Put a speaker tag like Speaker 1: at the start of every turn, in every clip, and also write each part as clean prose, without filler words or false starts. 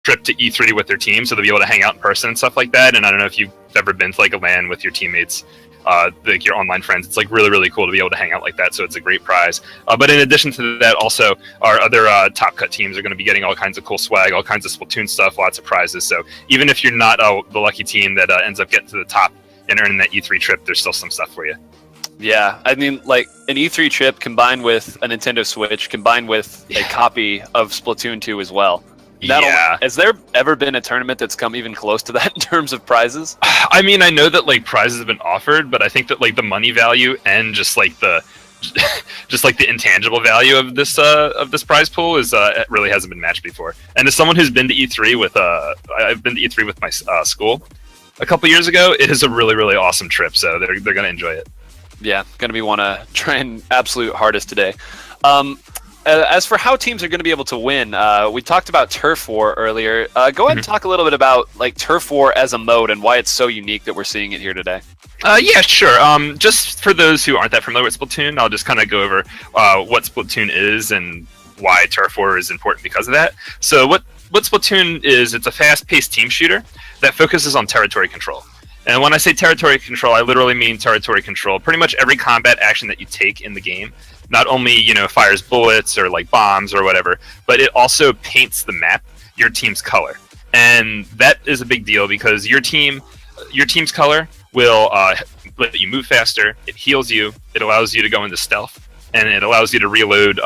Speaker 1: trip to E3 with their team, so they'll be able to hang out in person and stuff like that. And I don't know if you've ever been to like a LAN with your teammates, like your online friends. It's like really, really cool to be able to hang out like that. So it's a great prize. But in addition to that, also our other top cut teams are going to be getting all kinds of cool swag, all kinds of Splatoon stuff, lots of prizes. So even if you're not the lucky team that ends up getting to the top and earning that E3 trip, there's still some stuff for you.
Speaker 2: Yeah, I mean, like an E3 trip combined with a Nintendo Switch, combined with a copy of Splatoon 2 as well. Has there ever been a tournament that's come even close to that in terms of prizes?
Speaker 1: I mean, I know that like prizes have been offered, but I think that like the money value and just like the intangible value of this prize pool is it really hasn't been matched before. And as someone who's been to E3 with I've been to E3 with my school a couple years ago, it is a really, really awesome trip. So they're gonna enjoy it.
Speaker 2: Yeah, gonna be one to try and absolute hardest today. As for how teams are going to be able to win, we talked about Turf War earlier. Go ahead and talk a little bit about like Turf War as a mode and why it's so unique that we're seeing it here today.
Speaker 1: Yeah, sure. Just for those who aren't that familiar with Splatoon, I'll just kind of go over what Splatoon is and why Turf War is important because of that. So what Splatoon is, it's a fast-paced team shooter that focuses on territory control. And when I say territory control, I literally mean territory control. Pretty much every combat action that you take in the game not only, fires bullets or like bombs or whatever, but it also paints the map your team's color. And that is a big deal because your team's color will let you move faster, it heals you, it allows you to go into stealth, and it allows you to reload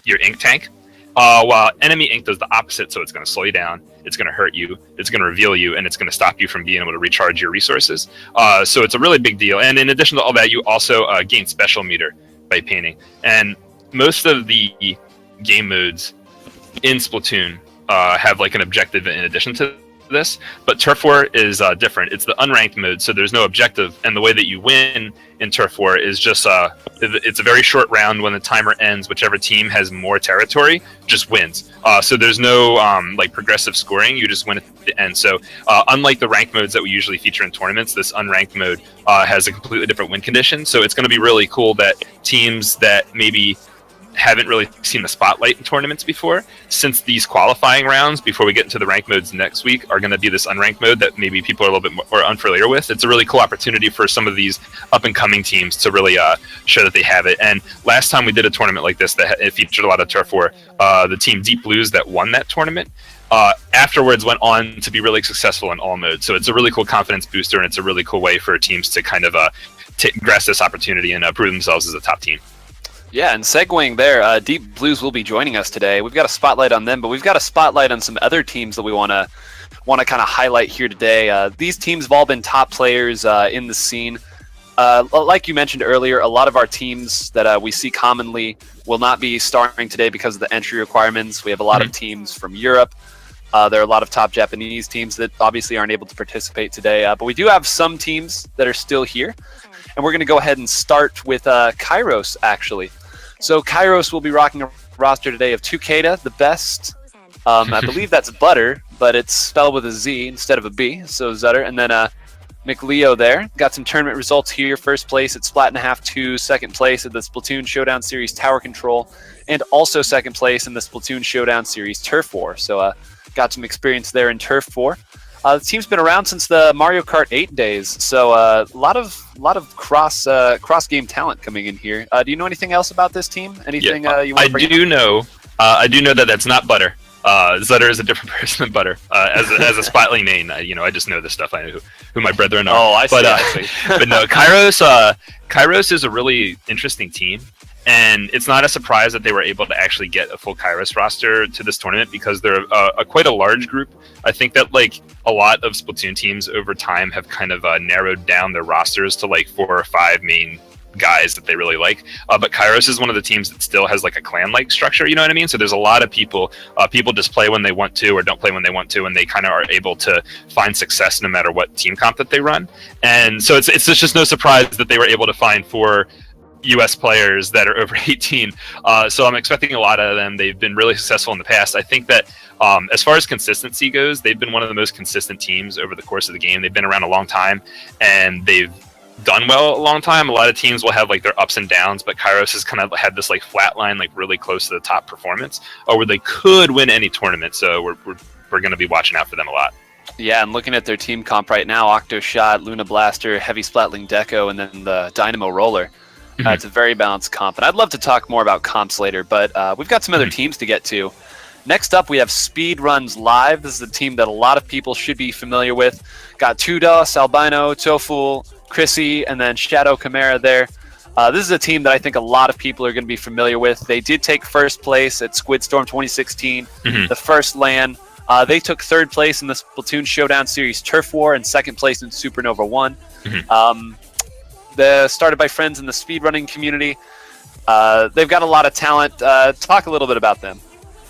Speaker 1: your ink tank. While enemy ink does the opposite, so it's going to slow you down, it's going to hurt you, it's going to reveal you, and it's going to stop you from being able to recharge your resources. So it's a really big deal. And in addition to all that, you also gain special meter by painting. And most of the game modes in Splatoon have like an objective in addition to this, but Turf War is different. It's the unranked mode, so there's no objective, and the way that you win in Turf War is just it's a very short round. When the timer ends, whichever team has more territory just wins. So there's no like progressive scoring, you just win at the end. So unlike the ranked modes that we usually feature in tournaments, this unranked mode has a completely different win condition. So it's going to be really cool that teams that maybe haven't really seen the spotlight in tournaments before, since these qualifying rounds before we get into the ranked modes next week are going to be this unranked mode that maybe people are a little bit more unfamiliar with. It's a really cool opportunity for some of these up and coming teams to really show that they have it. And last time we did a tournament like this that it featured a lot of Turf War, the team Deep Blues that won that tournament afterwards went on to be really successful in all modes. So it's a really cool confidence booster, and it's a really cool way for teams to kind of grasp this opportunity and prove themselves as a top team.
Speaker 2: Yeah, and segueing there, Deep Blues will be joining us today. We've got a spotlight on them, but we've got a spotlight on some other teams that we want to kind of highlight here today. These teams have all been top players in the scene. Like you mentioned earlier, a lot of our teams that we see commonly will not be starring today because of the entry requirements. We have a lot of teams from Europe. There are a lot of top Japanese teams that obviously aren't able to participate today, but we do have some teams that are still here. And we're going to go ahead and start with Kyros, actually. So Kyros will be rocking a roster today of 2Kata, the best. I believe that's Butter, but it's spelled with a Z instead of a B, so Zutter. And then McLeo there. Got some tournament results here. First place at Splat and a Half 2, second place at the Splatoon Showdown Series Tower Control, and also second place in the Splatoon Showdown Series Turf War. So got some experience there in Turf War. The team's been around since the Mario Kart 8 days, so a lot of cross game talent coming in here. Do you know anything else about this team? Anything you want to bring up?
Speaker 1: I do know that that's not Butter. Zutter is a different person than Butter. As a spotlight name, I just know this stuff. I know who my brethren are.
Speaker 2: Oh, I see.
Speaker 1: But no, Kyros is a really interesting team. And it's not a surprise that they were able to actually get a full Kyros roster to this tournament because they're quite a large group. I think that like a lot of Splatoon teams over time have kind of narrowed down their rosters to like 4 or 5 main guys that they really like. But Kyros is one of the teams that still has like a clan-like structure, you know what I mean? So there's a lot of people just play when they want to or don't play when they want to, and they kind of are able to find success no matter what team comp that they run. And so it's just no surprise that they were able to find 4 US players that are over 18. So I'm expecting a lot of them. They've been really successful in the past. I think that as far as consistency goes, they've been one of the most consistent teams over the course of the game. They've been around a long time, and they've done well a long time. A lot of teams will have like their ups and downs, but Kyros has kind of had this like flat line, like really close to the top performance, or where they could win any tournament. So we're we're going to be watching out for them a lot.
Speaker 2: Yeah, and looking at their team comp right now, Octoshot, Luna Blaster, Heavy Splatling Deco, and then the Dynamo Roller. It's a very balanced comp. And I'd love to talk more about comps later, but we've got some other teams to get to. Next up, we have Speedruns Live. This is a team that a lot of people should be familiar with. Got Tudos, Albino, Tofu, Chrissy, and then Shadow Chimera there. This is a team that I think a lot of people are going to be familiar with. They did take first place at Squidstorm 2016, the first LAN. They took third place in the Splatoon Showdown Series Turf War and second place in Supernova 1. They're started by friends in the speedrunning community. They've got a lot of talent. Talk a little bit about them.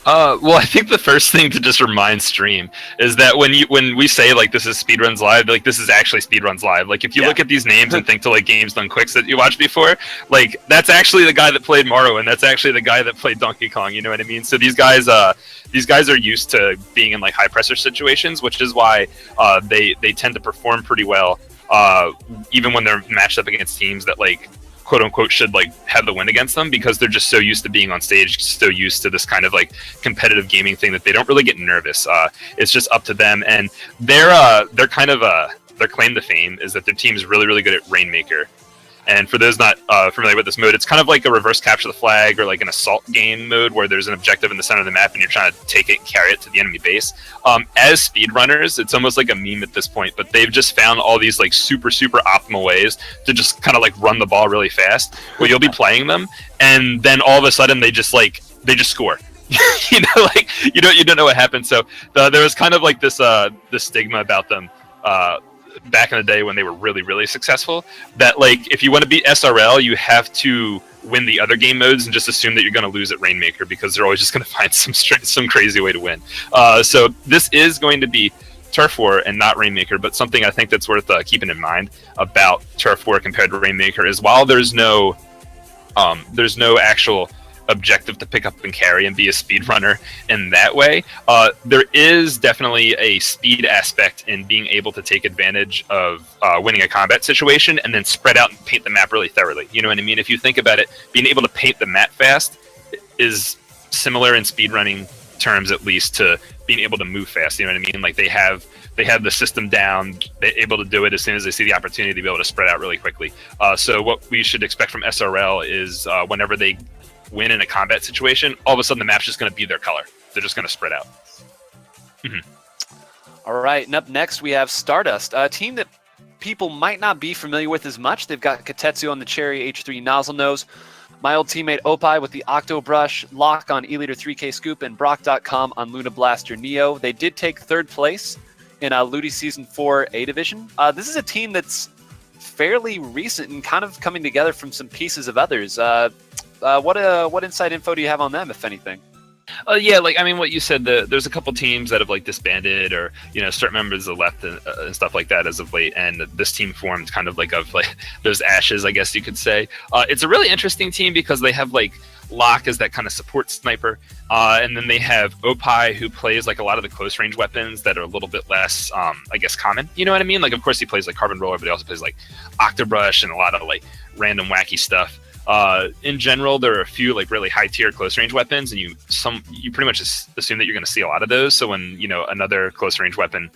Speaker 1: Well, I think the first thing to just remind Stream is that when we say like this is Speedruns Live, like this is actually Speedruns Live. Like if you look at these names and think to like Games Done Quicks that you watched before, like that's actually the guy that played Mario and that's actually the guy that played Donkey Kong. You know what I mean? So these guys are used to being in like high pressure situations, which is why they tend to perform pretty well, even when they're matched up against teams that like quote unquote should like have the win against them, because they're just so used to being on stage, so used to this kind of like competitive gaming thing that they don't really get nervous. It's just up to them, and they're kind of their claim to fame is that their team is really, really good at Rainmaker. And for those not familiar with this mode, it's kind of like a reverse capture the flag or like an assault game mode where there's an objective in the center of the map and you're trying to take it and carry it to the enemy base. As speedrunners, it's almost like a meme at this point, but they've just found all these like super, super optimal ways to just kind of like run the ball really fast where you'll be playing them and then all of a sudden they just score. You know, like you don't know what happened. So there was kind of like this stigma about them back in the day when they were really, really successful, that like if you want to beat SRL, you have to win the other game modes and just assume that you're going to lose at Rainmaker because they're always just going to find some crazy way to win. So this is going to be Turf War and not Rainmaker, but something I think that's worth keeping in mind about Turf War compared to Rainmaker is while there's no actual objective to pick up and carry and be a speed runner in that way, there is definitely a speed aspect in being able to take advantage of winning a combat situation and then spread out and paint the map really thoroughly. You know what I mean? If you think about it, being able to paint the map fast is similar in speedrunning terms, at least, to being able to move fast. You know what I mean? Like they have the system down, they're able to do it as soon as they see the opportunity to be able to spread out really quickly. So what we should expect from SRL is whenever they win in a combat situation, all of a sudden the map's just going to be their color. They're just going to spread out.
Speaker 2: All right, and up next we have Stardust, a team that people might not be familiar with as much. They've got Katetsu on the Cherry H3 Nozzle Nose, my old teammate Opie with the Octo Brush, Locke on E-Liter 3K Scoop, and Brock.com on Luna Blaster Neo. They did take third place in Ludi Season 4 A Division. This is a team that's fairly recent and kind of coming together from some pieces of others. What inside info do you have on them, if anything?
Speaker 1: Yeah, like I mean, what you said. There's a couple teams that have like disbanded, or certain members have left and stuff like that as of late. And this team formed kind of like of like those ashes, I guess you could say. It's a really interesting team because they have like Locke as that kind of support sniper, and then they have Opie who plays like a lot of the close range weapons that are a little bit less, I guess, common. You know what I mean? Like, of course, he plays like Carbon Roller, but he also plays like Octobrush and a lot of like random wacky stuff. In general, there are a few like really high tier close range weapons, and you pretty much assume that you're going to see a lot of those. So when another close range weapon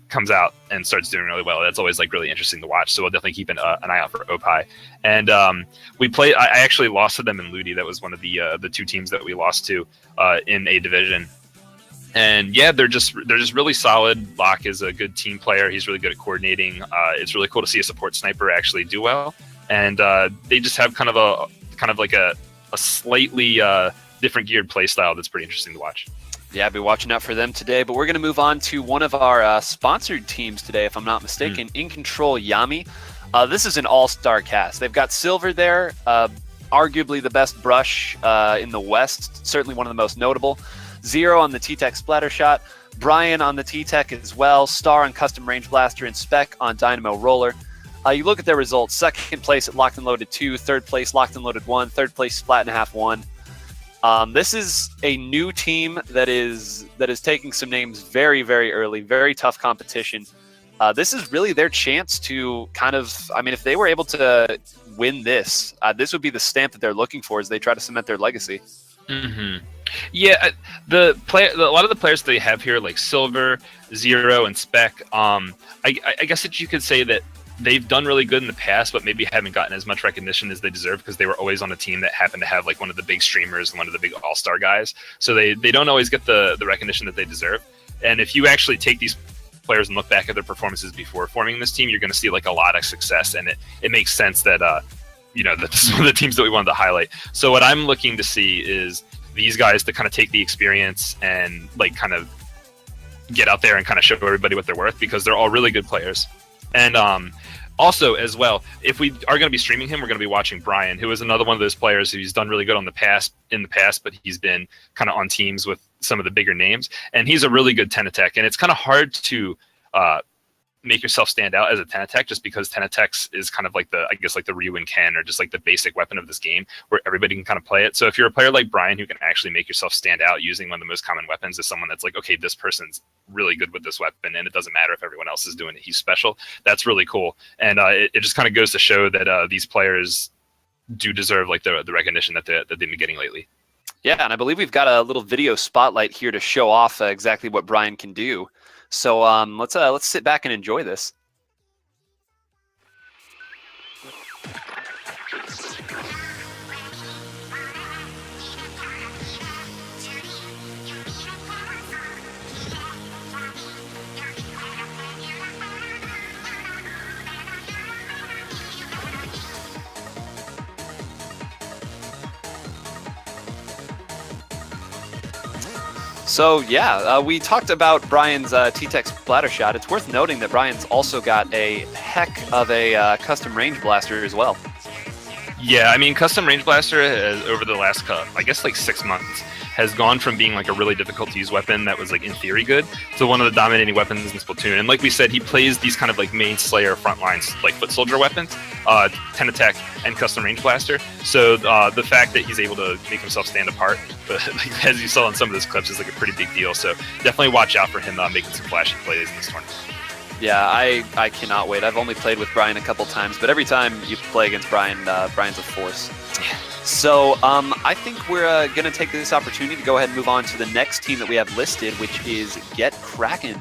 Speaker 1: comes out and starts doing really well, that's always like really interesting to watch. So we'll definitely keep an eye out for Opie. And we played. I actually lost to them in Ludi. That was one of the two teams that we lost to in A Division. And yeah, they're just really solid. Locke is a good team player. He's really good at coordinating. It's really cool to see a support sniper actually do well. And they just have kind of a slightly different geared play style that's pretty interesting to watch.
Speaker 2: Yeah, I'll be watching out for them today. But we're going to move on to one of our sponsored teams today, if I'm not mistaken, In Control Yami. This is an all-star cast. They've got Silver there, arguably the best brush in the West, certainly one of the most notable. Zero on the T-Tech Splatter Shot, Brian on the T-Tech as well, Star on Custom Range Blaster, and Spec on Dynamo Roller. You look at their results: second place at Locked and Loaded 2, third place Locked and Loaded 1, third place Splat and a Half 1. This is a new team that is taking some names very, very early, very tough competition. This is really their chance to kind of, I mean, if they were able to win this, this would be the stamp that they're looking for as they try to cement their legacy.
Speaker 1: Yeah, a lot of the players they have here, like Silver, Zero, and Spec. I guess that you could say that they've done really good in the past, but maybe haven't gotten as much recognition as they deserve because they were always on a team that happened to have like one of the big streamers and one of the big all-star guys. So they don't always get the recognition that they deserve. And if you actually take these players and look back at their performances before forming this team, you're going to see like a lot of success, and it makes sense that this is one of the teams that we wanted to highlight. So what I'm looking to see is these guys to kind of take the experience and like kind of get out there and kind of show everybody what they're worth, because they're all really good players. And also as well, if we are going to be streaming him, we're going to be watching Brian, who is another one of those players who's done really good in the past, but he's been kind of on teams with some of the bigger names, and he's a really good 10 attack. And it's kind of hard to make yourself stand out as a 10 attack, just because 10 attacks is kind of like the Ryu and Ken, or just like the basic weapon of this game where everybody can kind of play it. So if you're a player like Brian who can actually make yourself stand out using one of the most common weapons, as someone that's like, okay, this person's really good with this weapon and it doesn't matter if everyone else is doing it, he's special, that's really cool. And it just kind of goes to show that these players do deserve like the recognition that they've been getting lately.
Speaker 2: Yeah, and I believe we've got a little video spotlight here to show off exactly what Brian can do. So let's sit back and enjoy this. So yeah, we talked about Brian's T-Tech splatter shot. It's worth noting that Brian's also got a heck of a custom range blaster as well.
Speaker 1: Yeah, I mean, custom range blaster has, over the last, I guess, like 6 months, has gone from being like a really difficult to use weapon that was like in theory good to one of the dominating weapons in Splatoon. And like we said, he plays these kind of like main Slayer frontlines, like foot soldier weapons, 10 attack and custom range blaster. So the fact that he's able to make himself stand apart, like, as you saw in some of those clips, is like a pretty big deal. So definitely watch out for him making some flashy plays in this tournament.
Speaker 2: Yeah, I cannot wait. I've only played with Brian a couple times, but every time you play against Brian, Brian's a force. So I think we're going to take this opportunity to go ahead and move on to the next team that we have listed, which is Get Kraken.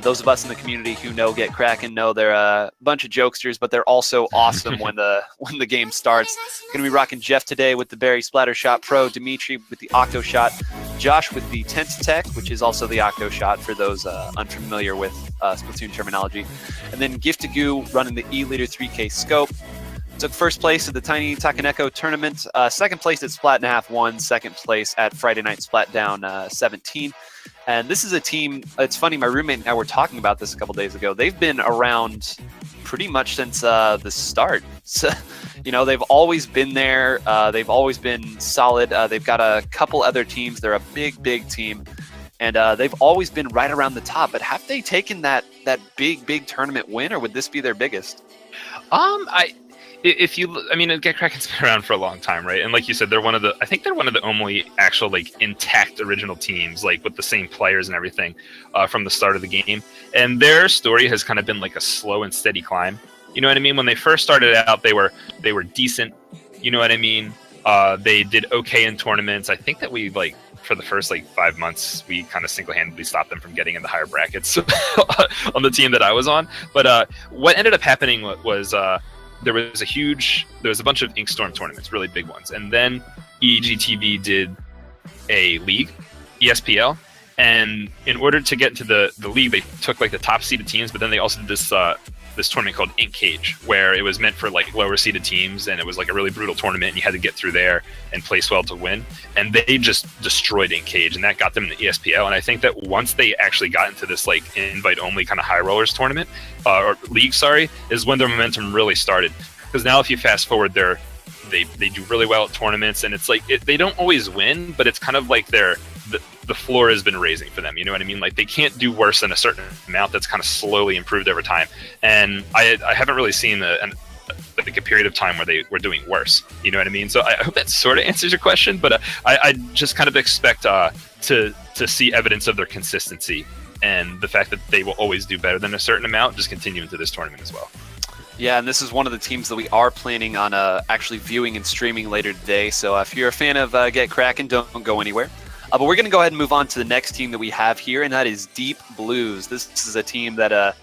Speaker 2: Those of us in the community who know Get Kraken know they're a bunch of jokesters, but they're also awesome when the game starts. Going to be rocking Jeff today with the Barry Splatter Shot Pro, Dimitri with the Octo Shot, Josh with the Tent Tech, which is also the Octo Shot for those unfamiliar with Splatoon terminology, and then Giftagoo running the E-Liter 3K Scope. Took first place at the Tiny Takaneko tournament, second place at Splat and a Half 1, second place at Friday Night Splat Down 17. And this is a team, it's funny, my roommate and I were talking about this a couple days ago. They've been around pretty much since the start. So, you know, they've always been there. They've always been solid. They've got a couple other teams. They're a big, big team. And they've always been right around the top. But have they taken that big tournament win, or would this be their biggest?
Speaker 1: Get Kraken's been around for a long time, right? And like you said, they're one of the only actual like intact original teams, like with the same players and everything from the start of the game. And their story has kind of been like a slow and steady climb. You know what I mean? When they first started out, they were decent. You know what I mean? They did okay in tournaments. I think that we like for the first like 5 months, we kind of single-handedly stopped them from getting in the higher brackets on the team that I was on. But what ended up happening was there was a bunch of Inkstorm tournaments, really big ones. And then InkTV did a league, ESPL. And in order to get to the league, they took like the top seeded teams, but then they also did this tournament called Ink Cage, where it was meant for like lower seeded teams, and it was like a really brutal tournament, and you had to get through there and place well to win. And they just destroyed Ink Cage, and that got them in the ESPL. And I think that once they actually got into this like invite only kind of high rollers tournament or league, is when their momentum really started. Because now if you fast forward, they do really well at tournaments, and it's like they don't always win, but it's kind of like the floor has been raising for them. You know what I mean? Like they can't do worse than a certain amount that's kind of slowly improved over time. And I haven't really seen a period of time where they were doing worse. You know what I mean? So I hope that sort of answers your question, but I just kind of expect to see evidence of their consistency and the fact that they will always do better than a certain amount just continue into this tournament as well.
Speaker 2: Yeah, and this is one of the teams that we are planning on actually viewing and streaming later today. So if you're a fan of Get Kraken, don't go anywhere. But we're going to go ahead and move on to the next team that we have here, and that is Deep Blues. This is a team that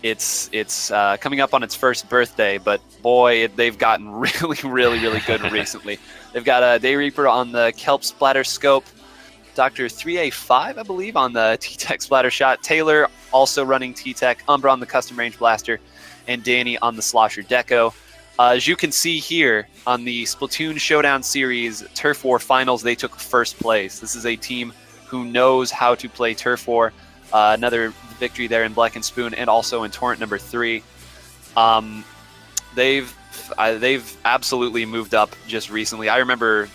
Speaker 2: it's coming up on its first birthday, but boy, they've gotten really good recently. They've got a Day Reaper on the Kelp Splatter Scope, Dr. 3A5, I believe, on the T-Tech Splatter Shot, Taylor also running T-Tech, Umbra on the Custom Range Blaster, and Danny on the Slosher Deco. As you can see here on the Splatoon Showdown Series Turf War Finals, they took first place. This is a team who knows how to play Turf War. Another victory there in Black and Spoon and also in Torrent number 3. They've absolutely moved up just recently. I remember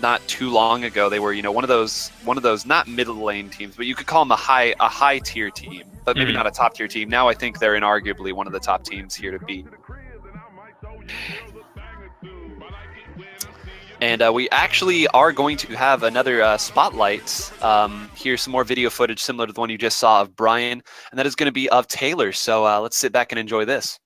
Speaker 2: not too long ago they were one of those not middle lane teams, but you could call them a high tier team, but maybe not a top tier team. Now I think they're inarguably one of the top teams here to beat. And we actually are going to have another spotlight. Here's some more video footage similar to the one you just saw of Brian, and that is going to be of Taylor. So let's sit back and enjoy this.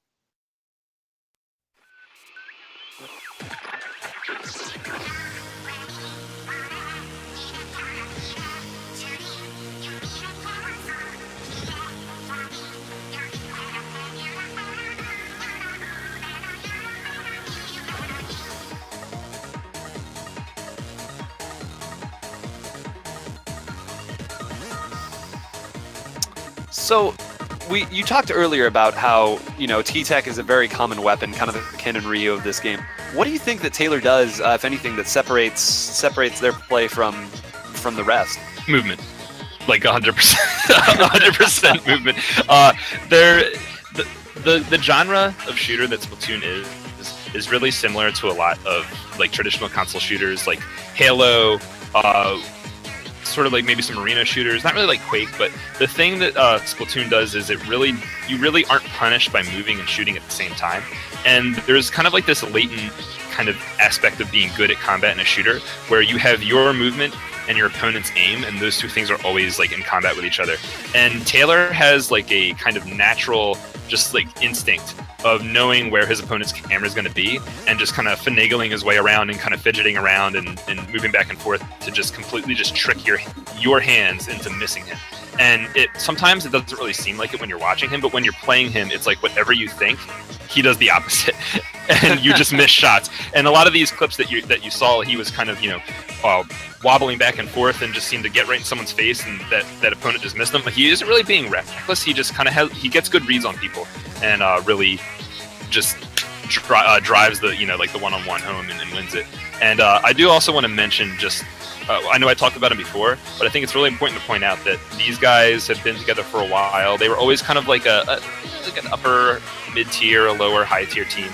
Speaker 2: So, you talked earlier about how T-Tech is a very common weapon, kind of the Ken and Ryu of this game. What do you think that Taylor does, if anything, that separates their play from the rest?
Speaker 1: Movement, like 100%, 100% movement. The genre of shooter that Splatoon is really similar to a lot of like traditional console shooters, like Halo. Sort of like maybe some arena shooters, not really like Quake, but the thing that Splatoon does is you really aren't punished by moving and shooting at the same time. And there's kind of like this latent kind of aspect of being good at combat in a shooter, where you have your movement and your opponent's aim, and those two things are always like in combat with each other. And Taylor has like a kind of natural, just like instinct of knowing where his opponent's camera is going to be, and just kind of finagling his way around and kind of fidgeting around and moving back and forth to just completely just trick your hands into missing him. And sometimes it doesn't really seem like it when you're watching him, but when you're playing him, it's like whatever you think, he does the opposite, and you just miss shots. And a lot of these clips that you saw, he was kind of wobbling back and forth and just seemed to get right in someone's face, and that opponent just missed him. But he isn't really being reckless. He just kind of he gets good reads on people, and really just drives the the one-on-one home and wins it. And I do also want to mention just. I know I talked about him before, but I think it's really important to point out that these guys have been together for a while. They were always kind of like an upper mid-tier, a lower high-tier team.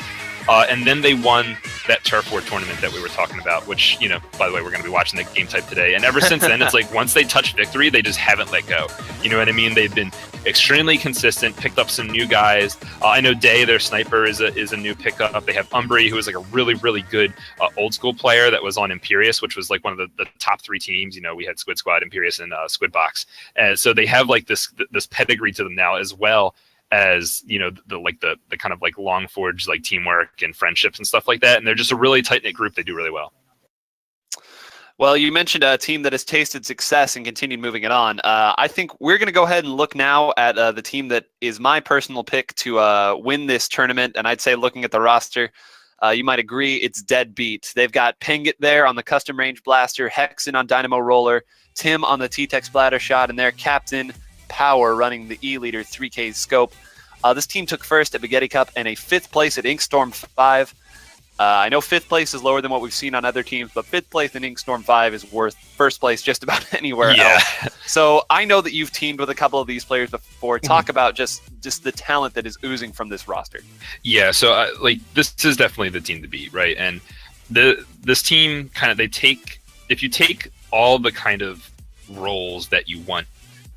Speaker 1: And then they won that Turf War tournament that we were talking about, which, by the way, we're going to be watching the game type today. And ever since then, it's like once they touch victory, they just haven't let go. You know what I mean? They've been extremely consistent, picked up some new guys. I know Day, their sniper, is a new pickup. They have Umbry, who is like a really good old school player that was on Imperius, which was like one of the top 3 teams. We had Squid Squad, Imperius, and Squid Box. And so they have like this pedigree to them now, as well as the kind of like long forged like teamwork and friendships and stuff like that. And they're just a really tight knit group. They do really well.
Speaker 2: Well, you mentioned a team that has tasted success and continued moving it on. I think we're going to go ahead and look now at the team that is my personal pick to win this tournament. And I'd say, looking at the roster, you might agree it's dead beat. They've got Pingit there on the Custom Range Blaster, Hexen on Dynamo Roller, Tim on the T-Tech Splatter Shot, and their captain, Power, running the E-Leader 3K Scope. This team took first at Spaghetti Cup and a 5th place at Inkstorm 5. I know 5th place is lower than what we've seen on other teams, but 5th place in Inkstorm 5 is worth first place just about anywhere else. So I know that you've teamed with a couple of these players before. Talk about just the talent that is oozing from this roster. Yeah,
Speaker 1: so this is definitely the team to beat, right? And this team kind of, if you take all the kind of roles that you want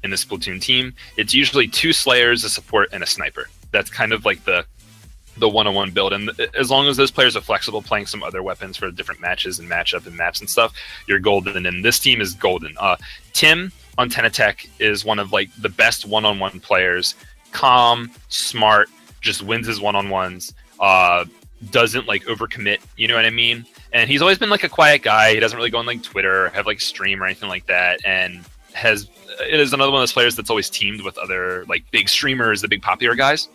Speaker 1: in the Splatoon team, it's usually 2 Slayers, a support, and a sniper. That's kind of like the one-on-one build. And as long as those players are flexible, playing some other weapons for different matches and matchup and maps and stuff, you're golden. And this team is golden. Tim on Tenatech is one of like the best one-on-one players. Calm, smart, just wins his one-on-ones, doesn't like overcommit, you know what I mean? And he's always been like a quiet guy. He doesn't really go on like Twitter or have like stream or anything like that, and it is another one of those players that's always teamed with other like big streamers, the big popular guys.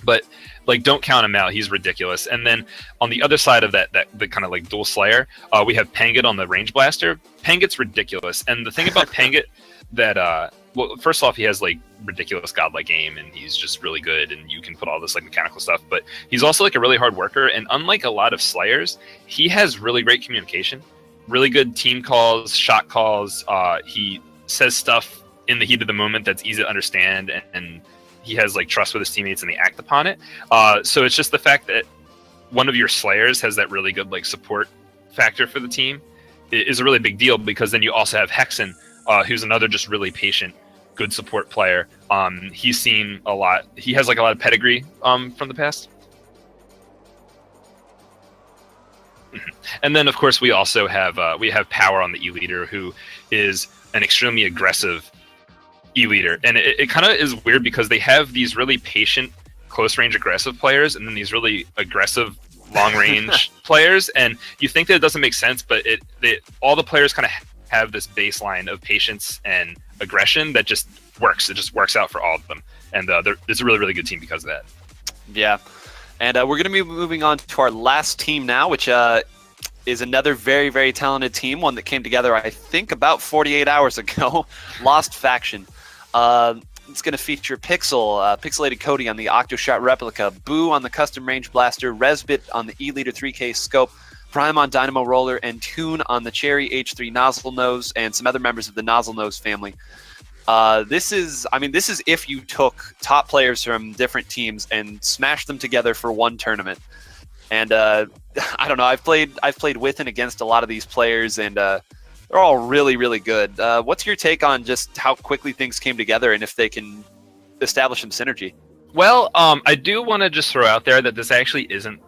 Speaker 1: But like, don't count him out. He's ridiculous. And then on the other side of that the kind of like dual slayer, we have Pangit on the range blaster. Pangit's ridiculous. And the thing about Pangit that well, first off, he has like ridiculous godlike aim, and he's just really good, and you can put all this like mechanical stuff. But he's also like a really hard worker, and unlike a lot of slayers, he has really great communication, really good team calls, shot calls. He says stuff in the heat of the moment that's easy to understand, and he has like trust with his teammates, and they act upon it. So it's just the fact that one of your slayers has that really good like support factor for the team is a really big deal, because then you also have Hexen, who's another just really patient, good support player. He's seen a lot. He has like a lot of pedigree from the past. And then of course we also have Power on the E-leader, who is an extremely aggressive E-leader. And it kind of is weird because they have these really patient, close range aggressive players, and then these really aggressive long range players. And you think that it doesn't make sense, but all the players kind of have this baseline of patience and aggression that just works. It just works out for all of them. And it's a really, really good team because of that.
Speaker 2: Yeah. And we're going to be moving on to our last team now, which is another very, very talented team, one that came together, I think, about 48 hours ago. Lost Faction. It's going to feature Pixelated Cody on the Octoshot Replica, Boo on the Custom Range Blaster, Resbit on the E-Leader 3K Scope, Prime on Dynamo Roller, and Toon on the Cherry H3 Nozzle Nose, and some other members of the Nozzle Nose family. This is if you took top players from different teams and smashed them together for one tournament. And I don't know, I've played with and against a lot of these players, and they're all really, really good. What's your take on just how quickly things came together and if they can establish some synergy?
Speaker 1: Well, I do want to just throw out there that this actually isn't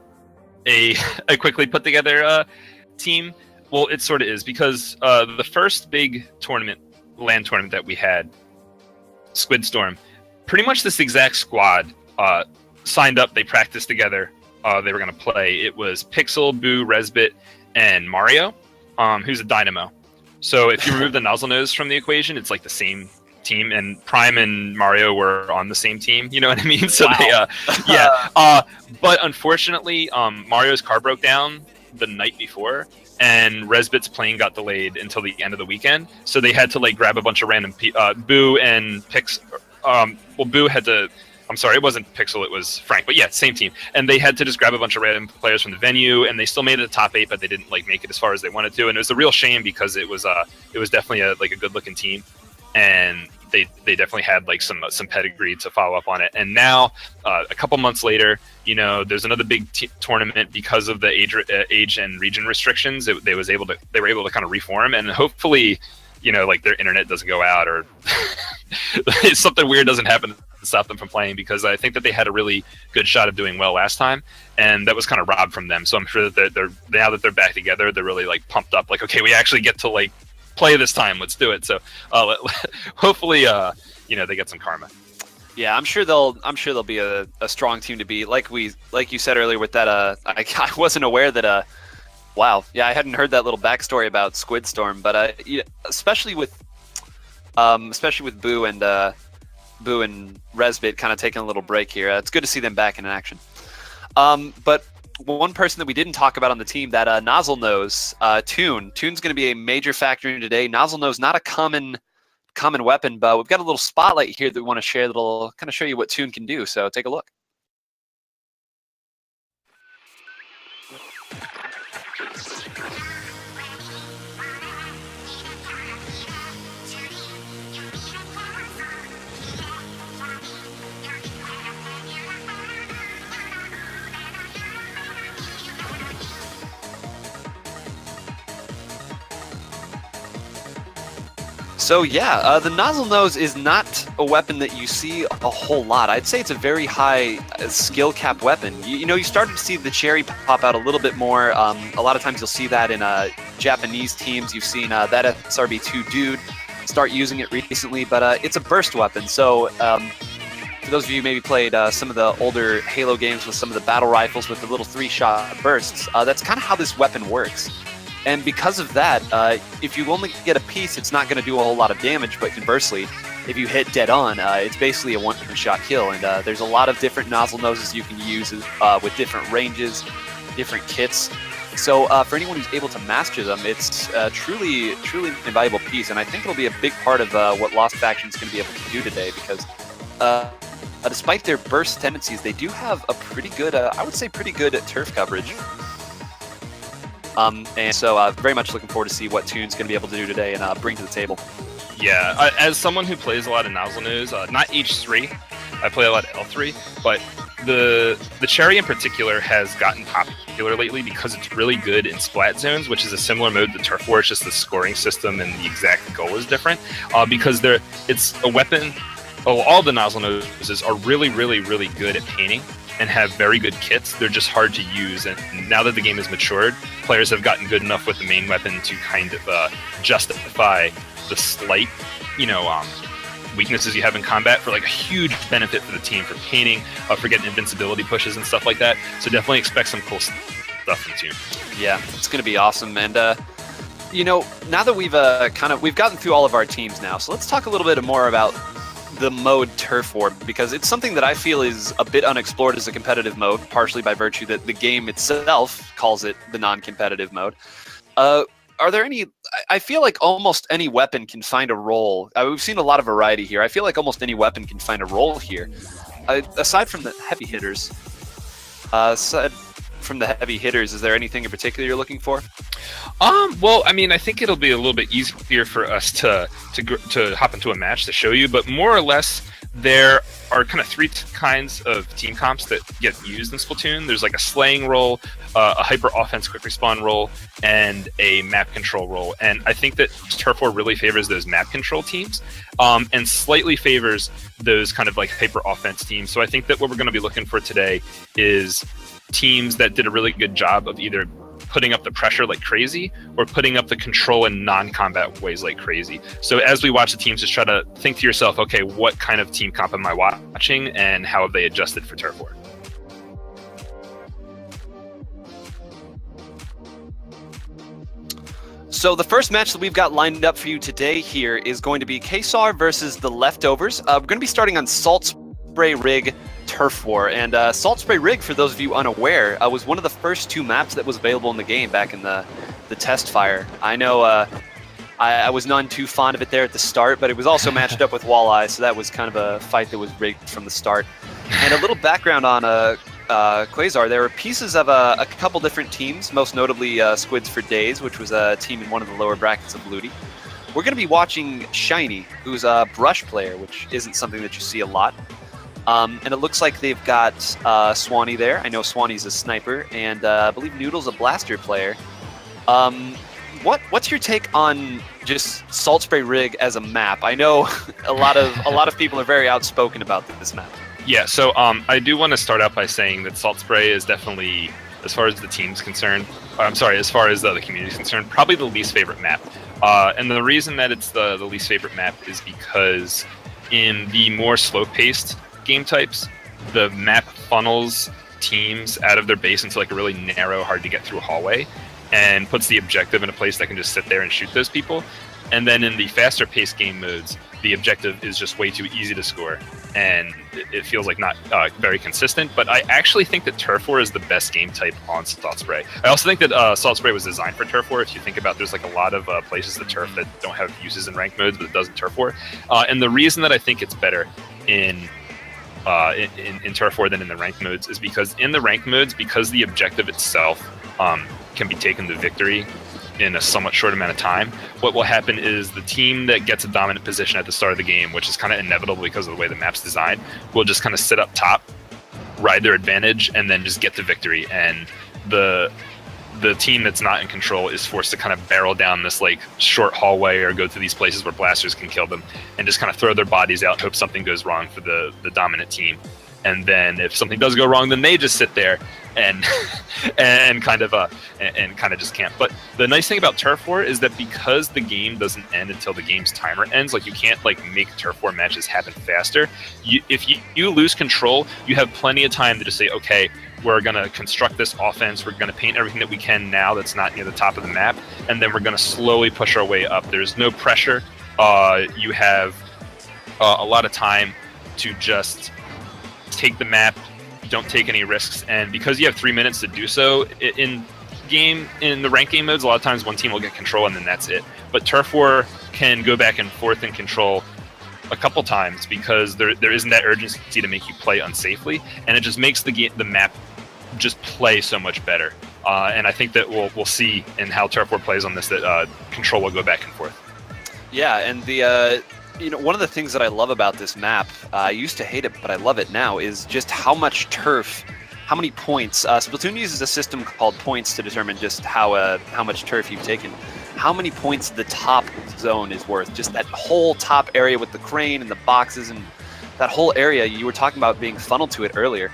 Speaker 1: a quickly put together team. Well, it sort of is, because the first big LAN tournament that we had, Squidstorm, pretty much this exact squad signed up. They practiced together. They were going to play. It was Pixel, Boo, Resbit, and Mario, who's a Dynamo. So if you remove the Nozzle Nose from the equation, it's like the same team, and Prime and Mario were on the same team. You know what I mean? So
Speaker 2: wow.
Speaker 1: But unfortunately, Mario's car broke down the night before, and Resbit's plane got delayed until the end of the weekend. So they had to like grab a bunch of random Boo and Pix. Boo had to. I'm sorry, it wasn't Pixel, it was Frank. But yeah, same team. And they had to just grab a bunch of random players from the venue, and they still made it to top 8, but they didn't like make it as far as they wanted to. And it was a real shame, because it was definitely a good looking team, and they definitely had like some pedigree to follow up on it. And now, a couple months later, you know, there's another big tournament because of the age and region restrictions. They were able to kind of reform, and hopefully, you know, like their internet doesn't go out, or something weird doesn't happen to stop them from playing, because I think that they had a really good shot of doing well last time, and that was kind of robbed from them. So I'm sure that they're now that they're back together, they're really like pumped up, like, okay, we actually get to like play this time, let's do it. So hopefully you know, they get some karma.
Speaker 2: Yeah, I'm sure they'll be a strong team to beat. Like you said earlier with that, I wasn't aware that wow, yeah, I hadn't heard that little backstory about Squidstorm, but especially with Boo and Resbit kind of taking a little break here. It's good to see them back in action. But one person that we didn't talk about on the team, that Nozzle Nose, Toon. Toon's going to be a major factor in today. Nozzle Nose, not a common weapon, but we've got a little spotlight here that we want to share that'll kind of show you what Toon can do. So take a look. So yeah, the Nozzle Nose is not a weapon that you see a whole lot. I'd say it's a very high skill cap weapon. You know, you started to see the cherry pop out a little bit more. A lot of times you'll see that in Japanese teams. You've seen that SRB2 dude start using it recently, but it's a burst weapon. So For those of you who maybe played some of the older Halo games with some of the battle rifles with the little 3-shot bursts, that's kind of how this weapon works. And because of that, if you only get a piece, it's not going to do a whole lot of damage, but conversely, if you hit dead on, it's basically a one-shot kill. And there's a lot of different nozzle noses you can use with different ranges, different kits. So for anyone who's able to master them, it's truly an invaluable piece. And I think it'll be a big part of what Lost Faction is going to be able to do today, because despite their burst tendencies, they do have a pretty good, I would say pretty good turf coverage. And so very much looking forward to see what Toon's going to be able to do today and bring to the table.
Speaker 1: Yeah, as someone who plays a lot of nozzle nose, not H3, I play a lot of L3, but the Cherry in particular has gotten popular lately because it's really good in splat zones, which is a similar mode to Turf War. It's just the scoring system and the exact goal is different. Because it's a weapon. All the nozzle noses are really good at painting and have very good kits. They're just hard to use, and now that the game has matured, players have gotten good enough with the main weapon to kind of justify the slight, weaknesses you have in combat for like a huge benefit for the team for painting, for getting invincibility pushes and stuff like that. So definitely expect some cool stuff in Toon.
Speaker 2: Yeah, it's going to be awesome. And now that we've gotten through all of our teams now, so let's talk a little bit more about the mode Turf War, because it's something that I feel is a bit unexplored as a competitive mode, partially by virtue that the game itself calls it the non-competitive mode. Are there any... I feel like almost any weapon can find a role. We've seen a lot of variety here. I feel like almost any weapon can find a role here. Aside from the heavy hitters, is there anything in particular you're looking for?
Speaker 1: Well, I mean, I think it'll be a little bit easier for us to hop into a match to show you, but more or less, there are kind of 3 kinds of team comps that get used in Splatoon. There's like a slaying role, a hyper offense quick respawn role, and a map control role. And I think that Turf War really favors those map control teams, and slightly favors those kind of like hyper offense teams. So I think that what we're going to be looking for today is teams that did a really good job of either putting up the pressure like crazy or putting up the control in non-combat ways like crazy. So as we watch the teams, just try to think to yourself, okay, what kind of team comp am I watching and how have they adjusted for Turf War?
Speaker 2: So the first match that we've got lined up for you today here is going to be Quazar versus the Leftovers. We're going to be starting on Salt Spray Rig Turf War, and Salt Spray Rig, for those of you unaware, was one of the first 2 maps that was available in the game back in the test fire. I know I was none too fond of it there at the start, but it was also matched up with Walleye, so that was kind of a fight that was rigged from the start. And a little background on Quazar, there were pieces of a couple different teams, most notably Squids for Days, which was a team in one of the lower brackets of Ludi. We're going to be watching Shiny, who's a brush player, which isn't something that you see a lot. And it looks like they've got Swanee there. I know Swanee's a sniper, and I believe Noodle's a blaster player. What's your take on just Salt Spray Rig as a map? I know a lot of people are very outspoken about this map.
Speaker 1: Yeah, so I do want to start out by saying that Salt Spray is definitely, as far as the team's concerned, as far as the community's concerned, probably the least favorite map. And the reason that it's the least favorite map is because in the more slow-paced game types, the map funnels teams out of their base into like a really narrow, hard to get through hallway and puts the objective in a place that can just sit there and shoot those people. And then in the faster paced game modes, the objective is just way too easy to score and it feels like not very consistent. But I actually think that Turf War is the best game type on Salt Spray. I also think that Salt Spray was designed for Turf War. If you think about, there's like a lot of places to turf that don't have uses in ranked modes, but it does in Turf War. And the reason that I think it's better in Turf War than in the ranked modes is because in the ranked modes, because the objective itself can be taken to victory in a somewhat short amount of time, what will happen is the team that gets a dominant position at the start of the game, which is kind of inevitable because of the way the map's designed, will just kind of sit up top, ride their advantage, and then just get to victory. And the team that's not in control is forced to kind of barrel down this like short hallway or go to these places where blasters can kill them and just kind of throw their bodies out and hope something goes wrong for the dominant team. And then if something does go wrong, then they just sit there and and kind of just can't. But the nice thing about Turf War is that because the game doesn't end until the game's timer ends, like you can't like make Turf War matches happen faster. If you lose control, you have plenty of time to just say, okay, we're going to construct this offense. We're going to paint everything that we can now that's not near the top of the map, and then we're going to slowly push our way up. There's no pressure. You have a lot of time to just take the map, don't take any risks, and because you have 3 minutes to do so in the rank game modes, a lot of times one team will get control and then that's it. But Turf War can go back and forth in control a couple times because there isn't that urgency to make you play unsafely, and it just makes the map just play so much better. And I think that we'll see in how Turf War plays on this that control will go back and forth.
Speaker 2: Yeah, and the one of the things that I love about this map, I used to hate it, but I love it now, is just how much turf, how many points. Splatoon uses a system called points to determine just how much turf you've taken. How many points the top zone is worth. Just that whole top area with the crane and the boxes and that whole area, you were talking about being funneled to it earlier.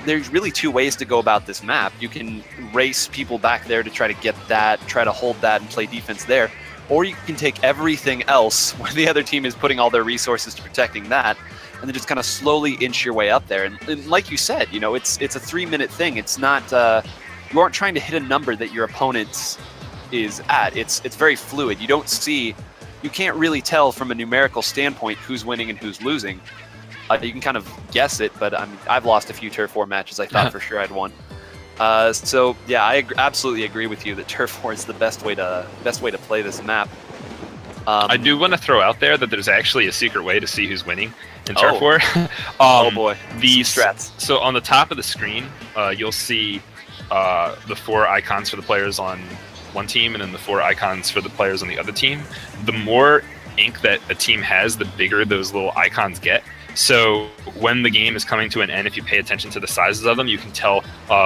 Speaker 2: There's really two ways to go about this map. You can race people back there to try to get that, try to hold that and play defense there. Or you can take everything else where the other team is putting all their resources to protecting that, and then just kind of slowly inch your way up there. And like you said, it's a 3 minute thing. It's not you aren't trying to hit a number that your opponent is at. It's very fluid. You can't really tell from a numerical standpoint who's winning and who's losing. You can kind of guess it, but I've lost a few Turf War matches I thought for sure I'd won. So yeah, I absolutely agree with you that Turf War is the best way to play this map.
Speaker 1: I do want to throw out there that there's actually a secret way to see who's winning in Turf War.
Speaker 2: Oh boy,
Speaker 1: the
Speaker 2: strats.
Speaker 1: So on the top of the screen, you'll see the 4 icons for the players on one team, and then the 4 icons for the players on the other team. The more ink that a team has, the bigger those little icons get. So when the game is coming to an end, if you pay attention to the sizes of them, you can tell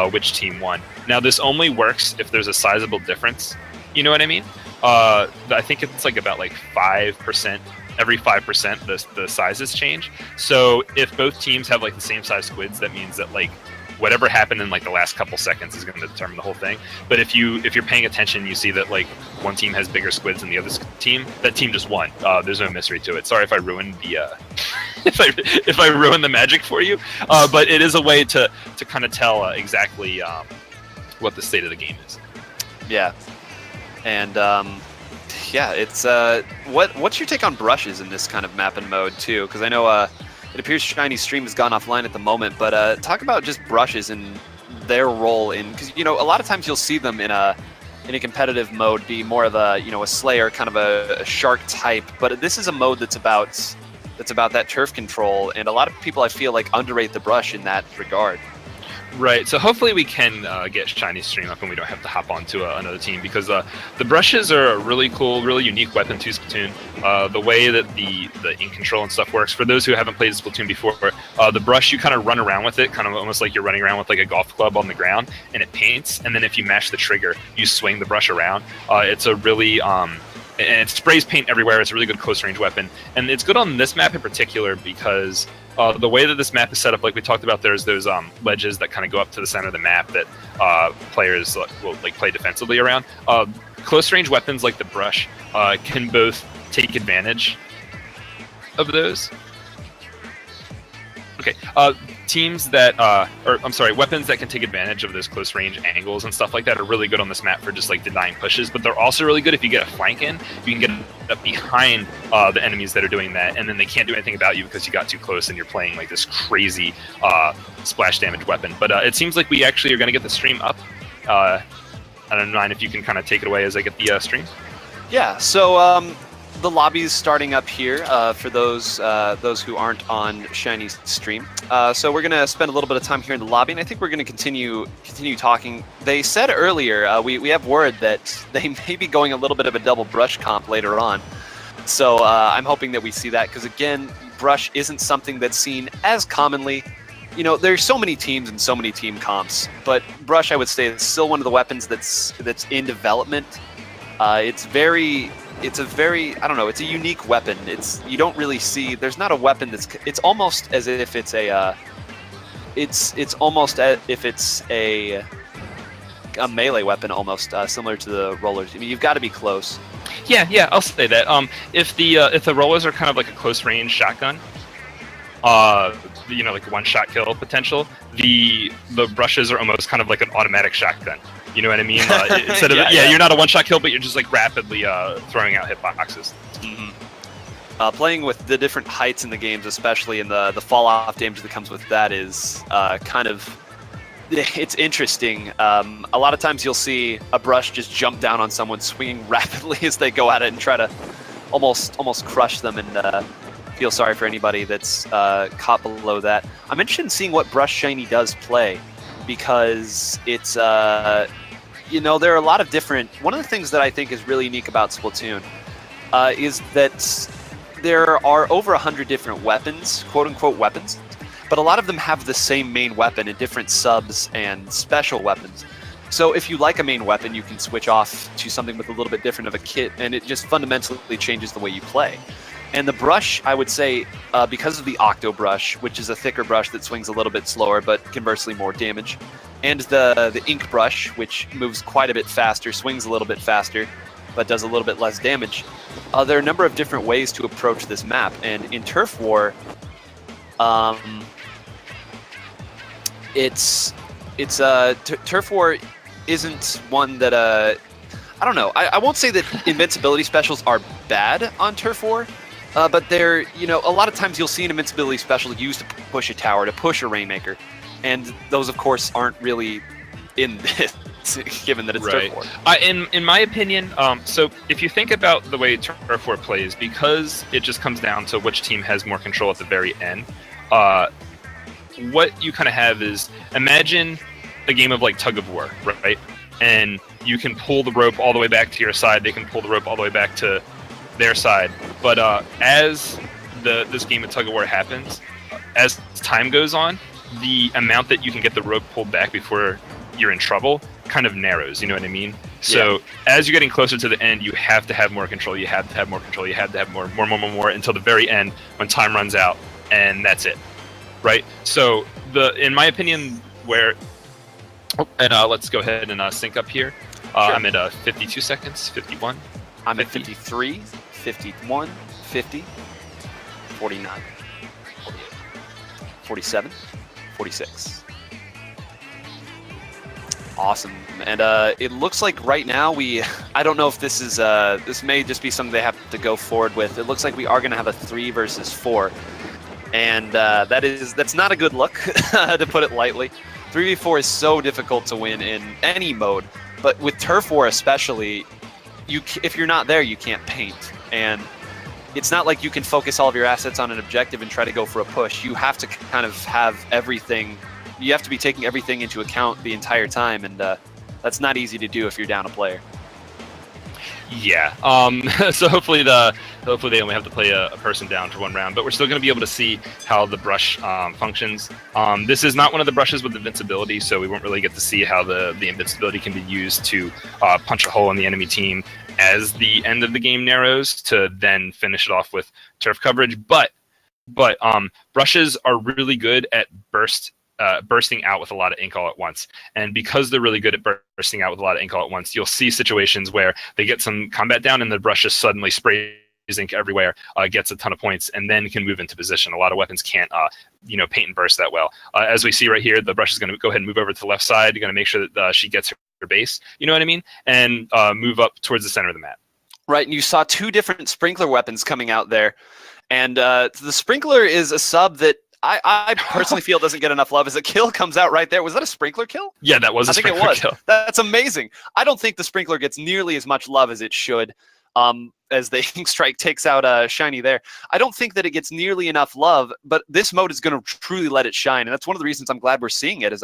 Speaker 1: which team won. Now, this only works if there's a sizable difference. You know what I mean? I think it's like about like 5%. Every 5%, the sizes change. So if both teams have like the same size squids, that means that like whatever happened in like the last couple seconds is going to determine the whole thing. But if you're paying attention, you see that like one team has bigger squids than the other team. That team just won. There's no mystery to it. Sorry if I ruined the if I ruined the magic for you. But it is a way to kind of tell exactly what the state of the game is.
Speaker 2: Yeah, and yeah, it's what's your take on brushes in this kind of mapping mode too? Because I know it appears Shiny's stream has gone offline at the moment, but talk about just brushes and their role in, because a lot of times you'll see them in a competitive mode be more of a a Slayer, kind of a shark type, but this is a mode that's about that turf control, and a lot of people I feel like underrate the brush in that regard.
Speaker 1: Right, so hopefully we can get Shiny's stream up and we don't have to hop onto another team, because the brushes are a really cool, really unique weapon to Splatoon. The way that the ink control and stuff works, for those who haven't played Splatoon before, the brush, you kind of run around with it, kind of almost like you're running around with like a golf club on the ground, and it paints, and then if you mash the trigger, you swing the brush around. It's a really... and it sprays paint everywhere. It's a really good close-range weapon. And it's good on this map in particular because the way that this map is set up, like we talked about, there's those ledges that kind of go up to the center of the map that players will like play defensively around. Close-range weapons like the brush can both take advantage of those. Okay, teams that, weapons that can take advantage of those close range angles and stuff like that are really good on this map for just like denying pushes, but they're also really good if you get a flank in, you can get up behind the enemies that are doing that, and then they can't do anything about you because you got too close and you're playing like this crazy splash damage weapon. But it seems like we actually are going to get the stream up. I don't mind if you can kind of take it away as I get the stream.
Speaker 2: Yeah, so the lobby's starting up here for those who aren't on Shiny's stream. So we're gonna spend a little bit of time here in the lobby, and I think we're gonna continue talking. They said earlier we have word that they may be going a little bit of a double brush comp later on. So I'm hoping that we see that, because again, brush isn't something that's seen as commonly. There's so many teams and so many team comps, but brush, I would say, is still one of the weapons that's in development. It's a very, I don't know, it's a unique weapon. You don't really see, there's not a weapon it's almost as if it's it's almost as if it's a melee weapon, almost similar to the rollers. I mean, you've got to be close.
Speaker 1: Yeah, I'll say that. If the rollers are kind of like a close range shotgun, like one-shot kill potential, the brushes are almost kind of like an automatic shotgun. You know what I mean? Instead of you're not a one-shot kill, but you're just like rapidly throwing out hitboxes.
Speaker 2: Mm-hmm. Playing with the different heights in the games, especially in the fall-off damage that comes with that, is kind of it's interesting. A lot of times you'll see a brush just jump down on someone, swinging rapidly as they go at it, and try to almost crush them. And feel sorry for anybody that's caught below that. I'm interested in seeing what brush Shiny does play, because it's there are a lot of different. One of the things that I think is really unique about Splatoon is that there are over 100 different weapons, quote-unquote weapons, but a lot of them have the same main weapon and different subs and special weapons. So if you like a main weapon, you can switch off to something with a little bit different of a kit, and it just fundamentally changes the way you play. And the brush, I would say, because of the Octo Brush, which is a thicker brush that swings a little bit slower, but conversely more damage, and the Ink Brush, which moves quite a bit faster, swings a little bit faster, but does a little bit less damage. There are a number of different ways to approach this map, and in Turf War, Turf War isn't one that I don't know. I won't say that invincibility specials are bad on Turf War, but they're a lot of times you'll see an invincibility special used to push a tower, to push a Rainmaker, and those of course aren't really in this. Given that it's
Speaker 1: right.
Speaker 2: Turf War.
Speaker 1: In my opinion, so if you think about the way Turf War plays, because it just comes down to which team has more control at the very end, what you kind of have is, imagine a game of like tug of war, right? And you can pull the rope all the way back to your side, they can pull the rope all the way back to their side. But as this game of tug of war happens, as time goes on, the amount that you can get the rope pulled back before you're in trouble kind of narrows, you know what I mean? So as you're getting closer to the end, you have to have more control, you have to have more control, you have to have more until the very end when time runs out, and that's it, right? So in my opinion, let's go ahead and sync up here.
Speaker 2: Sure.
Speaker 1: I'm at 52 seconds, 51.
Speaker 2: I'm 50. At 53, 51, 50, 49, 48, 47, 46. Awesome. And it looks like right now I don't know if this is this may just be something they have to go forward with. It looks like we are going to have a 3 versus 4, and that's not a good look to put it lightly. 3v4 is so difficult to win in any mode, but with Turf War especially, if you're not there, you can't paint, and it's not like you can focus all of your assets on an objective and try to go for a push. You have to kind of have everything. You have to be taking everything into account the entire time, and that's not easy to do if you're down a player.
Speaker 1: Yeah. So hopefully they only have to play a person down for one round, but we're still going to be able to see how the brush functions. This is not one of the brushes with invincibility, so we won't really get to see how the invincibility can be used to punch a hole in the enemy team as the end of the game narrows, to then finish it off with turf coverage. But brushes are really good at bursting out with a lot of ink all at once. And because they're really good at bursting out with a lot of ink all at once, you'll see situations where they get some combat down and the brush just suddenly sprays ink everywhere, gets a ton of points, and then can move into position. A lot of weapons can't paint and burst that well. As we see right here, the brush is going to go ahead and move over to the left side. You're going to make sure that she gets her base, you know what I mean? And move up towards the center of the map.
Speaker 2: Right, and you saw 2 different sprinkler weapons coming out there. And the sprinkler is a sub that I personally feel doesn't get enough love. As a kill comes out right there. Was that a sprinkler kill?
Speaker 1: Yeah, that was a sprinkler kill.
Speaker 2: That's amazing. I don't think the sprinkler gets nearly as much love as it should. As the Ink Strike takes out Shiny there. I don't think that it gets nearly enough love, but this mode is going to truly let it shine. And that's one of the reasons I'm glad we're seeing it, is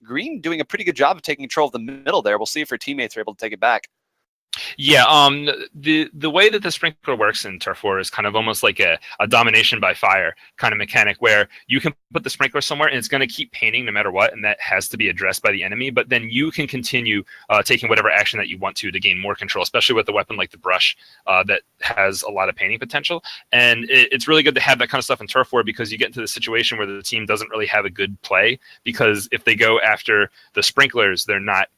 Speaker 2: Green doing a pretty good job of taking control of the middle there. We'll see if her teammates are able to take it back.
Speaker 1: Yeah, the way that the sprinkler works in Turf War is kind of almost like a domination by fire kind of mechanic, where you can put the sprinkler somewhere and it's going to keep painting no matter what, and that has to be addressed by the enemy. But then you can continue taking whatever action that you want to gain more control, especially with a weapon like the brush that has a lot of painting potential. And it's really good to have that kind of stuff in Turf War, because you get into the situation where the team doesn't really have a good play, because if they go after the sprinklers, they're not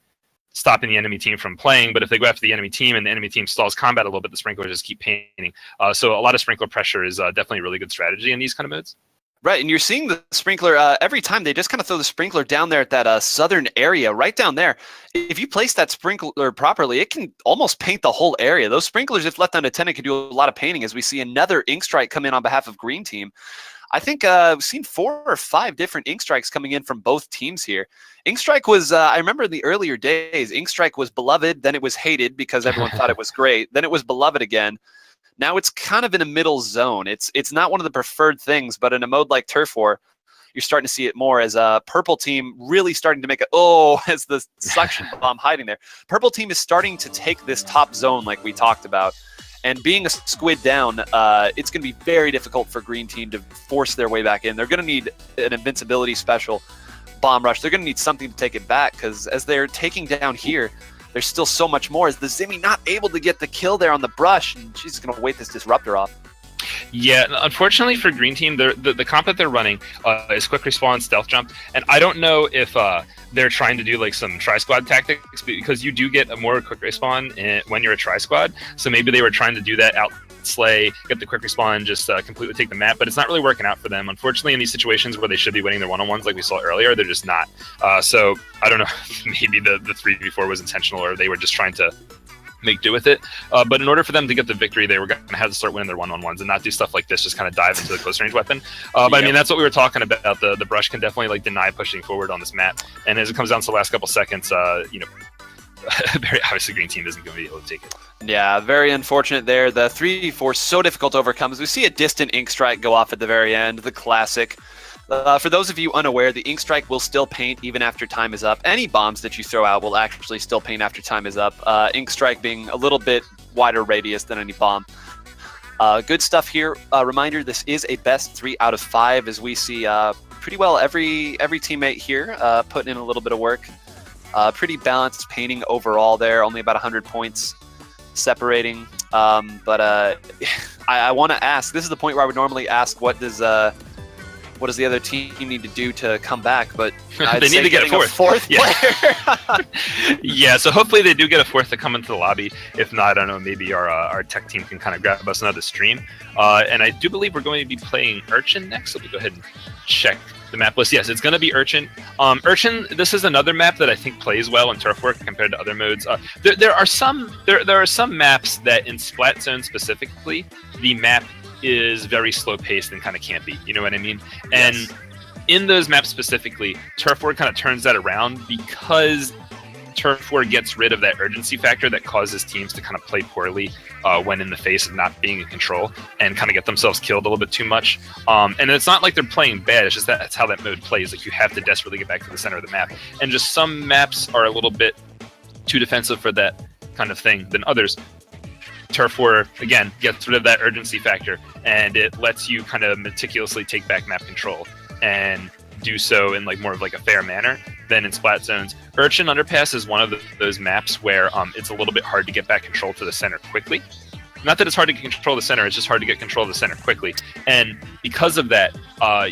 Speaker 1: stopping the enemy team from playing. But if they go after the enemy team and the enemy team stalls combat a little bit, the sprinklers just keep painting. So a lot of sprinkler pressure is definitely a really good strategy in these kind of modes.
Speaker 2: Right, and you're seeing the sprinkler every time. They just kind of throw the sprinkler down there at that southern area, right down there. If you place that sprinkler properly, it can almost paint the whole area. Those sprinklers, if left unattended, can do a lot of painting, as we see another Ink Strike come in on behalf of Green Team. I think we've seen 4 or 5 different Ink Strikes coming in from both teams here. Ink Strike was, I remember in the earlier days, Ink Strike was beloved, then it was hated because everyone thought it was great, then it was beloved again. Now it's kind of in a middle zone. It's not one of the preferred things, but in a mode like Turf War, you're starting to see it more as a Purple Team really starting to make it, as the suction bomb hiding there. Purple Team is starting to take this top zone like we talked about. And being a squid down, it's going to be very difficult for Green Team to force their way back in. They're going to need an invincibility special, bomb rush. They're going to need something to take it back, because as they're taking down here, there's still so much more. As the Zimmy not able to get the kill there on the brush, and she's going to wait this disruptor off.
Speaker 1: Yeah, unfortunately for Green Team, the comp that they're running is quick respawn, stealth jump, and I don't know if they're trying to do like some tri-squad tactics, because you do get a more quick respawn when you're a tri-squad, so maybe they were trying to do that, out slay, get the quick respawn, just completely take the map, but it's not really working out for them. Unfortunately, in these situations where they should be winning their one-on-ones like we saw earlier, they're just not. So I don't know, maybe the 3v4 was intentional, or they were just trying to make do with it. But in order for them to get the victory, they were going to have to start winning their one-on-ones and not do stuff like this, just kind of dive into the close range weapon. But I mean, that's what we were talking about. The brush can definitely like deny pushing forward on this map. And as it comes down to the last couple seconds, very obviously Green Team isn't going to be able to take it.
Speaker 2: Yeah, very unfortunate there. The 3v4 so difficult to overcome, as we see a distant Ink Strike go off at the very end, the classic. For those of you unaware, the Ink Strike will still paint even after time is up. Any bombs that you throw out will actually still paint after time is up. Ink Strike being a little bit wider radius than any bomb. Good stuff here. Reminder, this is a best 3 out of 5, as we see pretty well every teammate here putting in a little bit of work. Pretty balanced painting overall there, only about 100 points separating. But I want to ask, this is the point where I would normally ask, what does the other team need to do to come back? But
Speaker 1: they need to get a fourth player. Yeah, so hopefully they do get a fourth to come into the lobby. If not, I don't know, maybe our tech team can kind of grab us another stream. And I do believe we're going to be playing Urchin next, so we go ahead and check the map list. Yes, it's going to be Urchin. Urchin, this is another map that I think plays well in Turf War compared to other modes. There are some maps that in Splat Zone specifically, the map is very slow paced and kind of campy. You know what I mean? And
Speaker 2: Yes.
Speaker 1: In those maps specifically, Turf War kind of turns that around, because Turf War gets rid of that urgency factor that causes teams to kind of play poorly when in the face of not being in control and kind of get themselves killed a little bit too much. And it's not like they're playing bad, it's just that's how that mode plays. Like, you have to desperately get back to the center of the map. And just some maps are a little bit too defensive for that kind of thing than others. Turf War, again, gets rid of that urgency factor, and it lets you kind of meticulously take back map control and do so in like more of like a fair manner than in Splat Zones. Urchin Underpass is one of those maps where it's a little bit hard to get back control to the center quickly. Not that it's hard to control the center, it's just hard to get control of the center quickly. And because of that,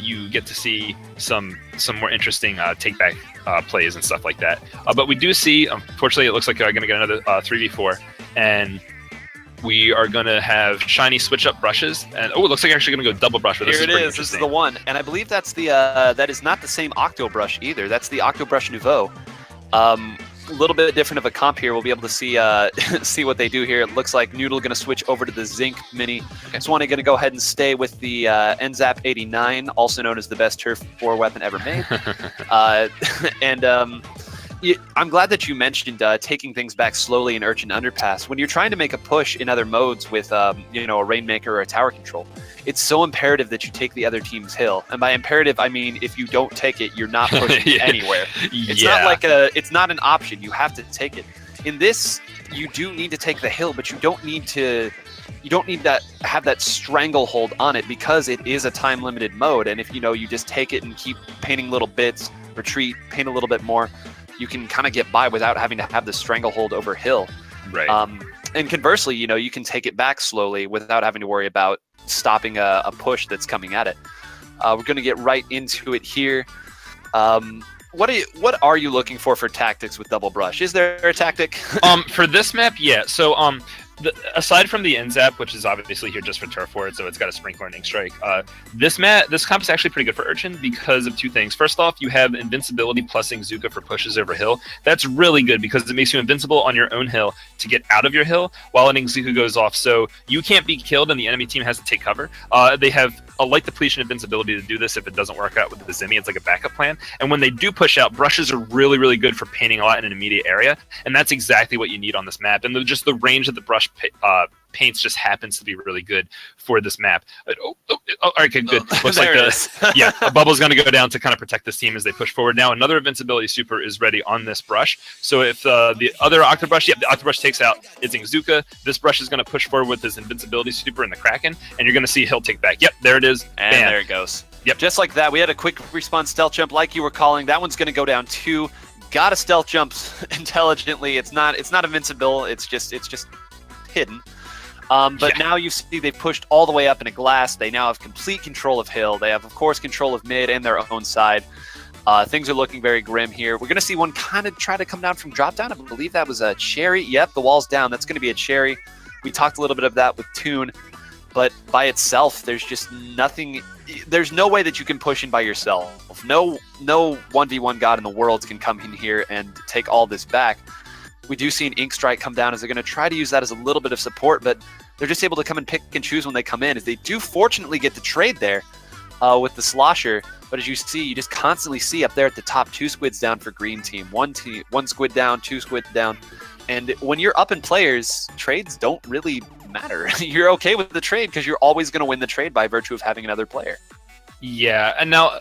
Speaker 1: you get to see some more interesting take-back plays and stuff like that. But we do see, unfortunately, it looks like I'm going to get another 3v4, and we are going to have shiny switch-up brushes. And it looks like you're actually going to go double brush.
Speaker 2: Here it is. This is the one. And I believe that's the that is not the same Octo Brush either. That's the Octo Brush Nouveau. A little bit different of a comp here. We'll be able to see see what they do here. It looks like Noodle going to switch over to the Zinc Mini. Swanee going to go ahead and stay with the NZAP 89, also known as the best Turf War weapon ever made. I'm glad that you mentioned taking things back slowly in Urchin Underpass. When you're trying to make a push in other modes with a Rainmaker or a tower control, it's so imperative that you take the other team's hill. And by imperative, I mean if you don't take it, you're not pushing anywhere. It's not like it's not an option. You have to take it. In this, you do need to take the hill, but you don't need to have that stranglehold on it because it is a time-limited mode. And if you just take it and keep painting little bits, retreat, paint a little bit more, you can kind of get by without having to have the stranglehold over hill.
Speaker 1: Right.
Speaker 2: And conversely, you can take it back slowly without having to worry about stopping a push that's coming at it. We're going to get right into it here. What are you looking for tactics with Double Brush? Is there a tactic?
Speaker 1: For this map, yeah. So aside from the NZAP, which is obviously here just for Turf War, so it's got a Sprinkler and Ink Strike, this comp is actually pretty good for Urchin because of two things. First off, you have Invincibility plus Inkzuka for pushes over hill. That's really good because it makes you invincible on your own hill to get out of your hill while an Inkzuka goes off. So you can't be killed and the enemy team has to take cover. They have a light depletion invincibility to do this if it doesn't work out with the Zimmy. It's like a backup plan. And when they do push out, brushes are really, really good for painting a lot in an immediate area. And that's exactly what you need on this map. And just the range of the brush paints just happens to be really good for this map. All right, good. Looks like a bubble's going to go down to kind of protect this team as they push forward. Now another invincibility super is ready on this brush. So if the other Octobrush, the Octobrush takes out its Inkzuka, this brush is going to push forward with his invincibility super in the Kraken, and you're going to see Hill take back. Yep, there it is.
Speaker 2: And
Speaker 1: Bam.
Speaker 2: there it goes.
Speaker 1: Yep.
Speaker 2: Just like that, we had a quick response stealth jump like you were calling. That one's going to go down too. Got to stealth jump intelligently. It's not invincible. It's just hidden. But now you see they've pushed all the way up in a glass. They now have complete control of hill. They have, of course, control of mid and their own side. Things are looking very grim here. We're going to see one kind of try to come down from drop down. I believe that was a cherry. Yep, the wall's down. That's going to be a cherry. We talked a little bit of that with Toon. But by itself, there's just nothing. There's no way that you can push in by yourself. No 1v1 god in the world can come in here and take all this back. We do see an Ink Strike come down as they're going to try to use that as a little bit of support, but they're just able to come and pick and choose when they come in, as they do fortunately get the trade there with the Slosher. But as you see, you just constantly see up there at the top 2 squids down for green team. One squid down, 2 squid down. And when you're up in players, trades don't really matter. You're okay with the trade because you're always going to win the trade by virtue of having another player.
Speaker 1: Yeah, and now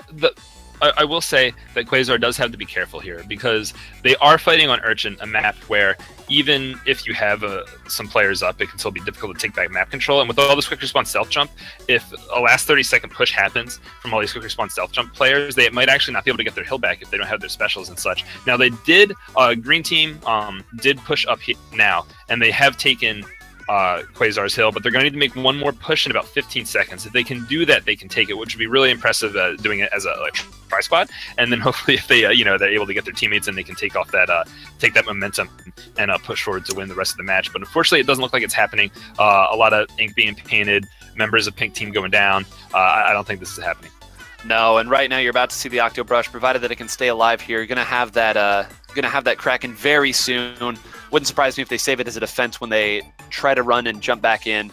Speaker 1: I will say that Quazar does have to be careful here because they are fighting on Urchin, a map where even if you have some players up, it can still be difficult to take back map control. And with all this quick response stealth jump, if a last 30-second push happens from all these quick response stealth jump players, they might actually not be able to get their hill back if they don't have their specials and such. Now they did, green team did push up now, and they have taken Quazar's hill, but they're going to need to make one more push in about 15 seconds. If they can do that, they can take it, which would be really impressive doing it as a tri-squad. And then hopefully if they, they're able to get their teammates and they can take off take that momentum and push forward to win the rest of the match. But unfortunately, it doesn't look like it's happening. A lot of ink being painted, members of pink team going down. I don't think this is happening.
Speaker 2: No, and right now you're about to see the Octobrush, provided that it can stay alive here. You're gonna have that Kraken very soon. Wouldn't surprise me if they save it as a defense when they try to run and jump back in,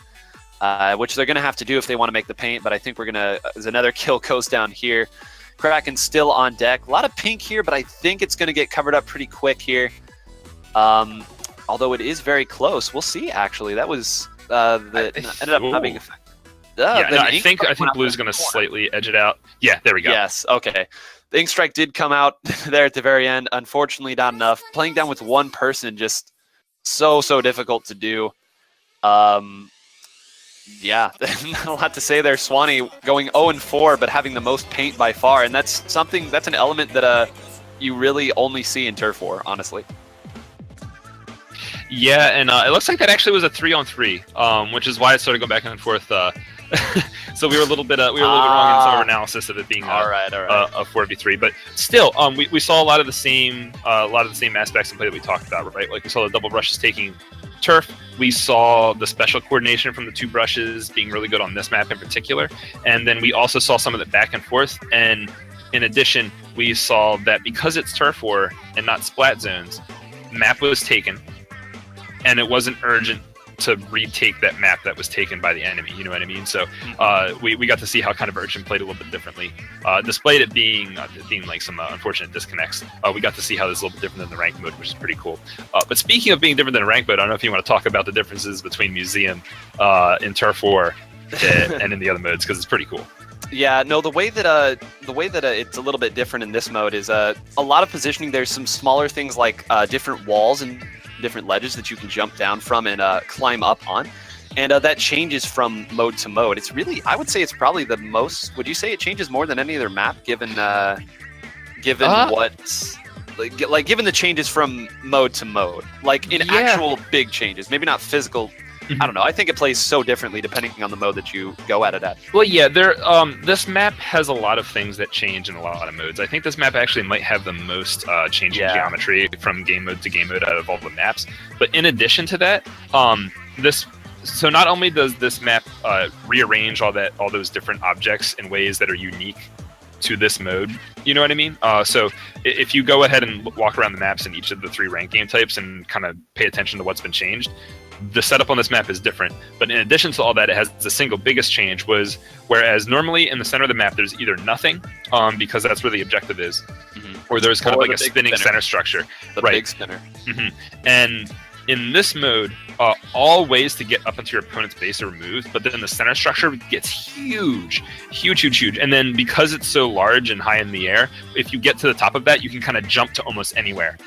Speaker 2: which they're gonna have to do if they want to make the paint. But I think as another kill goes down here. Kraken still on deck. A lot of pink here, but I think it's gonna get covered up pretty quick here. Although it is very close. We'll see. Actually, that was ended up not being effective.
Speaker 1: I think Blue's going to slightly edge it out. Yeah, there we go.
Speaker 2: Yes, okay. The Ink Strike did come out there at the very end. Unfortunately, not enough. Playing down with one person, just so difficult to do. Yeah, not a lot to say there. Swanee going 0-4, but having the most paint by far. And that's an element that you really only see in Turf War, honestly.
Speaker 1: Yeah, and it looks like that actually was a 3-on-3, which is why it started going back and forth. So we were a little bit wrong in some of our analysis of it being a 4v3, but still, we saw a lot of the same aspects in play that we talked about, right? Like we saw the double brushes taking turf. We saw the special coordination from the 2 brushes being really good on this map in particular, and then we also saw some of the back and forth. And in addition, we saw that because it's turf war and not splat zones, map was taken, and it wasn't urgent to retake that map that was taken by the enemy, you know what I mean? So we got to see how kind of Urchin played a little bit differently. Despite it being like some unfortunate disconnects, we got to see how this is a little bit different than the rank mode, which is pretty cool. But speaking of being different than rank mode, I don't know if you want to talk about the differences between Museum in Turf War and in the other modes, because it's pretty cool.
Speaker 2: Yeah, no, the way that it's a little bit different in this mode is a lot of positioning. There's some smaller things like different walls and different ledges that you can jump down from and climb up on. And that changes from mode to mode. It's really, I would say it's probably the most, would you say it changes more than any other map given given the changes from mode to mode? Like in actual big changes, maybe not physical. I don't know. I think it plays so differently depending on the mode that you go at it at.
Speaker 1: Well, yeah, this map has a lot of things that change in a lot of modes. I think this map actually might have the most changing geometry from game mode to game mode out of all the maps. But in addition to that, so not only does this map rearrange all those different objects in ways that are unique to this mode, you know what I mean? So if you go ahead and walk around the maps in each of the 3 ranked game types and kind of pay attention to what's been changed, the setup on this map is different. But in addition to all that, it has the single biggest change was, whereas normally in the center of the map there's either nothing, because that's where the objective is, or there's kind of like a spinning center structure.
Speaker 2: The big spinner.
Speaker 1: And in this mode, all ways to get up into your opponent's base are removed, but then the center structure gets huge. And then because it's so large and high in the air, if you get to the top of that, you can kind of jump to almost anywhere,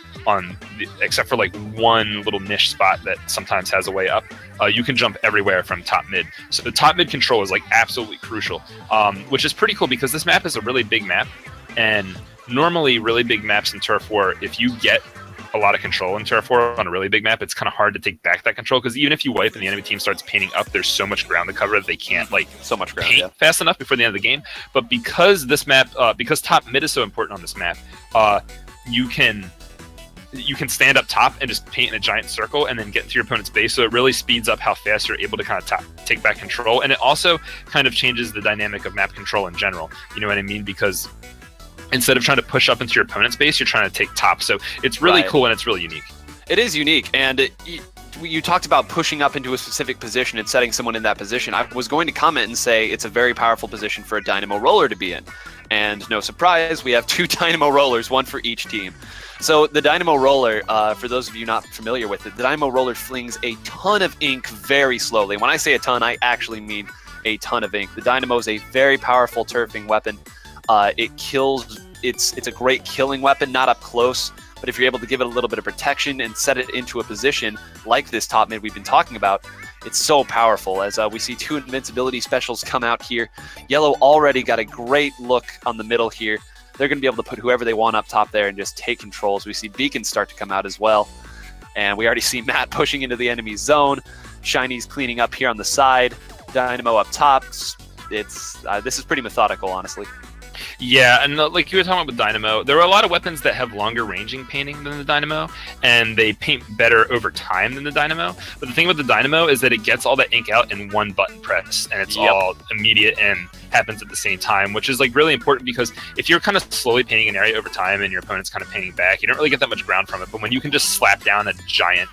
Speaker 1: except for like one little niche spot that sometimes has a way up. You can jump everywhere from top mid. So the top mid control is like absolutely crucial, which is pretty cool because this map is a really big map, and normally really big maps in Turf War, if you get a lot of control in Turf War on a really big map, it's kind of hard to take back that control, because even if you wipe and the enemy team starts painting up, there's so much ground to cover that they can't paint fast enough before the end of the game. But because this map, because top mid is so important on this map, you can stand up top and just paint in a giant circle and then get into your opponent's base. So it really speeds up how fast you're able to kind of take back control, and it also kind of changes the dynamic of map control in general. You know what I mean? Because instead of trying to push up into your opponent's base, you're trying to take top. So it's really cool and it's really unique.
Speaker 2: It is unique. And you talked about pushing up into a specific position and setting someone in that position. I was going to comment and say it's a very powerful position for a Dynamo Roller to be in. And no surprise, we have 2 Dynamo Rollers, 1 for each team. So the Dynamo Roller, for those of you not familiar with it, the Dynamo Roller flings a ton of ink very slowly. When I say a ton, I actually mean a ton of ink. The Dynamo is a very powerful turfing weapon. It kills. It's a great killing weapon, not up close, but if you're able to give it a little bit of protection and set it into a position like this top mid we've been talking about, it's so powerful. As we see 2 invincibility specials come out here. Yellow already got a great look on the middle here. They're going to be able to put whoever they want up top there and just take controls. We see beacons start to come out as well, and we already see Matt pushing into the enemy zone. Shiny's cleaning up here on the side. Dynamo up top. This is pretty methodical, honestly.
Speaker 1: Yeah, and like you were talking about with Dynamo, there are a lot of weapons that have longer ranging painting than the Dynamo, and they paint better over time than the Dynamo. But the thing with the Dynamo is that it gets all that ink out in one button press, and it's all immediate and happens at the same time, which is like really important, because if you're kind of slowly painting an area over time and your opponent's kind of painting back, you don't really get that much ground from it. But when you can just slap down a giant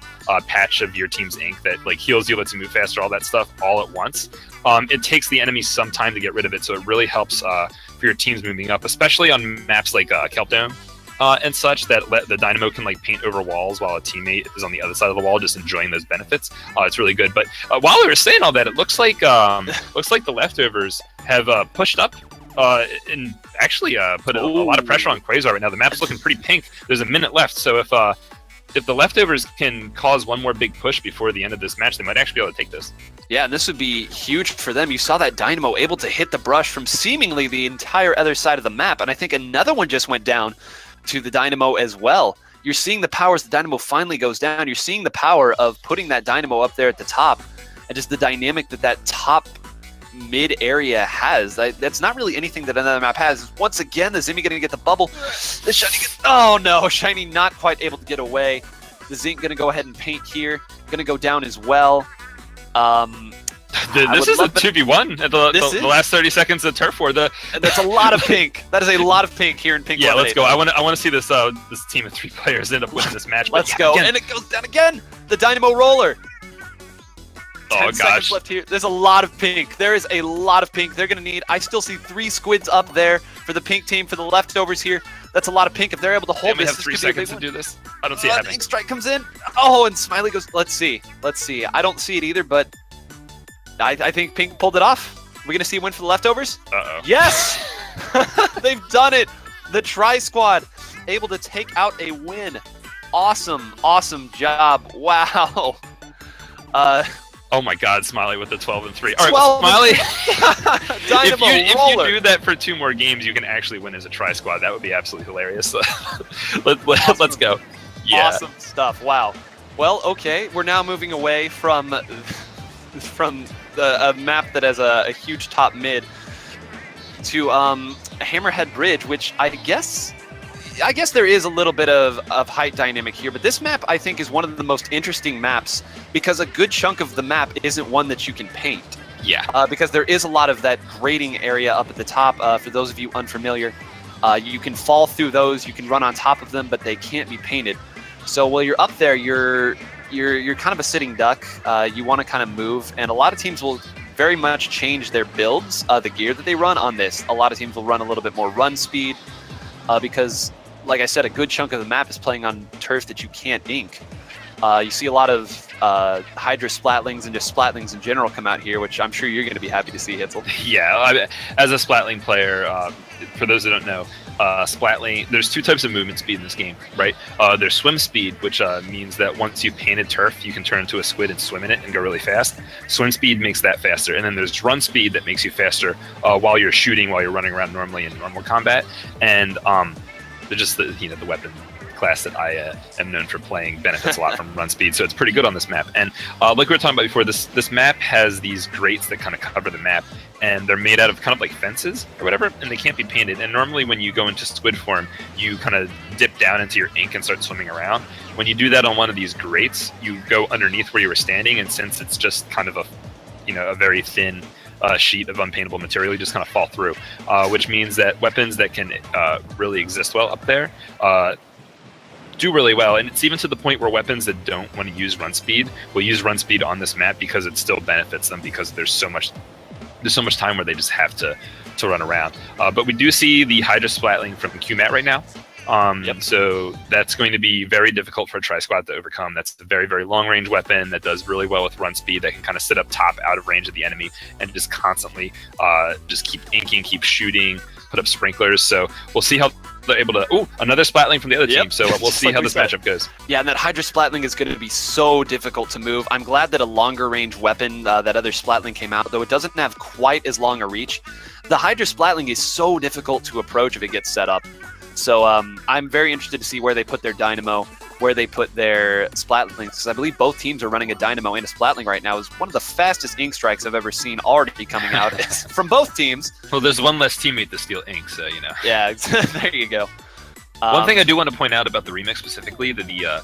Speaker 1: patch of your team's ink that like heals you, lets you move faster, all that stuff all at once, it takes the enemy some time to get rid of it. So it really helps for your teams moving up, especially on maps like Kelp Dome and such, that the Dynamo can like paint over walls while a teammate is on the other side of the wall just enjoying those benefits. It's really good. But while we were saying all that, it looks like the leftovers have pushed up and actually put a lot of pressure on Quazar right now. The map's looking pretty pink. There's a minute left, so if the leftovers can cause one more big push before the end of this match, they might actually be able to take this.
Speaker 2: Yeah, and this would be huge for them. You saw that Dynamo able to hit the brush from seemingly the entire other side of the map, and I think another one just went down to the Dynamo as well. You're seeing the power as the Dynamo finally goes down. You're seeing the power of putting that Dynamo up there at the top, and just the dynamic that top mid area has. That's not really anything that another map has. Once again, the Zimmy gonna get the bubble. The Shiny oh no, Shiny not quite able to get away. The Zink gonna go ahead and paint here. Gonna go down as well.
Speaker 1: This is a 2v1 at the last 30 seconds of Turf War.
Speaker 2: That's a lot of pink. That is a lot of pink here in Pink.
Speaker 1: Yeah, let's go. I want to see this team of 3 players end up winning this match.
Speaker 2: Let's go. Again. And it goes down again. The Dynamo Roller. 10 seconds left here. There's a lot of pink. There is a lot of pink. They're going to need... I still see 3 squids up there for the pink team, for the leftovers here. That's a lot of pink. If they're able to hold
Speaker 1: this, we have 3 seconds to do this. I don't see it happening.
Speaker 2: Ink Strike comes in. Oh, and Smiley goes... Let's see. I don't see it either, but I think pink pulled it off. We're going to see a win for the leftovers?
Speaker 1: Uh-oh.
Speaker 2: Yes! They've done it! The Tri-Squad able to take out a win. Awesome job. Wow.
Speaker 1: Oh my God, Smiley with the 12 and 3.
Speaker 2: 12
Speaker 1: All right, Smiley.
Speaker 2: Dynamo
Speaker 1: if
Speaker 2: roller.
Speaker 1: you do that for 2 more games, you can actually win as a tri squad. That would be absolutely hilarious. Let's go. Yeah.
Speaker 2: Awesome stuff. Wow. Well, okay. We're now moving away from a map that has a huge top mid to Hammerhead Bridge, which I guess there is a little bit of height dynamic here, but this map I think is one of the most interesting maps because a good chunk of the map isn't one that you can paint.
Speaker 1: Yeah.
Speaker 2: Because there is a lot of that grading area up at the top. For those of you unfamiliar, you can fall through those, you can run on top of them, but they can't be painted. So while you're up there, you're kind of a sitting duck. You want to kind of move, and a lot of teams will very much change their builds, the gear that they run on this. A lot of teams will run a little bit more run speed because, like I said, a good chunk of the map is playing on turf that you can't ink. You see a lot of Hydra Splatlings and just Splatlings in general come out here, which I'm sure you're going to be happy to see, Hitzel.
Speaker 1: Yeah, as a Splatling player, for those who don't know, Splatling, there's 2 types of movement speed in this game, right? There's swim speed, which means that once you painted turf, you can turn into a squid and swim in it and go really fast. Swim speed makes that faster. And then there's run speed that makes you faster while you're shooting, while you're running around normally in normal combat. And they're just the weapon class that I am known for playing benefits a lot from run speed, so it's pretty good on this map. And like we were talking about before, this map has these grates that kind of cover the map, and they're made out of kind of like fences or whatever, and they can't be painted. And normally when you go into squid form, you kind of dip down into your ink and start swimming around. When you do that on one of these grates, you go underneath where you were standing, and since it's just kind of a very thin sheet of unpaintable material, you just kind of fall through, which means that weapons that can really exist well up there do really well. And it's even to the point where weapons that don't want to use run speed will use run speed on this map because it still benefits them, because there's so much time where they just have to run around. But we do see the Hydra Splatling from QMAT right now. So that's going to be very difficult for a tri-squad to overcome. That's a very, very long-range weapon that does really well with run speed, that can kind of sit up top out of range of the enemy and just constantly just keep inking, keep shooting, put up sprinklers. So we'll see how they're able to... Oh, another Splatling from the other team. So we'll see how this matchup goes.
Speaker 2: Yeah, and that Hydra Splatling is going to be so difficult to move. I'm glad that a longer range weapon, that other Splatling came out, though it doesn't have quite as long a reach. The Hydra Splatling is so difficult to approach if it gets set up. So I'm very interested to see where they put their Dynamo, where they put their Splatlings, because I believe both teams are running a Dynamo and a Splatling right now. Is one of the fastest ink strikes I've ever seen already coming out from both teams.
Speaker 1: Well, there's one less teammate to steal ink, so you know.
Speaker 2: Yeah, there you go.
Speaker 1: One thing I do want to point out about the remix specifically, the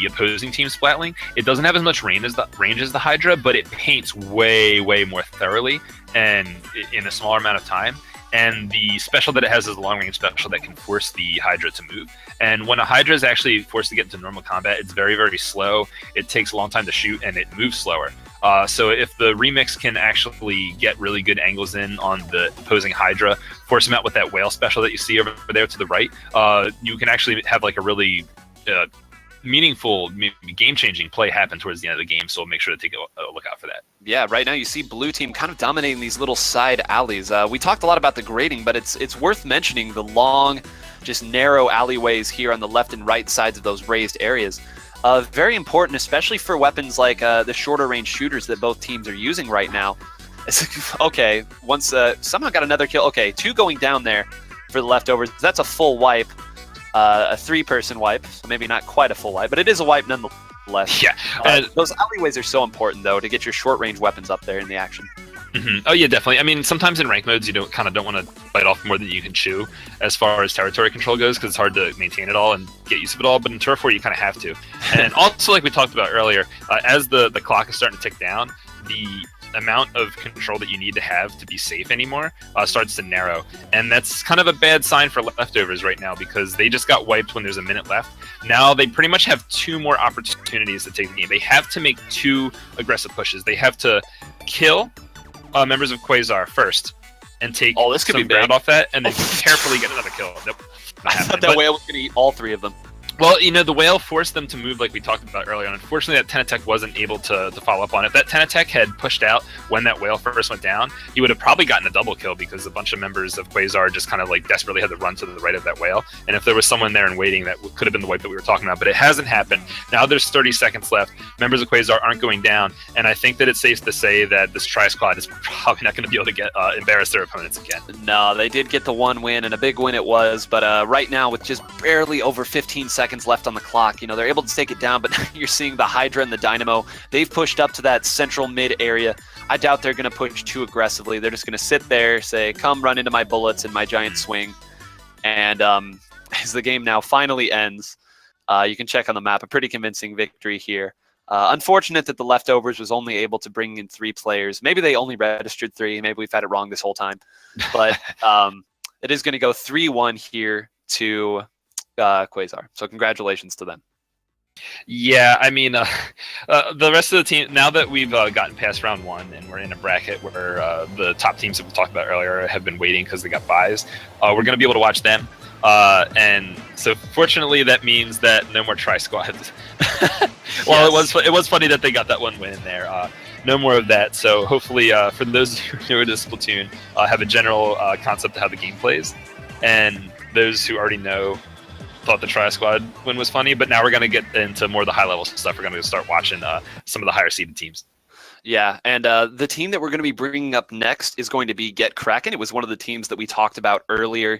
Speaker 1: opposing team Splatling, it doesn't have as much range as the Hydra, but it paints way, way more thoroughly and in a smaller amount of time. And the special that it has is a long-range special that can force the Hydra to move. And when a Hydra is actually forced to get into normal combat, it's very, very slow. It takes a long time to shoot, and it moves slower. So if the remix can actually get really good angles in on the opposing Hydra, force him out with that whale special that you see over there to the right, you can actually have like a really meaningful, maybe game-changing play happen towards the end of the game, so we'll make sure to take a look out for that.
Speaker 2: Yeah, right now you see blue team kind of dominating these little side alleys. We talked a lot about the grading, but it's worth mentioning the long, just narrow alleyways here on the left and right sides of those raised areas. Very important, especially for weapons like the shorter range shooters that both teams are using right now. Okay, once somehow got another kill. Okay, 2 going down there for the leftovers. That's a full wipe. A 3-person wipe, so maybe not quite a full wipe, but it is a wipe nonetheless.
Speaker 1: Yeah.
Speaker 2: Those alleyways are so important, though, to get your short-range weapons up there in the action.
Speaker 1: Mm-hmm. Oh, yeah, definitely. I mean, sometimes in rank modes, you don't want to bite off more than you can chew as far as territory control goes, because it's hard to maintain it all and get used to it all, but in Turf War, you kind of have to. And also, like we talked about earlier, as the clock is starting to tick down, the amount of control that you need to have to be safe anymore starts to narrow, and that's kind of a bad sign for leftovers right now, because they just got wiped when there's a minute left. Now they pretty much have 2 more opportunities to take the game. They have to make 2 aggressive pushes. They have to kill members of Quazar first and take
Speaker 2: this could
Speaker 1: some
Speaker 2: be big
Speaker 1: ground off that, and then carefully get another kill. Nope,
Speaker 2: I thought that whale was going to eat all 3 of them.
Speaker 1: Well, the whale forced them to move like we talked about earlier. And unfortunately, that Tenatech wasn't able to follow up on it. If that Tenatech had pushed out when that whale first went down, he would have probably gotten a double kill because a bunch of members of Quazar just kind of like desperately had to run to the right of that whale. And if there was someone there and waiting, that could have been the wipe that we were talking about. But it hasn't happened. Now there's 30 seconds left. Members of Quazar aren't going down. And I think that it's safe to say that this Tri-Squad is probably not going to be able to get embarrass their opponents again.
Speaker 2: No, they did get the one win, and a big win it was. But right now, with just barely over 15 seconds left on the clock, they're able to take it down, but you're seeing the Hydra and the Dynamo. They've pushed up to that central mid area. I doubt they're going to push too aggressively. They're just going to sit there, say, come run into my bullets and my giant swing. And as the game now finally ends, you can check on the map, a pretty convincing victory here. Unfortunate that the Leftovers was only able to bring in 3 players. Maybe they only registered 3. Maybe we've had it wrong this whole time. But it is going to go 3-1 here to Quazar. So congratulations to them.
Speaker 1: Yeah, I mean, the rest of the team, now that we've gotten past round 1 and we're in a bracket where the top teams that we talked about earlier have been waiting because they got buys, we're going to be able to watch them. And so fortunately that means that no more Tri-Squads. Well, yes. It was funny that they got that one win in there. No more of that. So hopefully for those who are newer to Splatoon, have a general concept of how the game plays. And those who already know thought the Tri-Squad win was funny, but now we're going to get into more of the high-level stuff. We're going to start watching some of the higher-seeded teams.
Speaker 2: Yeah, and the team that we're going to be bringing up next is going to be Get Kraken. It was one of the teams that we talked about earlier.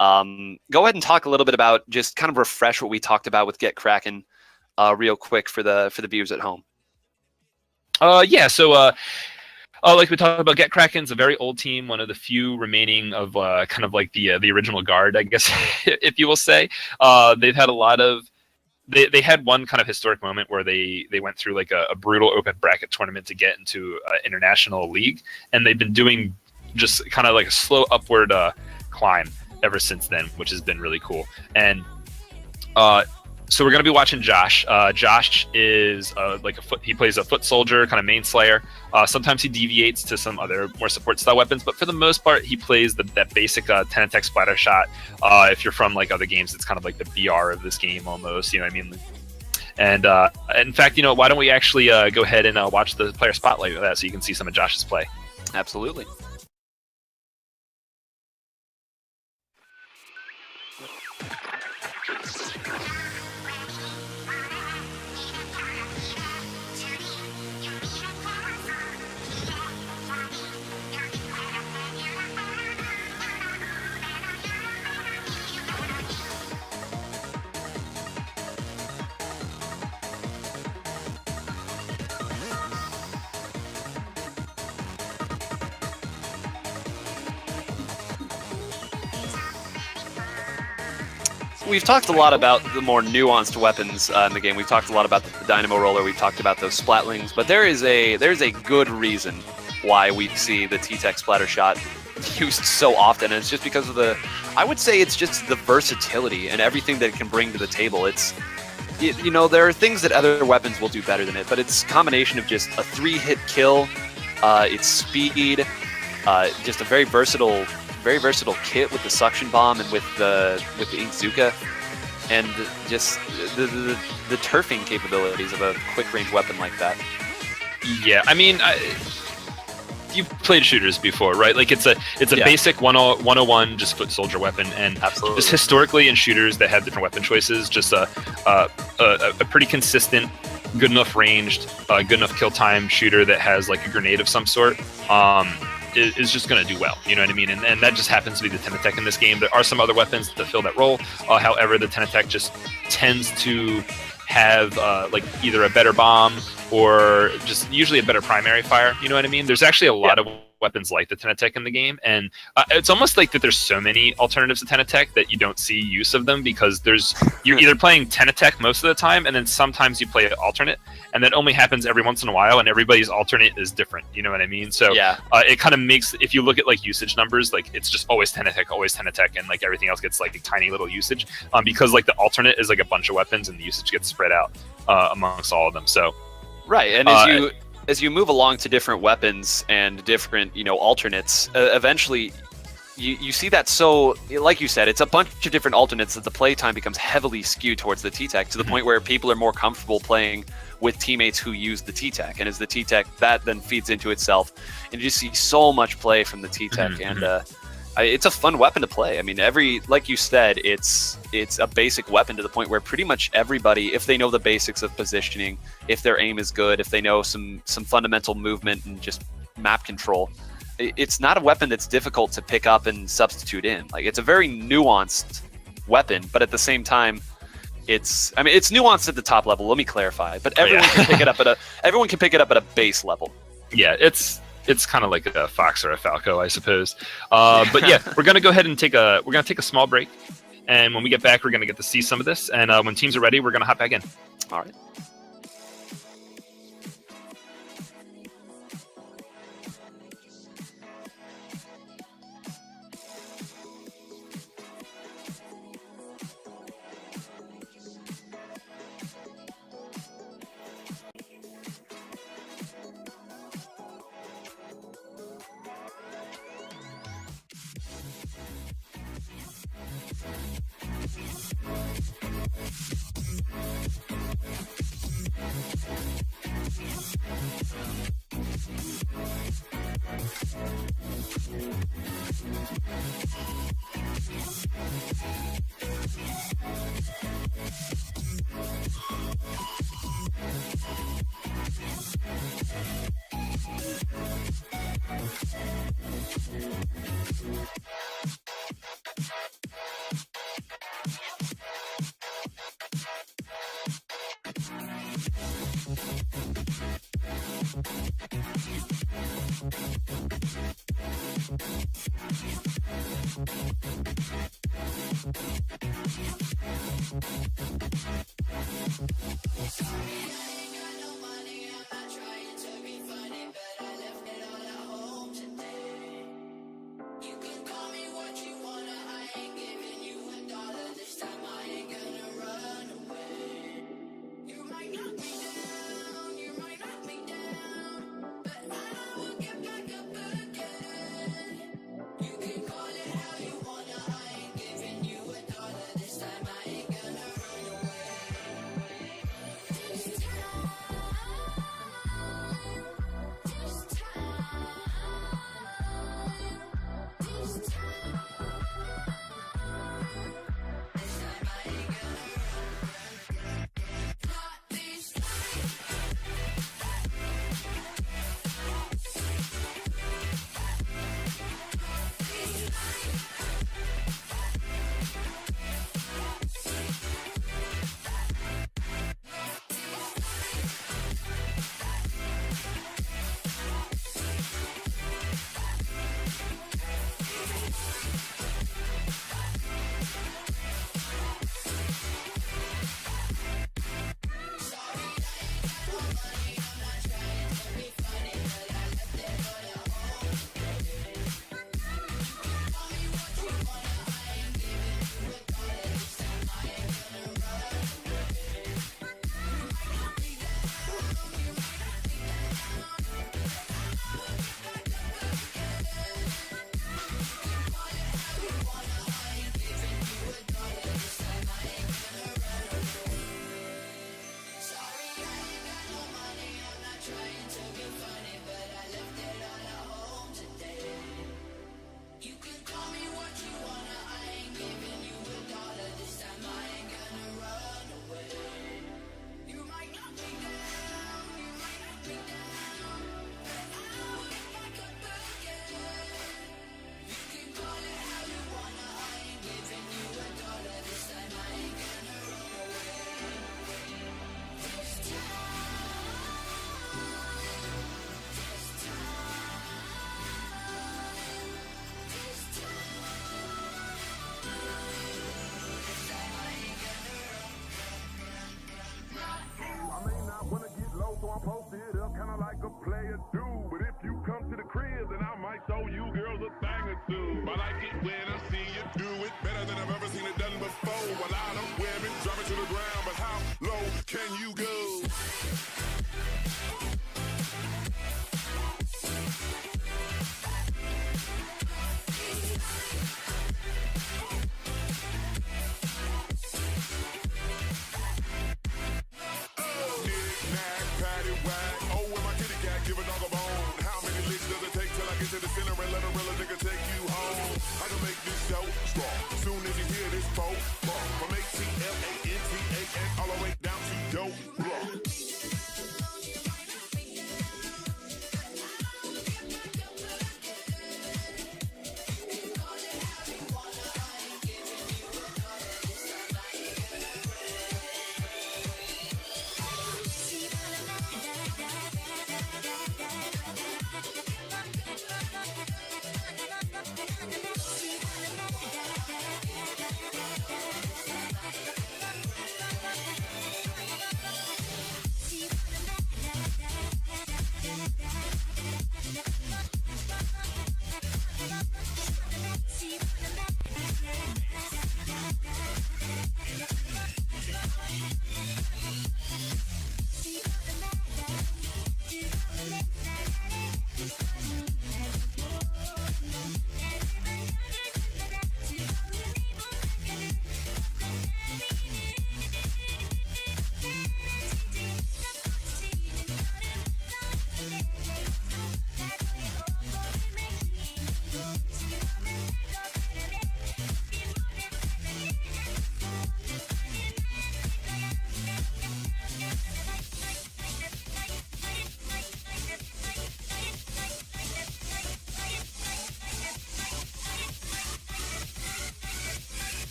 Speaker 2: Go ahead and talk a little bit about, just kind of refresh what we talked about with Get Kraken real quick for the viewers at home.
Speaker 1: Yeah, so like we talked about, Get Kraken's a very old team, one of the few remaining of kind of like the original guard, I guess, if you will say. They've had a lot of... They had one kind of historic moment where they went through like a brutal open bracket tournament to get into international league, and they've been doing just kind of like a slow upward climb ever since then, which has been really cool. And so we're going to be watching Josh. Josh is he plays a foot soldier, kind of main slayer. Sometimes he deviates to some other more support style weapons, but for the most part, he plays that basic Tenatech splatter shot. If you're from like other games, it's kind of like the BR of this game almost, you know what I mean? And in fact, why don't we actually go ahead and watch the player spotlight of that so you can see some of Josh's play.
Speaker 2: Absolutely. We've talked a lot about the more nuanced weapons in the game. We've talked a lot about the Dynamo Roller. We've talked about those Splatlings. But there's a good reason why we see the T-Tech splatter shot used so often. And it's just because of I would say it's just the versatility and everything that it can bring to the table. There are things that other weapons will do better than it, but it's a combination of just a 3-hit kill, its speed, just a very versatile kit with the suction bomb and with the Inkzuka, and just the turfing capabilities of a quick range weapon like that.
Speaker 1: Yeah, I mean, you've played shooters before, right? Like it's a basic 101 just foot soldier weapon, and
Speaker 2: absolutely,
Speaker 1: just historically in shooters that have different weapon choices, just a pretty consistent, good enough ranged, good enough kill time shooter that has like a grenade of some sort. Is just going to do well, you know what I mean? And that just happens to be the Tenatech in this game. There are some other weapons that fill that role. However, the Tenatech just tends to have like either a better bomb or just usually a better primary fire, you know what I mean? There's actually a lot of weapons like the Tenatech in the game, and it's almost like that there's so many alternatives to Tenatech that you don't see use of them, because you're either playing Tenatech most of the time, and then sometimes you play alternate, and that only happens every once in a while, and everybody's alternate is different, you know what I mean? So it kind of makes, if you look at like usage numbers, like it's just always Tenatech, and like everything else gets like a tiny little usage, because like the alternate is like a bunch of weapons, and the usage gets spread out amongst all of them. So
Speaker 2: right, and as you move along to different weapons and different, alternates, eventually you see that, so like you said, it's a bunch of different alternates that the play time becomes heavily skewed towards the T-Tech to the point where people are more comfortable playing with teammates who use the T-Tech, and as the T-Tech, that then feeds into itself, and you just see so much play from the T-Tech, and it's a fun weapon to play. I mean, like you said, it's a basic weapon to the point where pretty much everybody, if they know the basics of positioning, if their aim is good, if they know some fundamental movement and just map control, it's not a weapon that's difficult to pick up and substitute in. Like, it's a very nuanced weapon, but at the same time, it's nuanced at the top level. Let me clarify, but everyone can pick it up at a base level.
Speaker 1: Yeah, it's kind of like a Fox or a Falco, I suppose. But yeah, we're gonna go ahead and take a small break, and when we get back, we're gonna get to see some of this. And when teams are ready, we're gonna hop back in.
Speaker 2: All right.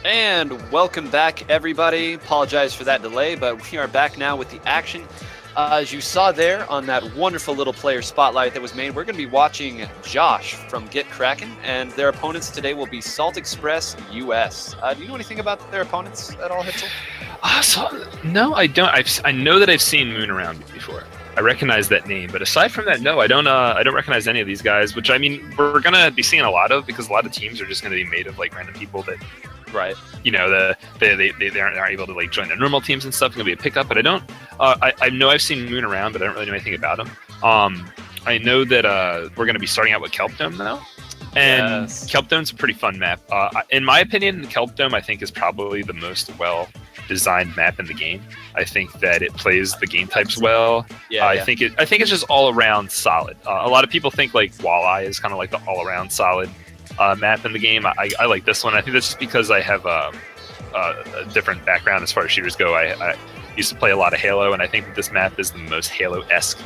Speaker 2: And welcome back, everybody. Apologize for that delay, but we are back now with the action. As you saw there on that wonderful little player spotlight that was made, we're going to be watching Josh from Get Kraken, and their opponents today will be Salt Express US. Do you know anything about their opponents at all, Hitzel?
Speaker 1: No, I don't. I know that I've seen Moon around before. I recognize that name, but aside from that, no, I don't recognize any of these guys. Which I mean, we're gonna be seeing a lot of because a lot of teams are just gonna be made of like random people that,
Speaker 2: right?
Speaker 1: You know, they aren't able to like join their normal teams and stuff. It's gonna be a pickup, but I don't. I know I've seen Moon around, but I don't really know anything about him. I know that we're gonna be starting out with Kelp Dome though. And yes. Kelp Dome's a pretty fun map. In my opinion, Kelp Dome I think is probably the most well-designed map in the game. I think that it plays the game types well. I think it's just all around solid. A lot of people think like Walleye is kind of like the all-around solid map in the game. I like this one. I think that's just because I have a different background as far as shooters go. I used to play a lot of Halo, and I think that this map is the most Halo-esque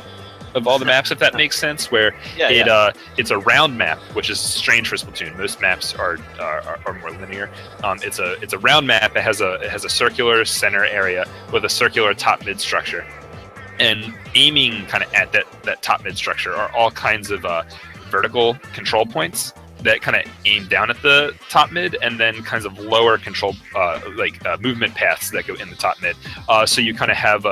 Speaker 1: of all the maps, if that makes sense, where it's a round map, which is strange for Splatoon. Most maps are more linear. It's a round map. It has a circular center area with a circular top mid structure, and aiming kind of at that top mid structure are all kinds of vertical control points that kind of aim down at the top mid, and then kinds of lower control movement paths that go in the top mid. So you kind of have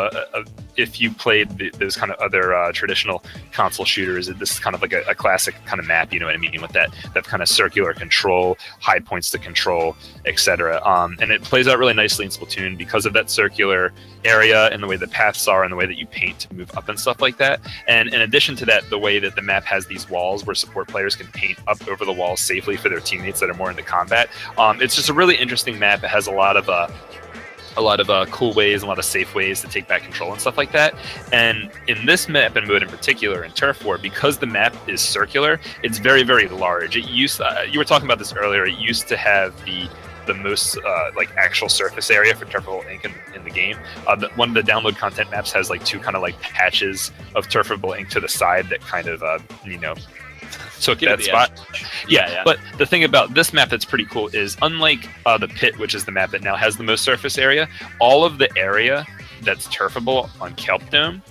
Speaker 1: if you played those kind of other traditional console shooters, this is kind of like a classic kind of map, you know what I mean, with that kind of circular control, high points to control, etc. And it plays out really nicely in Splatoon because of that circular area and the way the paths are and the way that you paint to move up and stuff like that. And in addition to that, the way that the map has these walls where support players can paint up over the walls safely for their teammates that are more into combat. It's just a really interesting map. It has a lot of cool ways, a lot of safe ways to take back control and stuff like that. And in this map and mode in particular, in Turf War, because the map is circular, it's very, very large. It used you were talking about this earlier. It used to have the most actual surface area for Turfable Ink in the game. One of the download content maps has like two kind of like patches of Turfable Ink to the side that kind of took that spot. Yeah. But the thing about this map that's pretty cool is, unlike the Pit, which is the map that now has the most surface area, all of the area that's turfable on Kelp Dome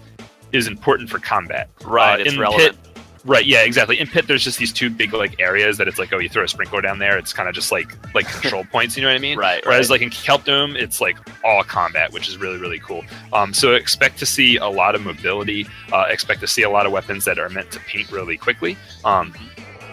Speaker 1: is important for combat.
Speaker 2: Right, it's relevant.
Speaker 1: Pit, right, yeah, exactly. In Pit, there's just these two big like areas that it's like, oh, you throw a sprinkler down there, it's kind of just like control points, you know what I mean?
Speaker 2: Right.
Speaker 1: Whereas like in Kelp Dome, it's like all combat, which is really, really cool. So expect to see a lot of mobility, expect to see a lot of weapons that are meant to paint really quickly.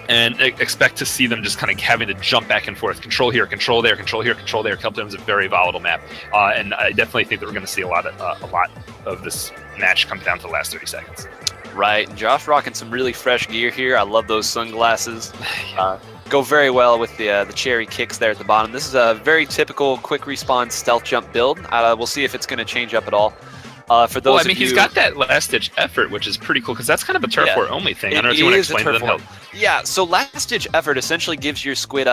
Speaker 1: And expect to see them just kind of having to jump back and forth. Control here, control there, control here, control there. Kelp Dome is a very volatile map. And I definitely think that we're going to see a lot of this match come down to the last 30 seconds.
Speaker 2: Right, and Josh rocking some really fresh gear here. I love those sunglasses. Go very well with the cherry kicks there at the bottom. This is a very typical quick respawn stealth jump build. We'll see if it's going to change up at all. For those
Speaker 1: he's got that last ditch effort, which is pretty cool because that's kind of a Turf War only thing. I don't know if you want to explain to them.
Speaker 2: Yeah, so last ditch effort essentially gives your squid,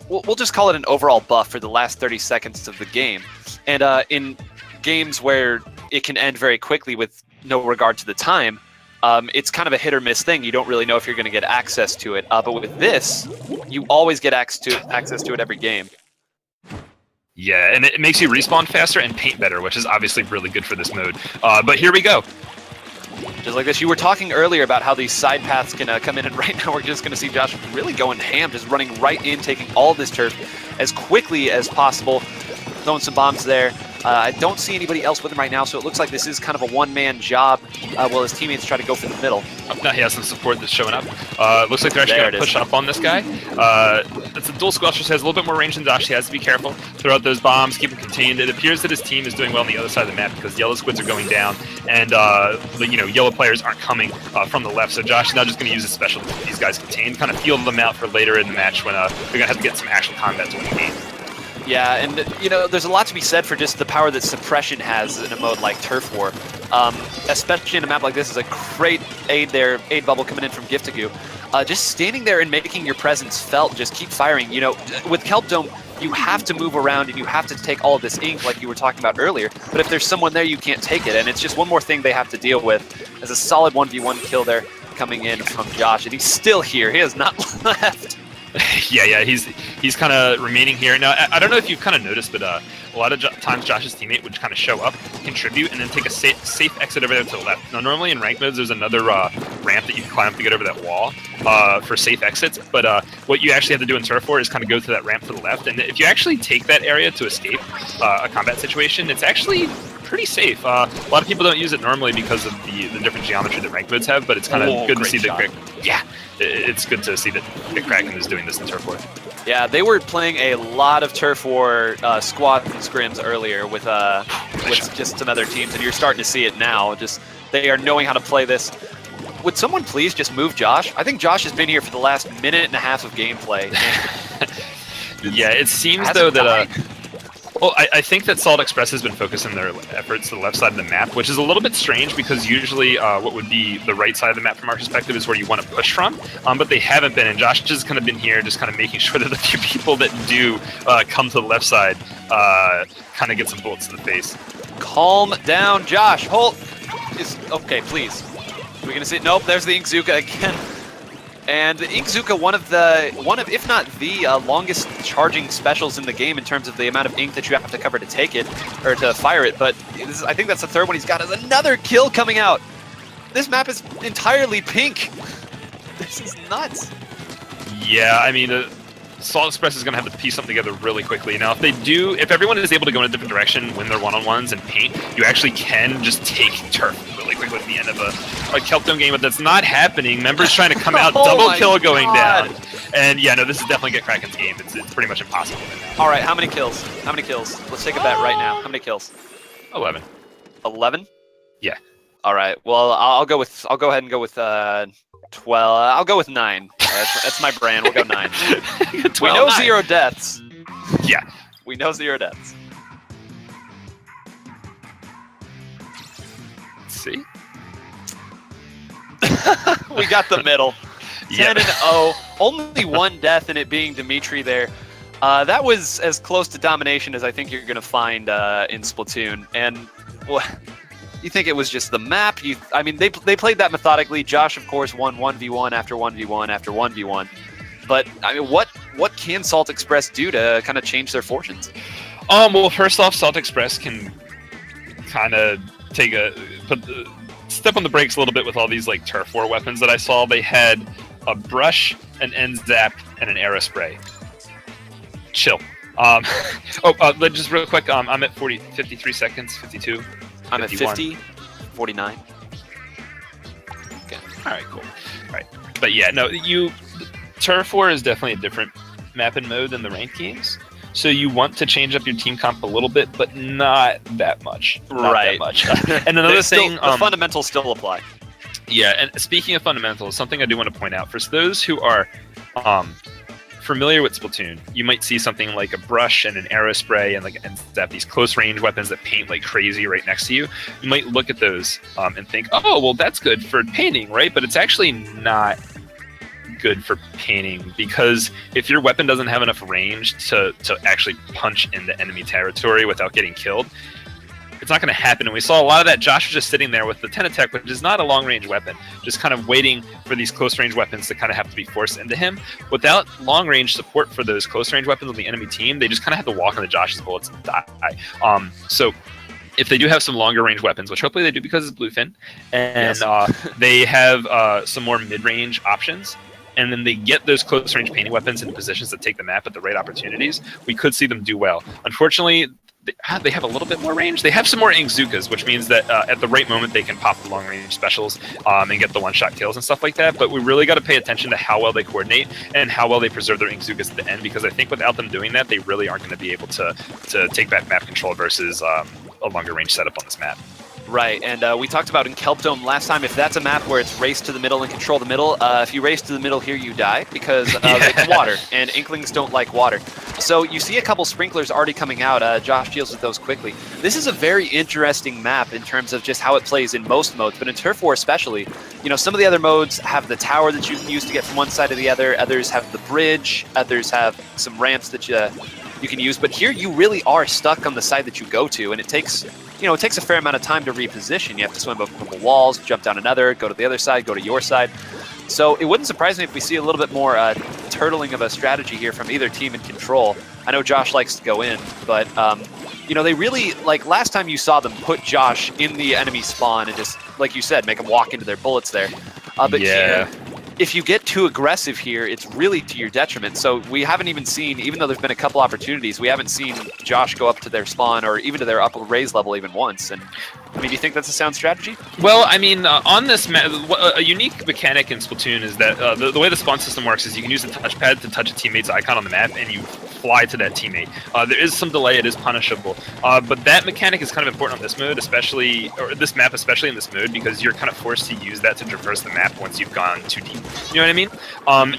Speaker 2: we'll just call it an overall buff for the last 30 seconds of the game. And in games where it can end very quickly with no regard to the time, it's kind of a hit or miss thing. You don't really know if you're going to get access to it. But with this, you always get access to it every game.
Speaker 1: Yeah, and it makes you respawn faster and paint better, which is obviously really good for this mode. But here we go.
Speaker 2: Just like this. You were talking earlier about how these side paths can come in, and right now we're just going to see Josh really going ham, just running right in, taking all of this turf as quickly as possible, throwing some bombs there. I don't see anybody else with him right now, so it looks like this is kind of a one-man job while his teammates try to go for the middle.
Speaker 1: Now he has some support that's showing up. Looks like they're actually going to push up on this guy. It's a dual squelcher, so has a little bit more range than Josh. He has to be careful. Throw out those bombs, keep him contained. It appears that his team is doing well on the other side of the map because yellow squids are going down, and yellow players aren't coming from the left. So Josh is now just going to use his special to keep these guys contained, kind of feel them out for later in the match when they're going to have to get some actual combat to win the game.
Speaker 2: Yeah, and there's a lot to be said for just the power that suppression has in a mode like Turf War. Especially in a map like this is a great aid bubble coming in from Giftigoo. Just standing there and making your presence felt, just keep firing. With Kelp Dome, you have to move around and you have to take all of this ink like you were talking about earlier. But if there's someone there, you can't take it. And it's just one more thing they have to deal with. There's a solid 1v1 kill there coming in from Josh. And he's still here. He has not left.
Speaker 1: Yeah, he's kind of remaining here. Now, I don't know if you've kind of noticed, but a lot of times Josh's teammate would kind of show up, contribute, and then take a safe exit over there to the left. Now, normally in ranked modes, there's another ramp that you can climb to get over that wall for safe exits, but what you actually have to do in Turf War is kind of go to that ramp to the left, and if you actually take that area to escape a combat situation, it's actually pretty safe. A lot of people don't use it normally because of the different geometry that ranked modes have, but it's kind of good to see that. Yeah, it's good to see that Kraken is doing this in Turf War.
Speaker 2: Yeah, they were playing a lot of Turf War squad and scrims earlier with just some other teams, and you're starting to see it now. Just they are knowing how to play this. Would someone please just move Josh? I think Josh has been here for the last minute and a half of gameplay.
Speaker 1: Yeah, it seems though that well, I think that Salt Express has been focusing their efforts to the left side of the map, which is a little bit strange because usually what would be the right side of the map from our perspective is where you want to push from, but they haven't been, and Josh has kind of been here just kind of making sure that the few people that do come to the left side kind of get some bullets to the face.
Speaker 2: Calm down, Josh. Hold. Okay, please. We're going to see. Nope, there's the Inkzuka again. And the Inkzuka, one of if not the longest charging specials in the game in terms of the amount of ink that you have to cover to take it, or to fire it, but I think that's the third one he's got. Another kill coming out! This map is entirely pink! This is nuts!
Speaker 1: Yeah, I mean, Salt Express is going to have to piece something together really quickly. Now, if everyone is able to go in a different direction when they're one-on-ones and paint, you actually can just take turf really quickly at the end of a Kelptone game, but that's not happening. Members trying to come out, double kill going down. And yeah, no, this is definitely get Kraken's game. It's pretty much impossible.
Speaker 2: All right, how many kills? How many kills? Let's take a bet right now. How many kills?
Speaker 1: 11.
Speaker 2: 11?
Speaker 1: Yeah.
Speaker 2: All right. Well, I'll go ahead and go with 12. I'll go with 9. That's my brand. We'll go 9.
Speaker 1: 12,
Speaker 2: we know
Speaker 1: 9.
Speaker 2: 0 deaths.
Speaker 1: Yeah.
Speaker 2: We know 0 deaths.
Speaker 1: Let's see.
Speaker 2: We got the middle. 10
Speaker 1: Yep.
Speaker 2: and 0. Only 1 death, and it being Dimitri there. That was as close to domination as I think you're going to find in Splatoon. And well, you think it was just the map? I mean, they played that methodically. Josh, of course, won 1v1 after 1v1 after 1v1. But I mean, what can Salt Express do to kind of change their fortunes?
Speaker 1: Well, first off, Salt Express can kind of step on the brakes a little bit with all these like Turf War weapons that I saw. They had a brush, an end zap, and an aerospray. Chill. Just real quick. I'm at 53 seconds, 52.
Speaker 2: I'm
Speaker 1: 51.
Speaker 2: at 50, 49. Okay.
Speaker 1: All right, cool. All right, but yeah, no, Turf War is definitely a different map and mode than the ranked games. So you want to change up your team comp a little bit, but not that much. Not
Speaker 2: Right.
Speaker 1: that much. And another thing,
Speaker 2: the fundamentals still apply.
Speaker 1: Yeah, and speaking of fundamentals, something I do want to point out for those who are familiar with Splatoon, you might see something like a brush and an aerospray and zap, these close range weapons that paint like crazy right next to you. You might look at those and think, oh, well, that's good for painting, right? But it's actually not good for painting, because if your weapon doesn't have enough range to actually punch into enemy territory without getting killed, it's not going to happen. And we saw a lot of that. Josh was just sitting there with the Tenatech, which is not a long-range weapon, just kind of waiting for these close-range weapons to kind of have to be forced into him. Without long-range support for those close-range weapons on the enemy team, they just kind of have to walk into Josh's bullets and die. So if they do have some longer-range weapons, which hopefully they do because it's Bluefin, and yes. They have some more mid-range options, and then they get those close-range painting weapons into positions that take the map at the right opportunities, we could see them do well. Unfortunately, they have a little bit more range. They have some more Inkzukas, which means that at the right moment they can pop the long-range specials and get the one-shot kills and stuff like that. But we really got to pay attention to how well they coordinate and how well they preserve their Inkzukas at the end, because I think without them doing that, they really aren't going to be able to take back map control versus a longer-range setup on this map.
Speaker 2: Right, and we talked about in Kelptone last time, if that's a map where it's race to the middle and control the middle, if you race to the middle here, you die because it's water, and Inklings don't like water. So you see a couple sprinklers already coming out. Josh deals with those quickly. This is a very interesting map in terms of just how it plays in most modes, but in Turf War especially, you know, some of the other modes have the tower that you can use to get from one side to the other, others have the bridge, others have some ramps that you can use, but here you really are stuck on the side that you go to, and it takes a fair amount of time to reposition. You have to swim over a couple walls, jump down another, go to the other side, go to your side. So it wouldn't surprise me if we see a little bit more turtling of a strategy here from either team in control. I know Josh likes to go in, but you know, they really, like last time you saw them put Josh in the enemy spawn and just, like you said, make them walk into their bullets there. But
Speaker 1: yeah.
Speaker 2: here, if you get too aggressive here, it's really to your detriment. So we haven't even seen, even though there's been a couple opportunities, we haven't seen Josh go up to their spawn or even to their upper raise level even once. And I mean, do you think that's a sound strategy?
Speaker 1: Well, I mean, on this map, a unique mechanic in Splatoon is that the way the spawn system works is you can use the touchpad to touch a teammate's icon on the map, and you fly to that teammate. There is some delay; it is punishable, but that mechanic is kind of important on this mode, especially, or this map, especially in this mode, because you're kind of forced to use that to traverse the map once you've gone too deep. You know what I mean?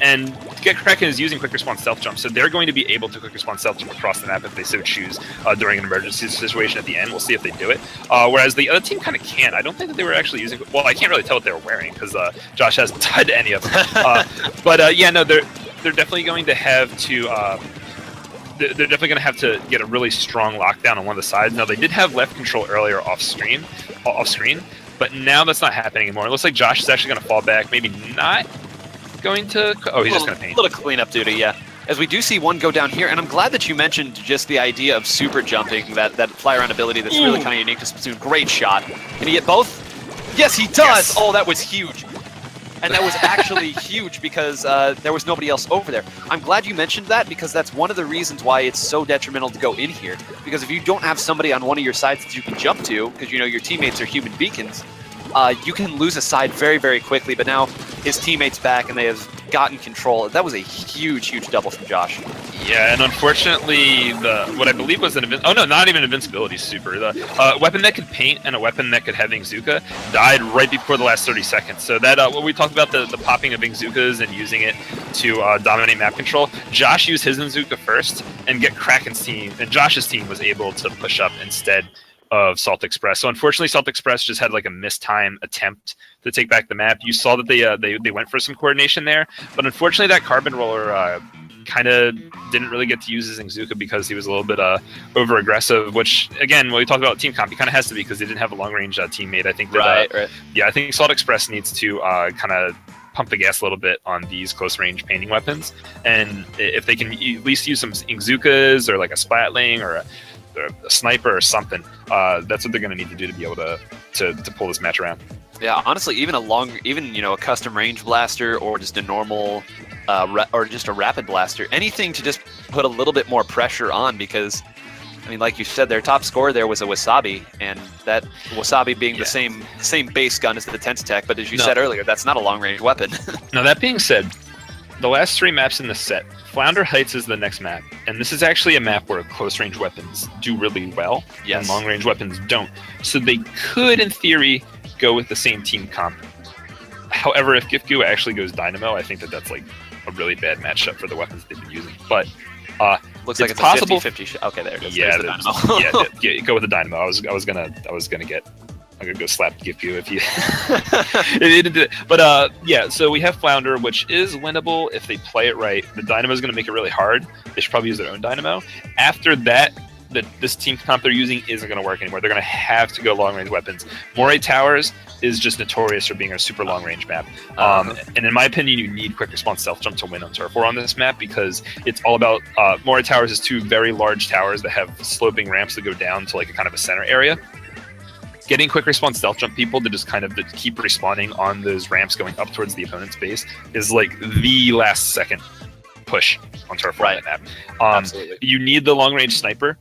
Speaker 1: And Get Kraken is using quick response stealth jump, so they're going to be able to quick response stealth jump across the map if they so choose during an emergency situation at the end. We'll see if they do it. Whereas the other team kind of can't. I don't think that they were actually using. Well, I can't really tell what they were wearing because Josh hasn't tied any of them. But yeah, no, they're definitely going to have to. They're definitely going to have to get a really strong lockdown on one of the sides. Now they did have left control earlier off screen, but now that's not happening anymore. It looks like Josh is actually going to fall back. Maybe not going to. Oh, he's just going to paint.
Speaker 2: A little cleanup duty, yeah. As we do see one go down here, and I'm glad that you mentioned just the idea of super jumping, that fly-around ability that's really kind of unique to Splatoon. Great shot. Can he get both? Yes, he does! Yes. Oh, that was huge. And that was actually huge because there was nobody else over there. I'm glad you mentioned that because that's one of the reasons why it's so detrimental to go in here. Because if you don't have somebody on one of your sides that you can jump to, because you know your teammates are human beacons, you can lose a side very, very quickly. But now his teammate's back and they have gotten control. That was a huge, huge double from Josh.
Speaker 1: Yeah, and unfortunately, what I believe was not even invincibility super. The weapon that could paint and a weapon that could have Inkzuka died right before the last 30 seconds. So that when we talked about the popping of Inkzukas and using it to dominate map control, Josh used his Inkzuka first and Get Kraken's team, and Josh's team was able to push up instead of Salt Express. So unfortunately, Salt Express just had like a mistime attempt to take back the map. You saw that they went for some coordination there, but unfortunately that Carbon Roller kind of didn't really get to use his Inkzuka because he was a little bit over aggressive, which again, when we talk about team comp, he kind of has to be because he didn't have a long range teammate. I think that,
Speaker 2: right.
Speaker 1: Yeah, I think Salt Express needs to kind of pump the gas a little bit on these close range painting weapons, and if they can at least use some Inkzukas or like a Splatling or a sniper or something, that's what they're going to need to do to be able to pull this match around.
Speaker 2: Yeah, honestly, even a custom range blaster or just a normal or just a rapid blaster, anything to just put a little bit more pressure on, because I mean, like you said, their top scorer there was a Wasabi, and that Wasabi being the same base gun as the Tense Attack, but as you said earlier, that's not a long range weapon.
Speaker 1: Now that being said, the last 3 maps in this set, Flounder Heights is the next map, and this is actually a map where close-range weapons do really well, and long-range weapons don't. So they could, in theory, go with the same team comp. However, if Giftgu actually goes Dynamo, I think that's like a really bad matchup for the weapons they've been using. But
Speaker 2: looks like it's possible. A 50-50 okay, there it is.
Speaker 1: Yeah,
Speaker 2: the Dynamo.
Speaker 1: yeah, go with the Dynamo. I was gonna go slap Giftgu if you. But yeah, so we have Flounder, which is winnable if they play it right. The Dynamo is gonna make it really hard. They should probably use their own Dynamo. After that, this team comp they're using isn't gonna work anymore. They're gonna have to go long range weapons. Moray Towers is just notorious for being a super long range map. And in my opinion, you need quick response stealth jump to win on Turf War on this map because it's all about Moray Towers is 2 very large towers that have sloping ramps that go down to like a kind of a center area. Getting quick response stealth jump people to just kind of keep respawning on those ramps going up towards the opponent's base is like the last second push on Turf War on that map.
Speaker 2: Absolutely.
Speaker 1: You need the long range sniper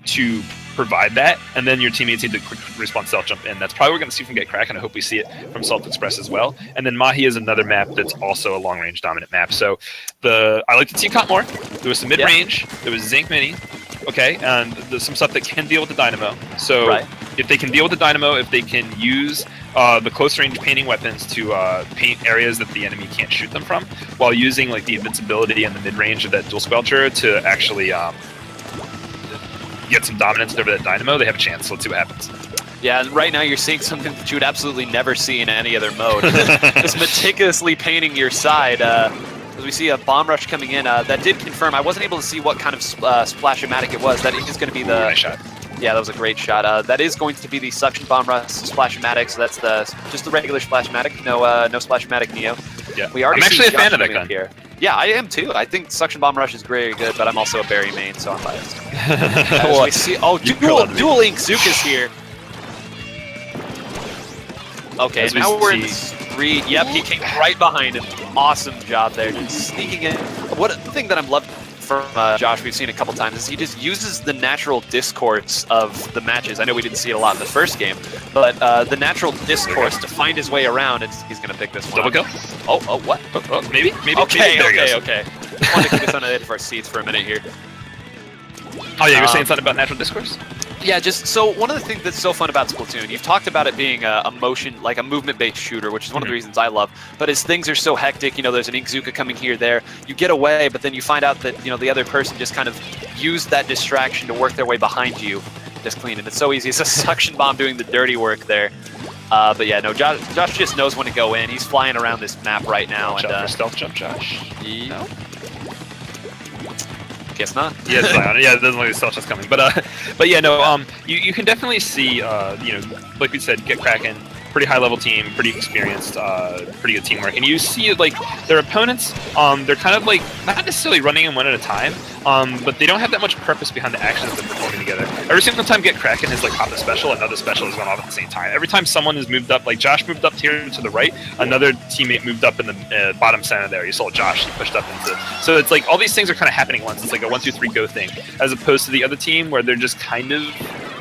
Speaker 1: to provide that, and then your teammates need to quick response stealth jump in. That's probably what we're going to see from Get Kraken. I hope we see it from Salt Express as well. And then Mahi is another map that's also a long range dominant map. So I like the team comp more. There was some mid range. There was Zinc Mini. Okay, and there's some stuff that can deal with the Dynamo. So if they can deal with the Dynamo, if they can use the close range painting weapons to paint areas that the enemy can't shoot them from, while using like the invincibility and the mid range of that dual squelcher to actually get some dominance over that Dynamo, they have a chance. So let's see what happens.
Speaker 2: Yeah, right now you're seeing something that you would absolutely never see in any other mode. Just meticulously painting your side. As we see a bomb rush coming in, that did confirm. I wasn't able to see what kind of splash-o-matic it was. That is going to be the...
Speaker 1: Nice shot.
Speaker 2: Yeah, that was a great shot. That is going to be the suction bomb rush splash-o-matic, so that's just the regular splash-o-matic. No splash-o-matic Neo.
Speaker 1: Yeah,
Speaker 2: we already
Speaker 1: I'm actually a fan of that gun.
Speaker 2: Here. Yeah, I am too. I think Suction Bomb Rush is very good, but I'm also a Berry main, so I'm biased. Well, we see, dual Ink Zuka's here. Okay, now we're in 3. Yep, he came right behind him. Awesome job there, just sneaking in. What the thing that I'm loving from Josh, we've seen a couple times, is he just uses the natural discourse of the matches. I know we didn't see it a lot in the first game, but the natural discourse to find his way around, he's going to pick this one
Speaker 1: Double kill?
Speaker 2: Oh, what?
Speaker 1: Oh, maybe.
Speaker 2: Okay.
Speaker 1: I
Speaker 2: want to keep us on the edge of our seats for a minute here.
Speaker 1: Oh yeah, you're saying something about natural discourse?
Speaker 2: Yeah, just so one of the things that's so fun about Splatoon, you've talked about it being a motion, like a movement-based shooter, which is one of the reasons I love. But as things are so hectic, there's an Inkzuka coming here, there, you get away, but then you find out that the other person just kind of used that distraction to work their way behind you, just clean. And it's so easy. It's a Suction Bomb doing the dirty work there. But yeah, no, Josh just knows when to go in. He's flying around this map right now.
Speaker 1: Stealth jump, Josh.
Speaker 2: No. Guess not.
Speaker 1: Yeah, it doesn't look like the stealth just coming. But yeah, no. You can definitely see, like we said, Get Kraken, pretty high level team, pretty experienced, pretty good teamwork, and you see like their opponents. They're kind of like not necessarily running in one at a time, but they don't have that much purpose behind the actions they're performing together. Every single time Get Kraken has like popped a special, another special is going off at the same time. Every time someone is moved up, like Josh moved up here to the right, another teammate moved up in the bottom center there. You saw Josh pushed up into. So it's like all these things are kind of happening once. It's like a 1, 2, 3 go thing, as opposed to the other team where they're just kind of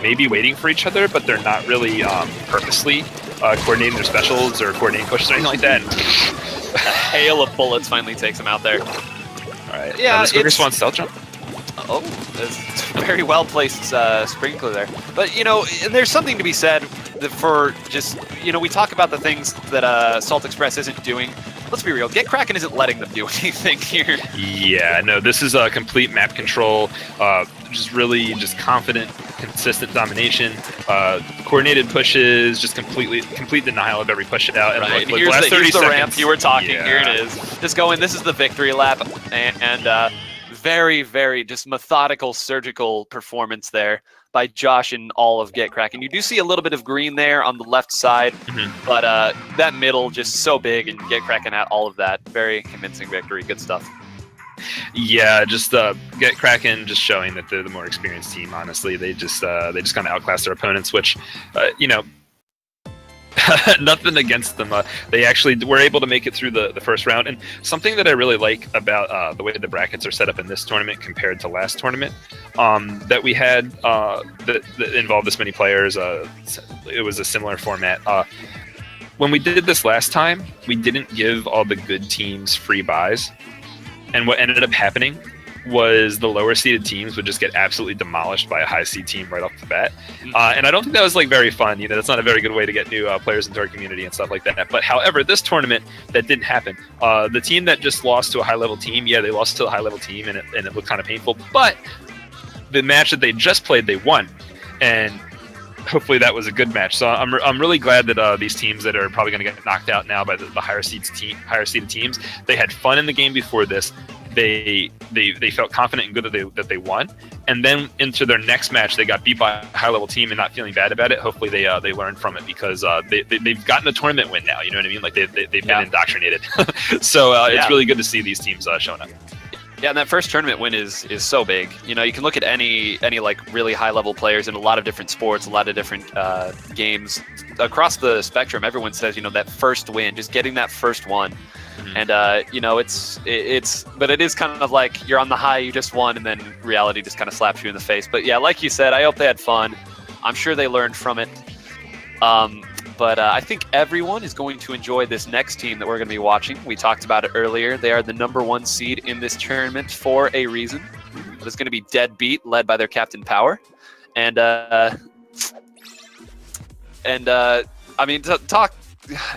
Speaker 1: maybe waiting for each other, but they're not really purposely coordinating their specials or coordinating pushes or anything like that.
Speaker 2: A hail of bullets finally takes him out there.
Speaker 1: Alright, yeah, this Quicker Swan stealth jump.
Speaker 2: Oh, it's very well placed sprinkler there. But, there's something to be said for just, we talk about the things that Salt Express isn't doing. Let's be real, Get Kraken isn't letting them do anything here.
Speaker 1: Yeah, no, this is a complete map control, just confident, consistent domination, coordinated pushes, just complete denial of every push out. And
Speaker 2: right.
Speaker 1: Like,
Speaker 2: here's the ramp you were talking, Here it is. Just going, this is the victory lap, and very, very just methodical, surgical performance there by Josh and all of Get Kraken. You do see a little bit of green there on the left side, but that middle just so big, and Get Kraken at all of that. Very convincing victory. Good stuff.
Speaker 1: Yeah, just Get Kraken just showing that they're the more experienced team. Honestly, they just kind of outclassed their opponents, which nothing against them. They actually were able to make it through the first round. And something that I really like about the way the brackets are set up in this tournament compared to last tournament that we had that involved this many players, it was a similar format. When we did this last time, we didn't give all the good teams free buys. And what ended up happening was the lower seeded teams would just get absolutely demolished by a high seed team right off the bat. And I don't think that was like very fun. That's not a very good way to get new players into our community and stuff like that. But however, this tournament, that didn't happen. The team that just lost to a high level team, they lost to a high level team and it looked kind of painful. But the match that they just played, they won. And hopefully that was a good match. So I'm really glad that these teams that are probably going to get knocked out now by the higher seeded teams, they had fun in the game before this. They felt confident and good that they won, and then into their next match they got beat by a high level team and not feeling bad about it. Hopefully they learned from it because they've gotten a tournament win now. You know what I mean? Like they've been indoctrinated. So it's really good to see these teams showing up.
Speaker 2: Yeah, and that first tournament win is so big. You can look at any like really high level players in a lot of different sports, a lot of different games across the spectrum. Everyone says that first win, just getting that first one. And but it is kind of like you're on the high, you just won, and then reality just kind of slaps you in the face. But yeah, like you said, I hope they had fun. I'm sure they learned from it. But I think everyone is going to enjoy this next team that we're going to be watching. We talked about it earlier. They are the #1 seed in this tournament for a reason. It's going to be Deadbeat, led by their captain Power. And I mean, talk.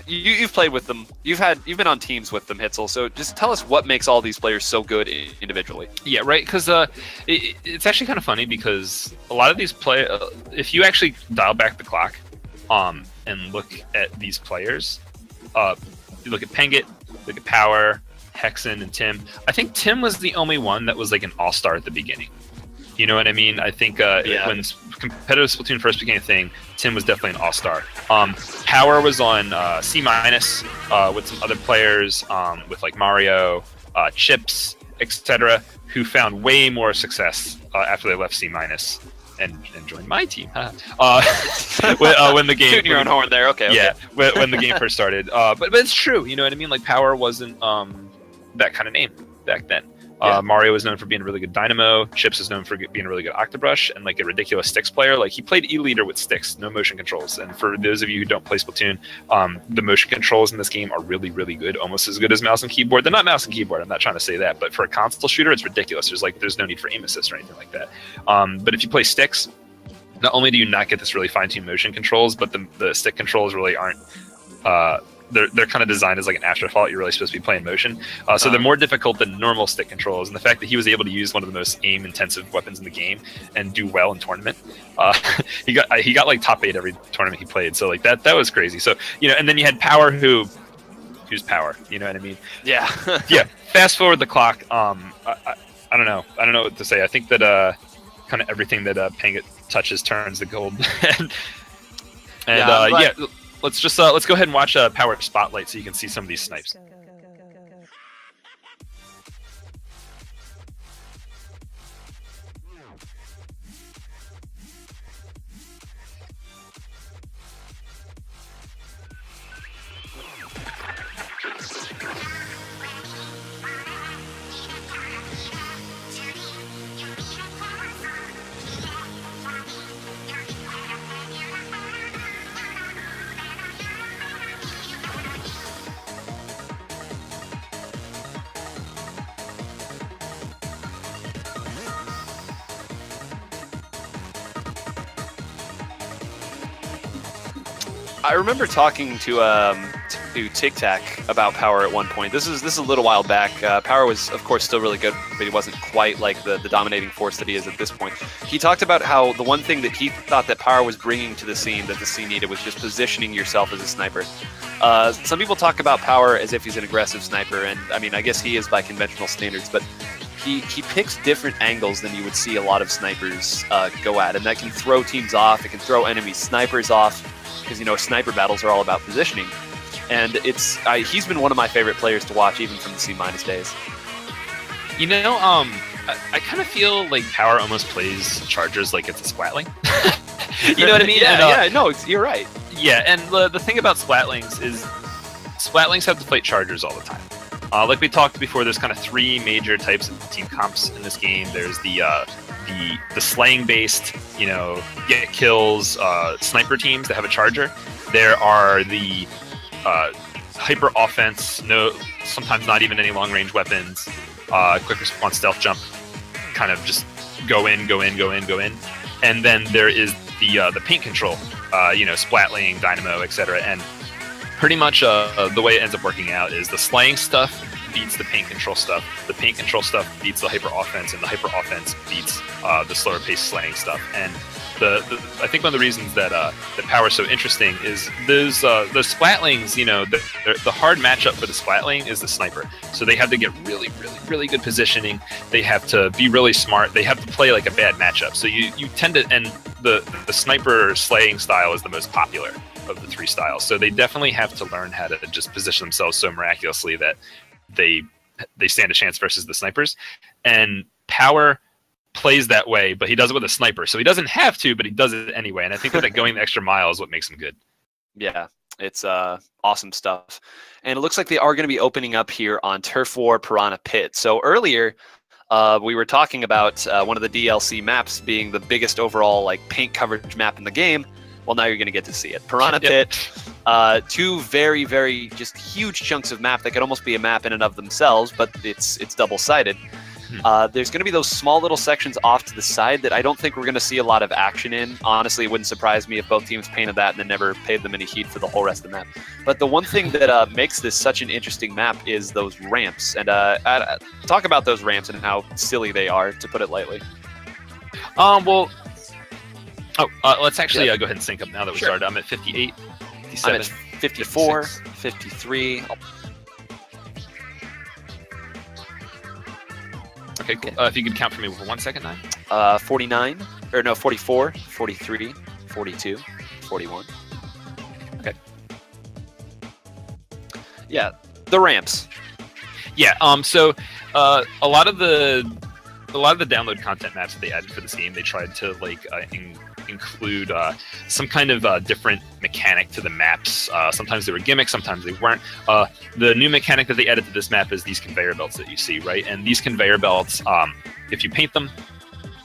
Speaker 2: You've played with them. You've been on teams with them, Hitzel. So just tell us what makes all these players so good individually.
Speaker 1: Yeah, right. Because it's actually kind of funny because a lot of these if you actually dial back the clock, and look at these players, you look at Pengit, look at Power, Hexen, and Tim. I think Tim was the only one that was like an all-star at the beginning. You know what I mean? I think when competitive Splatoon first became a thing, Tim was definitely an all-star. Power was on C- with some other players, with like Mario, Chips, etc., who found way more success after they left C- and joined my team. When the game,
Speaker 2: Tooting your own horn there. Okay.
Speaker 1: Yeah, when the game first started. But it's true. You know what I mean? Like Power wasn't that kind of name back then. Mario was known for being a really good dynamo. Chips is known for being a really good octobrush and like a ridiculous sticks player. Like he played E-leader with sticks, no motion controls. And for those of you who don't play Splatoon, the motion controls in this game are really, really good, almost as good as mouse and keyboard. They're not mouse and keyboard. I'm not trying to say that, but for a console shooter, it's ridiculous. There's no need for aim assist or anything like that. But if you play sticks, not only do you not get this really fine-tuned motion controls, but the stick controls really aren't. They're kind of designed as like an afterthought. You're really supposed to be playing motion, so they're more difficult than normal stick controls. And the fact that he was able to use one of the most aim-intensive weapons in the game and do well in tournament, he got like top 8 every tournament he played. So like that was crazy. So and then you had Power, who's Power. You know what I mean?
Speaker 2: Yeah.
Speaker 1: Yeah. Fast forward the clock. I don't know. I don't know what to say. I think that kind of everything that Pang touches turns to gold. Let's go ahead and watch Power Spotlight so you can see some of these snipes.
Speaker 2: I remember talking to Tic Tac about Power at one point. This is a little while back. Power was, of course, still really good, but he wasn't quite like the dominating force that he is at this point. He talked about how the one thing that he thought that Power was bringing to the scene that the scene needed was just positioning yourself as a sniper. Some people talk about Power as if he's an aggressive sniper, and I mean, I guess he is by conventional standards, but he picks different angles than you would see a lot of snipers go at, and that can throw teams off. It can throw enemy snipers off, because sniper battles are all about positioning, and he's been one of my favorite players to watch even from the C- days.
Speaker 1: I kind of feel like Power almost plays Chargers like it's a Splatling. You know what I mean?
Speaker 2: You're right.
Speaker 1: Yeah, and the thing about Splatlings is Splatlings have to fight Chargers all the time. Like we talked before, there's kind of 3 major types of team comps in this game. There's the slaying-based, get kills, sniper teams that have a charger. There are the hyper offense, sometimes not even any long-range weapons, quick response stealth jump, kind of just go in. And then there is the paint control, Splatling, Dynamo, etc. And pretty much the way it ends up working out is the slaying stuff beats the paint control stuff. The paint control stuff beats the hyper offense, and the hyper offense beats the slower paced slaying stuff. And I think one of the reasons that Power is so interesting is those Splatlings. The hard matchup for the Splatling is the sniper. So they have to get really, really, really good positioning. They have to be really smart. They have to play like a bad matchup. So you tend to, and the sniper slaying style is the most popular of the 3 styles. So they definitely have to learn how to just position themselves so miraculously that they stand a chance versus the snipers. And Power plays that way, but he does it with a sniper. So he doesn't have to, but he does it anyway. And I think that going the extra mile is what makes him good.
Speaker 2: Yeah, it's awesome stuff. And it looks like they are going to be opening up here on Turf War Piranha Pit. So earlier, we were talking about one of the DLC maps being the biggest overall paint coverage map in the game. Well, now you're going to get to see it. Piranha Pit, 2 very, very just huge chunks of map that could almost be a map in and of themselves, but it's double-sided. There's going to be those small little sections off to the side that I don't think we're going to see a lot of action in. Honestly, it wouldn't surprise me if both teams painted that and then never paid them any heat for the whole rest of the map. But the one thing that makes this such an interesting map is those ramps. And talk about those ramps and how silly they are, to put it lightly.
Speaker 1: Let's actually go ahead and sync up now that we started. I'm at 58, 57,
Speaker 2: I'm at 54,
Speaker 1: 56.
Speaker 2: 53.
Speaker 1: Okay, cool. If you could count for me for 1 second,
Speaker 2: 49, 44, 43, 42, 41. Okay. Yeah, the ramps.
Speaker 1: Yeah. So a lot of the download content maps that they added for this game, they tried to like include some kind of different mechanic to the maps. Sometimes they were gimmicks, sometimes they weren't. The new mechanic that they added to this map is these conveyor belts that you see, right? And these conveyor belts, if you paint them,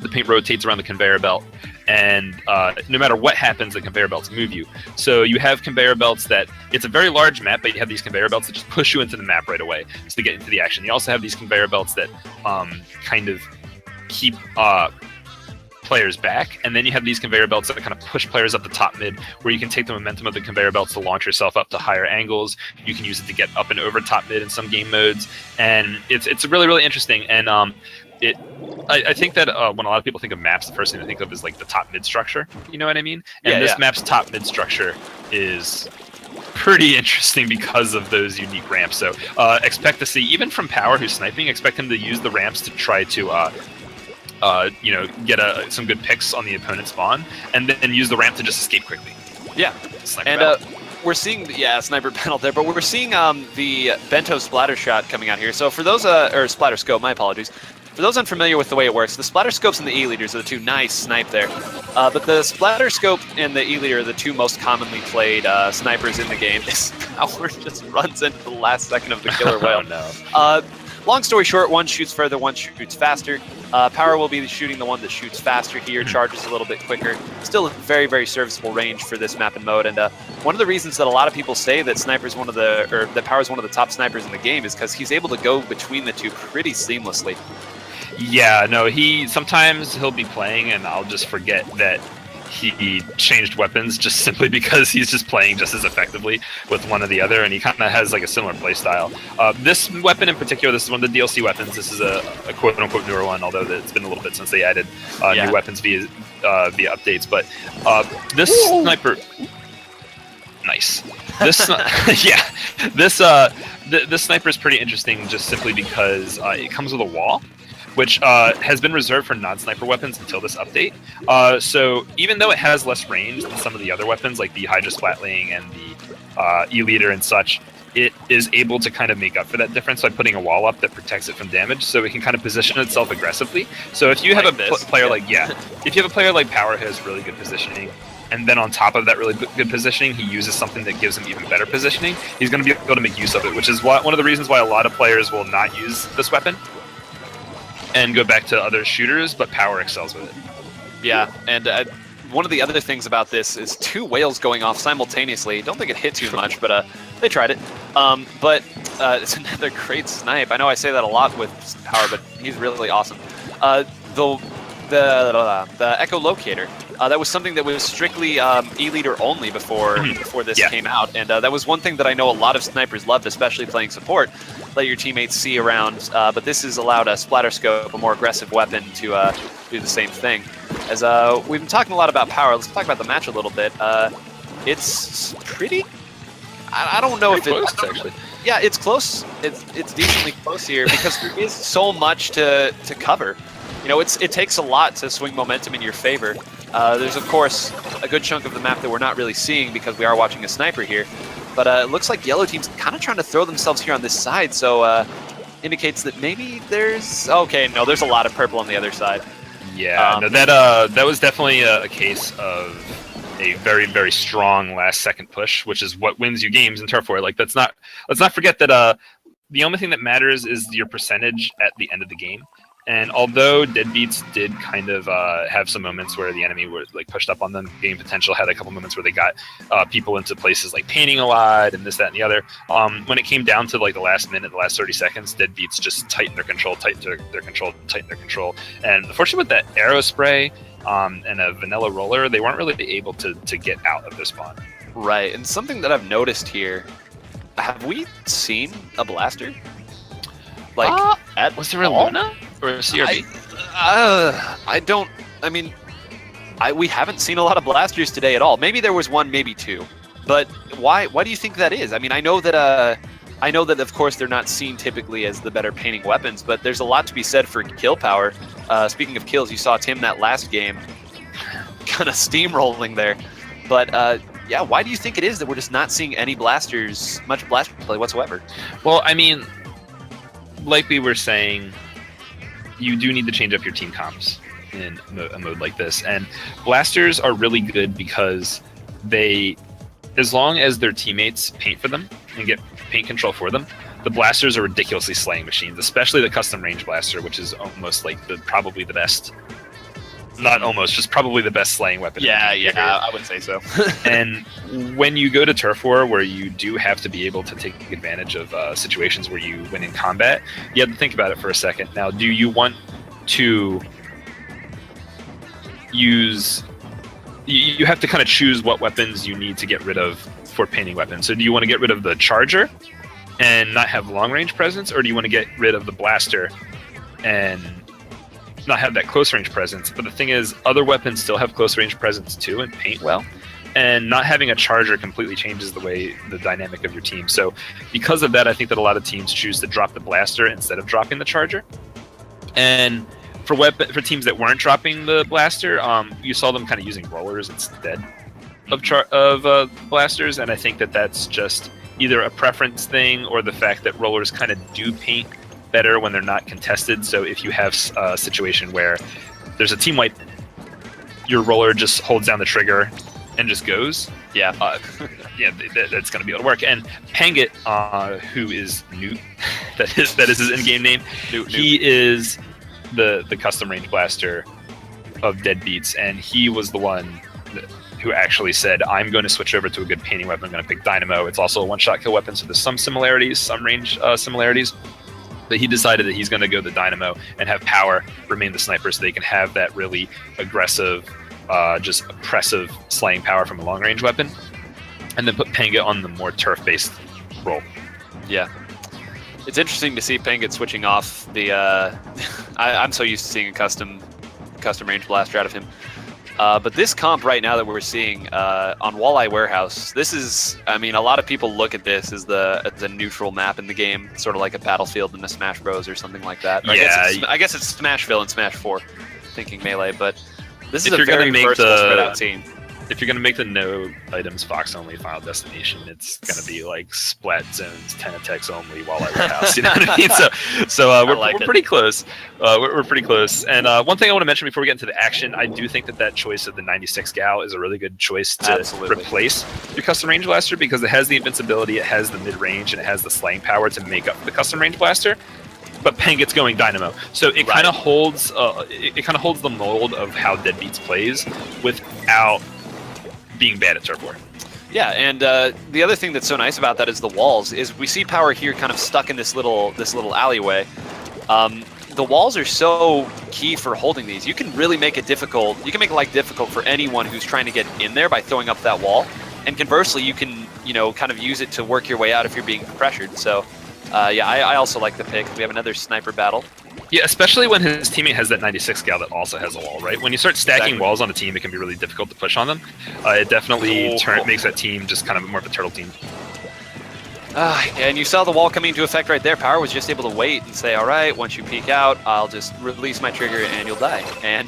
Speaker 1: the paint rotates around the conveyor belt, and no matter what happens, the conveyor belts move you. So you have conveyor belts that, it's a very large map, but you have these conveyor belts that just push you into the map right away just to get into the action. You also have these conveyor belts that kind of keep players back, and then you have these conveyor belts that kind of push players up the top mid, where you can take the momentum of the conveyor belts to launch yourself up to higher angles. You can use it to get up and over top mid in some game modes, and it's really, really interesting. And I think that when a lot of people think of maps, the first thing they think of is like the top mid structure. You know what I mean? And this map's top mid structure is pretty interesting because of those unique ramps. So expect to see, even from Power, who's sniping, expect him to use the ramps to try to get some good picks on the opponent's spawn, and then use the ramp to just escape quickly. Yeah,
Speaker 2: we're seeing sniper panel there, but we're seeing the bento splatter shot coming out here. So for those or splatter scope, my apologies. For those unfamiliar with the way it works, the splatter scopes and the E-leaders are the two. Nice snipe there. But the splatter scope and the E-leader are the two most commonly played snipers in the game. This Power just runs into the last second of the killer whale.
Speaker 1: Oh, no.
Speaker 2: Long story short, one shoots further, one shoots faster. Power will be shooting the one that shoots faster here, charges a little bit quicker. Still a very, very serviceable range for this map and mode. And one of the reasons that a lot of people say that that Power is one of the top snipers in the game is because he's able to go between the two pretty seamlessly.
Speaker 1: Yeah, no, sometimes he'll be playing and I'll just forget that he changed weapons just simply because he's just playing just as effectively with one or the other, and he kind of has like a similar play style. This weapon in particular, this is one of the DLC weapons. This is a quote-unquote newer one, although it's been a little bit since they added new weapons via updates. But this sniper... Nice. This this sniper is pretty interesting just simply because it comes with a wall, which has been reserved for non-sniper weapons until this update. So even though it has less range than some of the other weapons, like the Hydra Splatling and the E-Leader and such, it is able to kind of make up for that difference by putting a wall up that protects it from damage, so it can kind of position itself aggressively. So if you have if you have a player like Power who has really good positioning, and then on top of that really good positioning, he uses something that gives him even better positioning, he's going to be able to make use of it, which is one of the reasons why a lot of players will not use this weapon and go back to other shooters, but Power excels with it.
Speaker 2: Yeah, and one of the other things about this is two whales going off simultaneously. Don't think it hit too much, but they tried it. But it's another great snipe. I know I say that a lot with Power, but he's really awesome. The echolocator. That was something that was strictly E-leader only before this came out, and that was one thing that I know a lot of snipers loved, especially playing support. Let your teammates see around, but this has allowed a splatter scope, a more aggressive weapon, to do the same thing. As we've been talking a lot about Power, let's talk about the match a little bit. It's pretty... I don't know if it's
Speaker 1: actually.
Speaker 2: Yeah, it's close. It's decently close here because there is so much to cover. You know, it takes a lot to swing momentum in your favor. There's, of course, a good chunk of the map that we're not really seeing because we are watching a sniper here. But it looks like Yellow Team's kind of trying to throw themselves here on this side, so indicates that maybe there's... Okay, no, there's a lot of purple on the other side.
Speaker 1: Yeah, no, that was definitely a case of a very, very strong last-second push, which is what wins you games in Turf War. Like, let's not forget that the only thing that matters is your percentage at the end of the game. And although Deadbeats did kind of have some moments where the enemy were like pushed up on them, game potential had a couple moments where they got people into places like painting a lot and this, that, and the other. When it came down to like the last minute, the last 30 seconds, Deadbeats just tightened their control. And unfortunately with that arrow spray and a vanilla roller, they weren't really able to get out of their spawn.
Speaker 2: Right, and something that I've noticed here, have we seen a blaster? Like,
Speaker 1: was there a Luna or a CRB?
Speaker 2: We haven't seen a lot of blasters today at all. Maybe there was one, maybe two. But why do you think that is? I mean, I know that of course they're not seen typically as the better painting weapons, but there's a lot to be said for kill power. Speaking of kills, you saw Tim that last game kind of steamrolling there. But yeah, why do you think it is that we're just not seeing any much blaster play whatsoever?
Speaker 1: Well, I mean, like we were saying, you do need to change up your team comps in a mode like this. And blasters are really good because they, as long as their teammates paint for them and get paint control for them, the blasters are ridiculously slaying machines, especially the custom range blaster, which is almost like probably the best. Not almost, just probably the best slaying weapon.
Speaker 2: Yeah, I would say so.
Speaker 1: And when you go to Turf War, where you do have to be able to take advantage of situations where you win in combat, you have to think about it for a second. Now, do you want to use... You have to kind of choose what weapons you need to get rid of for painting weapons. So do you want to get rid of the charger and not have long-range presence, or do you want to get rid of the blaster and not have that close-range presence? But the thing is, other weapons still have close-range presence too and paint well, and not having a charger completely changes the dynamic of your team. So because of that, I think that a lot of teams choose to drop the blaster instead of dropping the charger. And for teams that weren't dropping the blaster, you saw them kind of using rollers instead of blasters, and I think that that's just either a preference thing or the fact that rollers kind of do paint better when they're not contested. So if you have a situation where there's a team wipe, your roller just holds down the trigger and just goes.
Speaker 2: Yeah,
Speaker 1: that's going to be able to work. And Pangit, who is Newt, that is his in-game name.
Speaker 2: Newt.
Speaker 1: He is the custom range blaster of Deadbeats, and he was the one who actually said, I'm going to switch over to a good painting weapon. I'm going to pick Dynamo. It's also a one-shot kill weapon, so there's some similarities, some range similarities. But he decided that he's going to go the Dynamo and have power remain the sniper, so they can have that really aggressive, just oppressive slaying power from a long-range weapon, and then put Pangit on the more turf-based role.
Speaker 2: Yeah. It's interesting to see Pangit switching off the... I'm so used to seeing a custom range blaster out of him. But this comp right now that we're seeing on Walleye Warehouse, this is, I mean, a lot of people look at this as the neutral map in the game, sort of like a Battlefield in the Smash Bros. Or something like that.
Speaker 1: Yeah.
Speaker 2: I guess it's Smashville in Smash 4, thinking Melee, but this is
Speaker 1: If
Speaker 2: a
Speaker 1: you're gonna
Speaker 2: very
Speaker 1: make
Speaker 2: versatile
Speaker 1: the-
Speaker 2: spread out team.
Speaker 1: If you're going to make the no items Fox only Final Destination, it's going to be like Splat Zones, 10 attacks only, Walleye Warehouse. You know what I mean? So we're pretty close. We're pretty close. And one thing I want to mention before we get into the action, I do think that choice of the 96 Gal is a really good choice to replace your custom range blaster, because it has the invincibility, it has the mid range, and it has the slaying power to make up the custom range blaster. But Pangit's going Dynamo, so it kind of holds the mold of how Deadbeats plays without being bad at Turf War.
Speaker 2: Yeah, and the other thing that's so nice about that is the walls. Is we see power here kind of stuck in this little alleyway. The walls are so key for holding these. You can really make it difficult. You can make life difficult for anyone who's trying to get in there by throwing up that wall. And conversely, you can kind of use it to work your way out if you're being pressured. So I also like the pick. We have another sniper battle.
Speaker 1: Yeah, especially when his teammate has that 96 Gal that also has a wall, right? When you start stacking walls on a team, it can be really difficult to push on them. It definitely makes that team just kind of more of a turtle team.
Speaker 2: And you saw the wall coming into effect right there. Power was just able to wait and say, all right, once you peek out, I'll just release my trigger and you'll die. And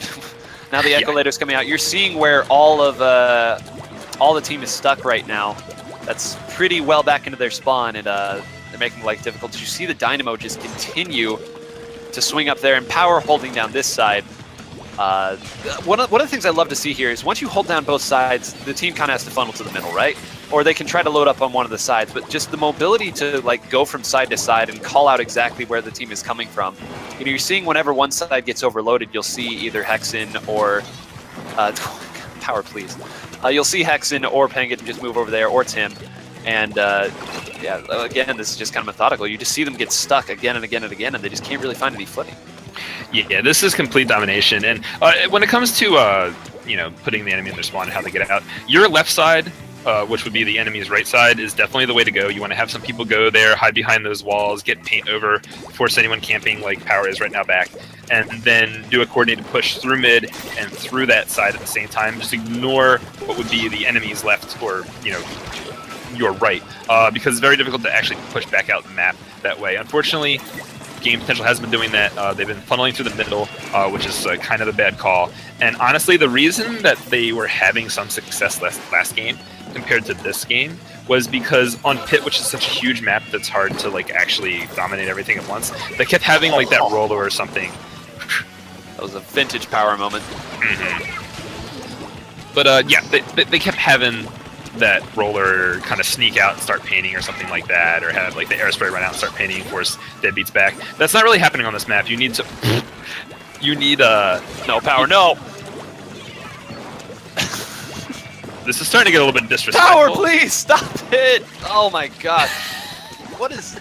Speaker 2: now the Echo Lader's coming out. You're seeing where all the team is stuck right now. That's pretty well back into their spawn, and they're making life difficult. Did you see the Dynamo just continue to swing up there, and Power holding down this side? One of the things I love to see here is once you hold down both sides, the team kind of has to funnel to the middle, right? Or they can try to load up on one of the sides, but just the mobility to like go from side to side and call out exactly where the team is coming from. You're seeing whenever one side gets overloaded, you'll see either Hexen or Power, please. You'll see Hexen or Pangit just move over there, or Tim. And again, this is just kind of methodical. You just see them get stuck again and again and again, and they just can't really find any footing.
Speaker 1: Yeah, this is complete domination. And when it comes to putting the enemy in their spawn and how they get out, your left side, which would be the enemy's right side, is definitely the way to go. You want to have some people go there, hide behind those walls, get paint over, force anyone camping like Power is right now back, and then do a coordinated push through mid and through that side at the same time. Just ignore what would be the enemy's left or your right, because it's very difficult to actually push back out the map that way. Unfortunately, Game Potential has been doing that. They've been funneling through the middle, which is kind of a bad call. And honestly, the reason that they were having some success last game compared to this game was because on Pit, which is such a huge map that's hard to like actually dominate everything at once, they kept having like that roller or something.
Speaker 2: That was a vintage power moment.
Speaker 1: But yeah, they kept having that roller kind of sneak out and start painting or something like that, or have like the air spray run out and start painting and force deadbeats back. That's not really happening on this map. You need to... You need
Speaker 2: no power, no!
Speaker 1: This is starting to get a little bit disrespectful.
Speaker 2: Power, please! Stop it! Oh my god. What is...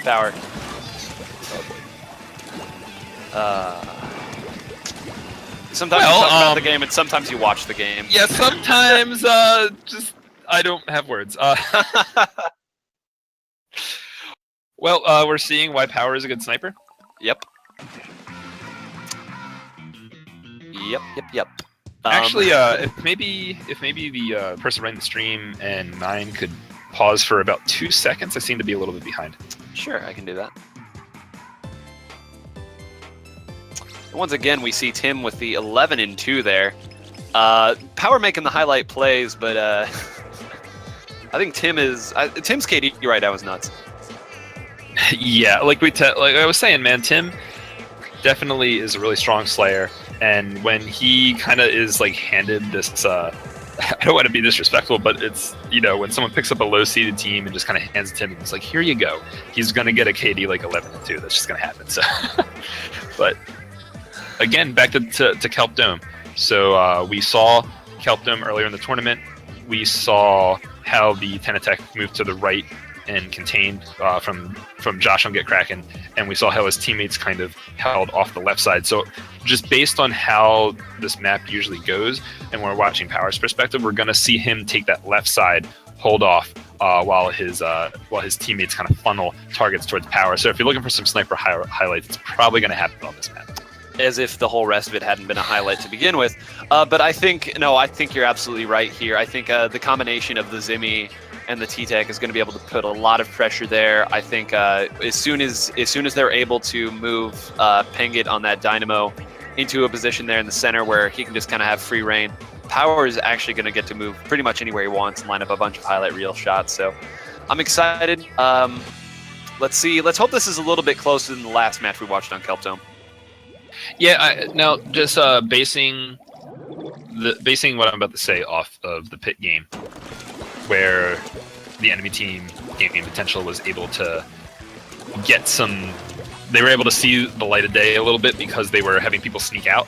Speaker 2: Power. Sometimes you talk about the game, and sometimes you watch the game.
Speaker 1: Yeah, sometimes, just... I don't have words. Well, we're seeing why Power is a good sniper.
Speaker 2: Yep. Yep.
Speaker 1: Actually, if maybe the person running the stream and 9 could pause for about 2 seconds. I seem to be a little bit behind.
Speaker 2: Sure, I can do that. Once again, we see Tim with the 11 and 2 there. Power making the highlight plays, but I think Tim's KD right now is nuts.
Speaker 1: Yeah, like I was saying, man, Tim definitely is a really strong Slayer, and when he kind of is like handed this, I don't want to be disrespectful, but it's, you know, when someone picks up a low-seeded team and just kind of hands it to him, and it's like, here you go. He's gonna get a KD like 11 and 2. That's just gonna happen. So, but again, back to Kelp Dome. So we saw Kelp Dome earlier in the tournament. We saw how the 10 attack moved to the right and contained from Josh on Get Kraken, and we saw how his teammates kind of held off the left side. So just based on how this map usually goes, and we're watching Power's perspective, we're going to see him take that left side, hold off, while his teammates kind of funnel targets towards Power. So if you're looking for some sniper highlights, it's probably going to happen on this map.
Speaker 2: As if the whole rest of it hadn't been a highlight to begin with. But I think you're absolutely right here. I think the combination of the Zimmy and the T-Tech is going to be able to put a lot of pressure there. I think as soon as they're able to move Pengit on that Dynamo into a position there in the center where he can just kind of have free reign, Power is actually going to get to move pretty much anywhere he wants and line up a bunch of highlight reel shots. So I'm excited. Let's see. Let's hope this is a little bit closer than the last match we watched on Kelp Dome.
Speaker 1: Yeah, now just basing what I'm about to say off of the Pit game, where the enemy team Gaming Potential was able to get some. They were able to see the light of day a little bit because they were having people sneak out.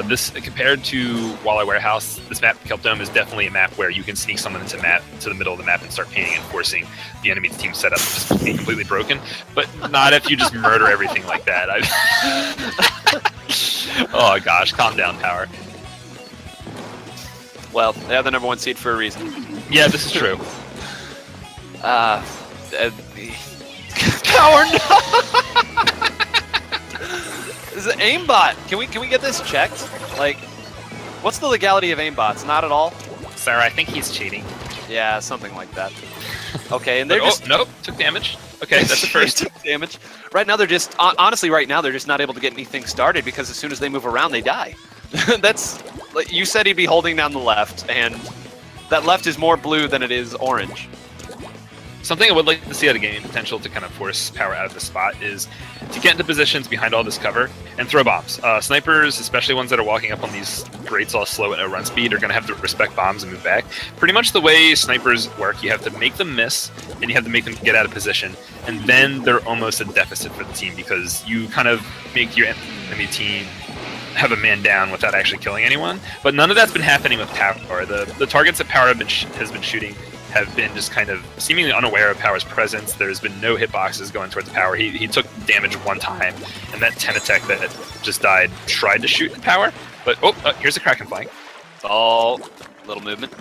Speaker 1: This, compared to Walleye Warehouse, this map, Kelp Dome, is definitely a map where you can sneak someone to the middle of the map and start painting and forcing the enemy team setup to just be completely broken. But not if you just murder everything like that. Oh gosh, calm down, Power.
Speaker 2: Well, they have the #1 seed for a reason.
Speaker 1: Yeah, this is true.
Speaker 2: Power, no! This is aimbot. Can we get this checked? Like, what's the legality of aimbots? Not at all.
Speaker 1: Sir, I think he's cheating.
Speaker 2: Yeah, something like that. Okay, and they're just
Speaker 1: nope, took damage. Okay, that's the first.
Speaker 2: Took damage. Right now they're just honestly right now they're just not able to get anything started because as soon as they move around they die. That's like you said he'd be holding down the left, and that left is more blue than it is orange.
Speaker 1: Something I would like to see out of Gaming Potential to kind of force Power out of the spot is to get into positions behind all this cover and throw bombs. Snipers, especially ones that are walking up on these grates all slow at no run speed, are going to have to respect bombs and move back. Pretty much the way snipers work, you have to make them miss, and you have to make them get out of position, and then they're almost a deficit for the team because you kind of make your enemy team have a man down without actually killing anyone. But none of that's been happening with Power. The targets that Power has been shooting have been just kind of seemingly unaware of Power's presence. There's been no hitboxes going towards Power. He took damage one time, and that 10 attack that just died tried to shoot at Power, but here's a Kraken flank.
Speaker 2: Oh, little movement,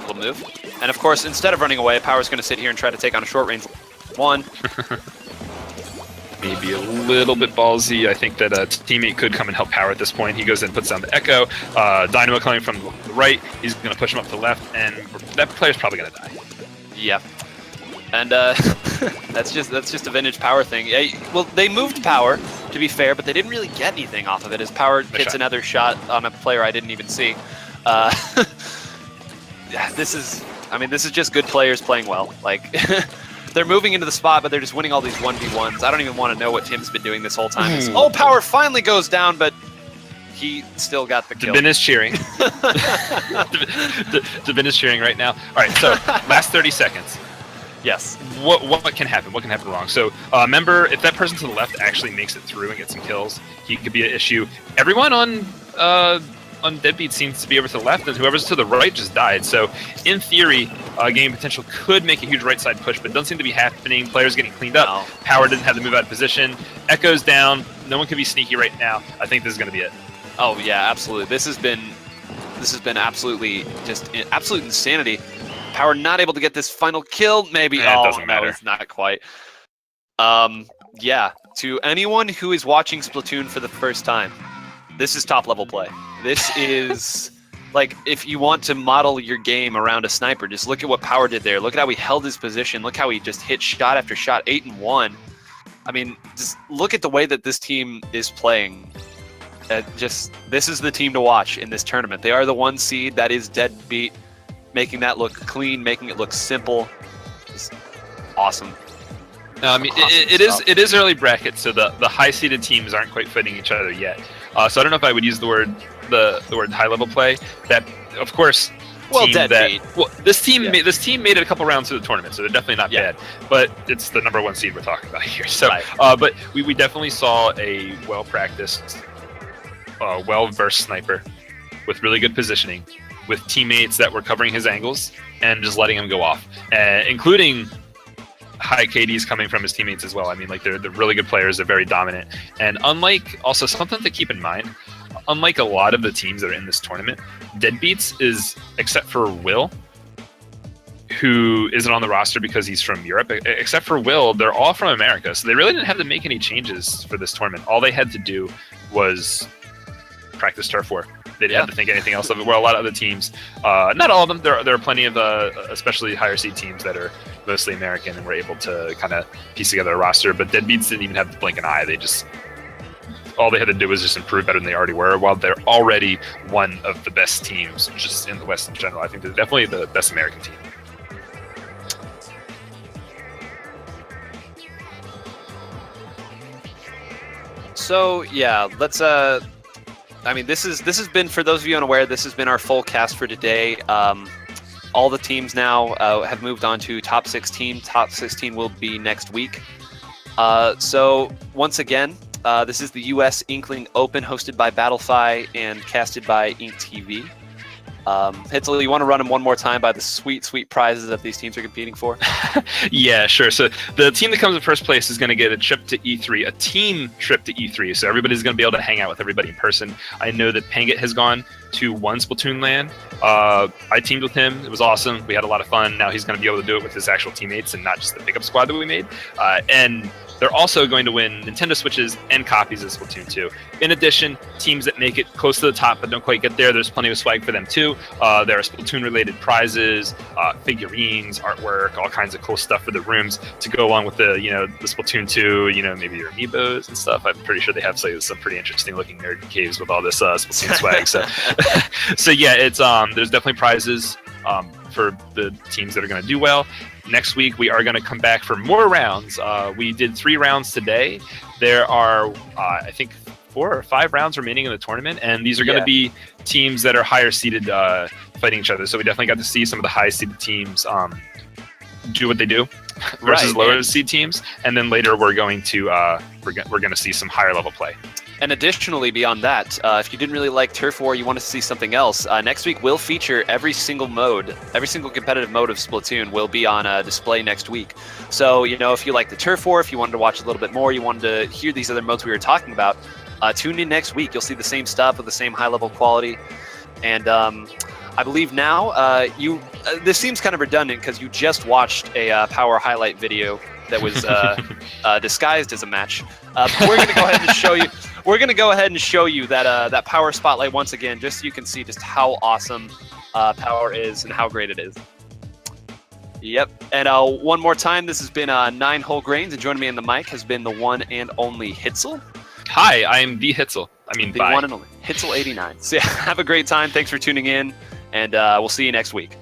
Speaker 2: little move. And of course, instead of running away, Power's going to sit here and try to take on a short range one.
Speaker 1: Maybe a little bit ballsy. I think that a teammate could come and help Power at this point. He goes in and puts down the Echo. Dynamo coming from the right. He's going to push him up to the left, and that player's probably going to die.
Speaker 2: Yeah. And that's just a vintage Power thing. Yeah, well, they moved Power, to be fair, but they didn't really get anything off of it as Power hits another shot on a player I didn't even see. Yeah, this is... I mean, this is just good players playing well. Like, they're moving into the spot, but they're just winning all these 1v1s. I don't even want to know what Tim's been doing this whole time. Oh, Power finally goes down, but he still got the kill.
Speaker 1: Devin is cheering. Devin is cheering right now. All right, so last 30 seconds.
Speaker 2: Yes.
Speaker 1: What can happen? What can happen wrong? So remember, if that person to the left actually makes it through and gets some kills, he could be an issue. Everyone on Deadbeat seems to be over to the left, and whoever's to the right just died. So in theory, game potential could make a huge right side push, but it doesn't seem to be happening. Players getting cleaned up. No. Power didn't have to move out of position. Echo's down. No one can be sneaky right now. I think this is going to be it.
Speaker 2: Oh yeah, absolutely. This has been absolutely just absolute insanity. Power not able to get this final kill. Maybe.
Speaker 1: It doesn't matter.
Speaker 2: No, it's not quite. Yeah. To anyone who is watching Splatoon for the first time, this is top level play. This is like, if you want to model your game around a sniper, just look at what Power did there. Look at how he held his position. Look how he just hit shot after shot, 8-1. I mean, just look at the way that this team is playing. This is the team to watch in this tournament. They are the 1 seed. That is Deadbeat, making that look clean, making it look simple. Just awesome.
Speaker 1: No, I mean, it is early bracket, so the high-seeded teams aren't quite fitting each other yet. So I don't know if I would use the word high-level play. That, of course, this team made it a couple rounds through the tournament, so they're definitely not bad. But it's the number 1 seed we're talking about here. So, right. But we definitely saw a well-practiced, well-versed sniper with really good positioning, with teammates that were covering his angles and just letting him go off, including high KDs coming from his teammates as well. I mean, like, they're really good players. They're very dominant. And unlike, also something to keep in mind, unlike a lot of the teams that are in this tournament, Deadbeats is, except for Will, who isn't on the roster because he's from Europe, except for Will, they're all from America. So they really didn't have to make any changes for this tournament. All they had to do was practice Turf War. They didn't have to think anything else of it. Where a lot of other teams, not all of them, there are plenty of especially higher seed teams that are mostly American and were able to kind of piece together a roster. But Deadbeats didn't even have to blink an eye. All they had to do was just improve better than they already were, while they're already one of the best teams just in the West in general. I think they're definitely the best American team.
Speaker 2: So yeah, let's I mean, this has been, for those of you unaware, this has been our full cast for today. All the teams now have moved on to top 16. Top 16 will be next week. So once again, this is the US Inkling Open, hosted by Battlefy and casted by InkTV. Hitzel, you want to run them one more time by the sweet, sweet prizes that these teams are competing for?
Speaker 1: Yeah, sure. So the team that comes in first place is going to get a trip to E3, a team trip to E3. So everybody's going to be able to hang out with everybody in person. I know that Pangit has gone to one Splatoon LAN. I teamed with him. It was awesome. We had a lot of fun. Now he's going to be able to do it with his actual teammates and not just the pickup squad that we made. And they're also going to win Nintendo Switches and copies of Splatoon 2. In addition, teams that make it close to the top but don't quite get there, there's plenty of swag for them too. There are Splatoon-related prizes, figurines, artwork, all kinds of cool stuff for the rooms to go along with the Splatoon 2, maybe your amiibos and stuff. I'm pretty sure they have some pretty interesting-looking nerd caves with all this Splatoon swag. So yeah, it's there's definitely prizes for the teams that are going to do well. Next week, we are going to come back for more rounds. We did 3 rounds today. There are, I think, 4 or 5 rounds remaining in the tournament, and these are going to be teams that are higher seeded fighting each other. So we definitely got to see some of the high seeded teams do what they do versus lower seed teams, and then later we're going to see some higher level play.
Speaker 2: And additionally, beyond that, if you didn't really like Turf War, you want to see something else, next week we'll feature every single competitive mode of Splatoon will be on display next week. So, if you like the Turf War, if you wanted to watch a little bit more, you wanted to hear these other modes we were talking about, tune in next week. You'll see the same stuff with the same high-level quality. And I believe now, this seems kind of redundant because you just watched a Power highlight video that was disguised as a match. We're going to go ahead and show you. We're going to go ahead and show you that Power Spotlight once again, just so you can see just how awesome Power is and how great it is. Yep. And one more time, this has been 9 Whole Grains, and joining me in the mic has been the one and only Hitzel.
Speaker 1: Hi, I am the Hitzel.
Speaker 2: The one and only Hitzel89. So yeah, have a great time. Thanks for tuning in, and we'll see you next week.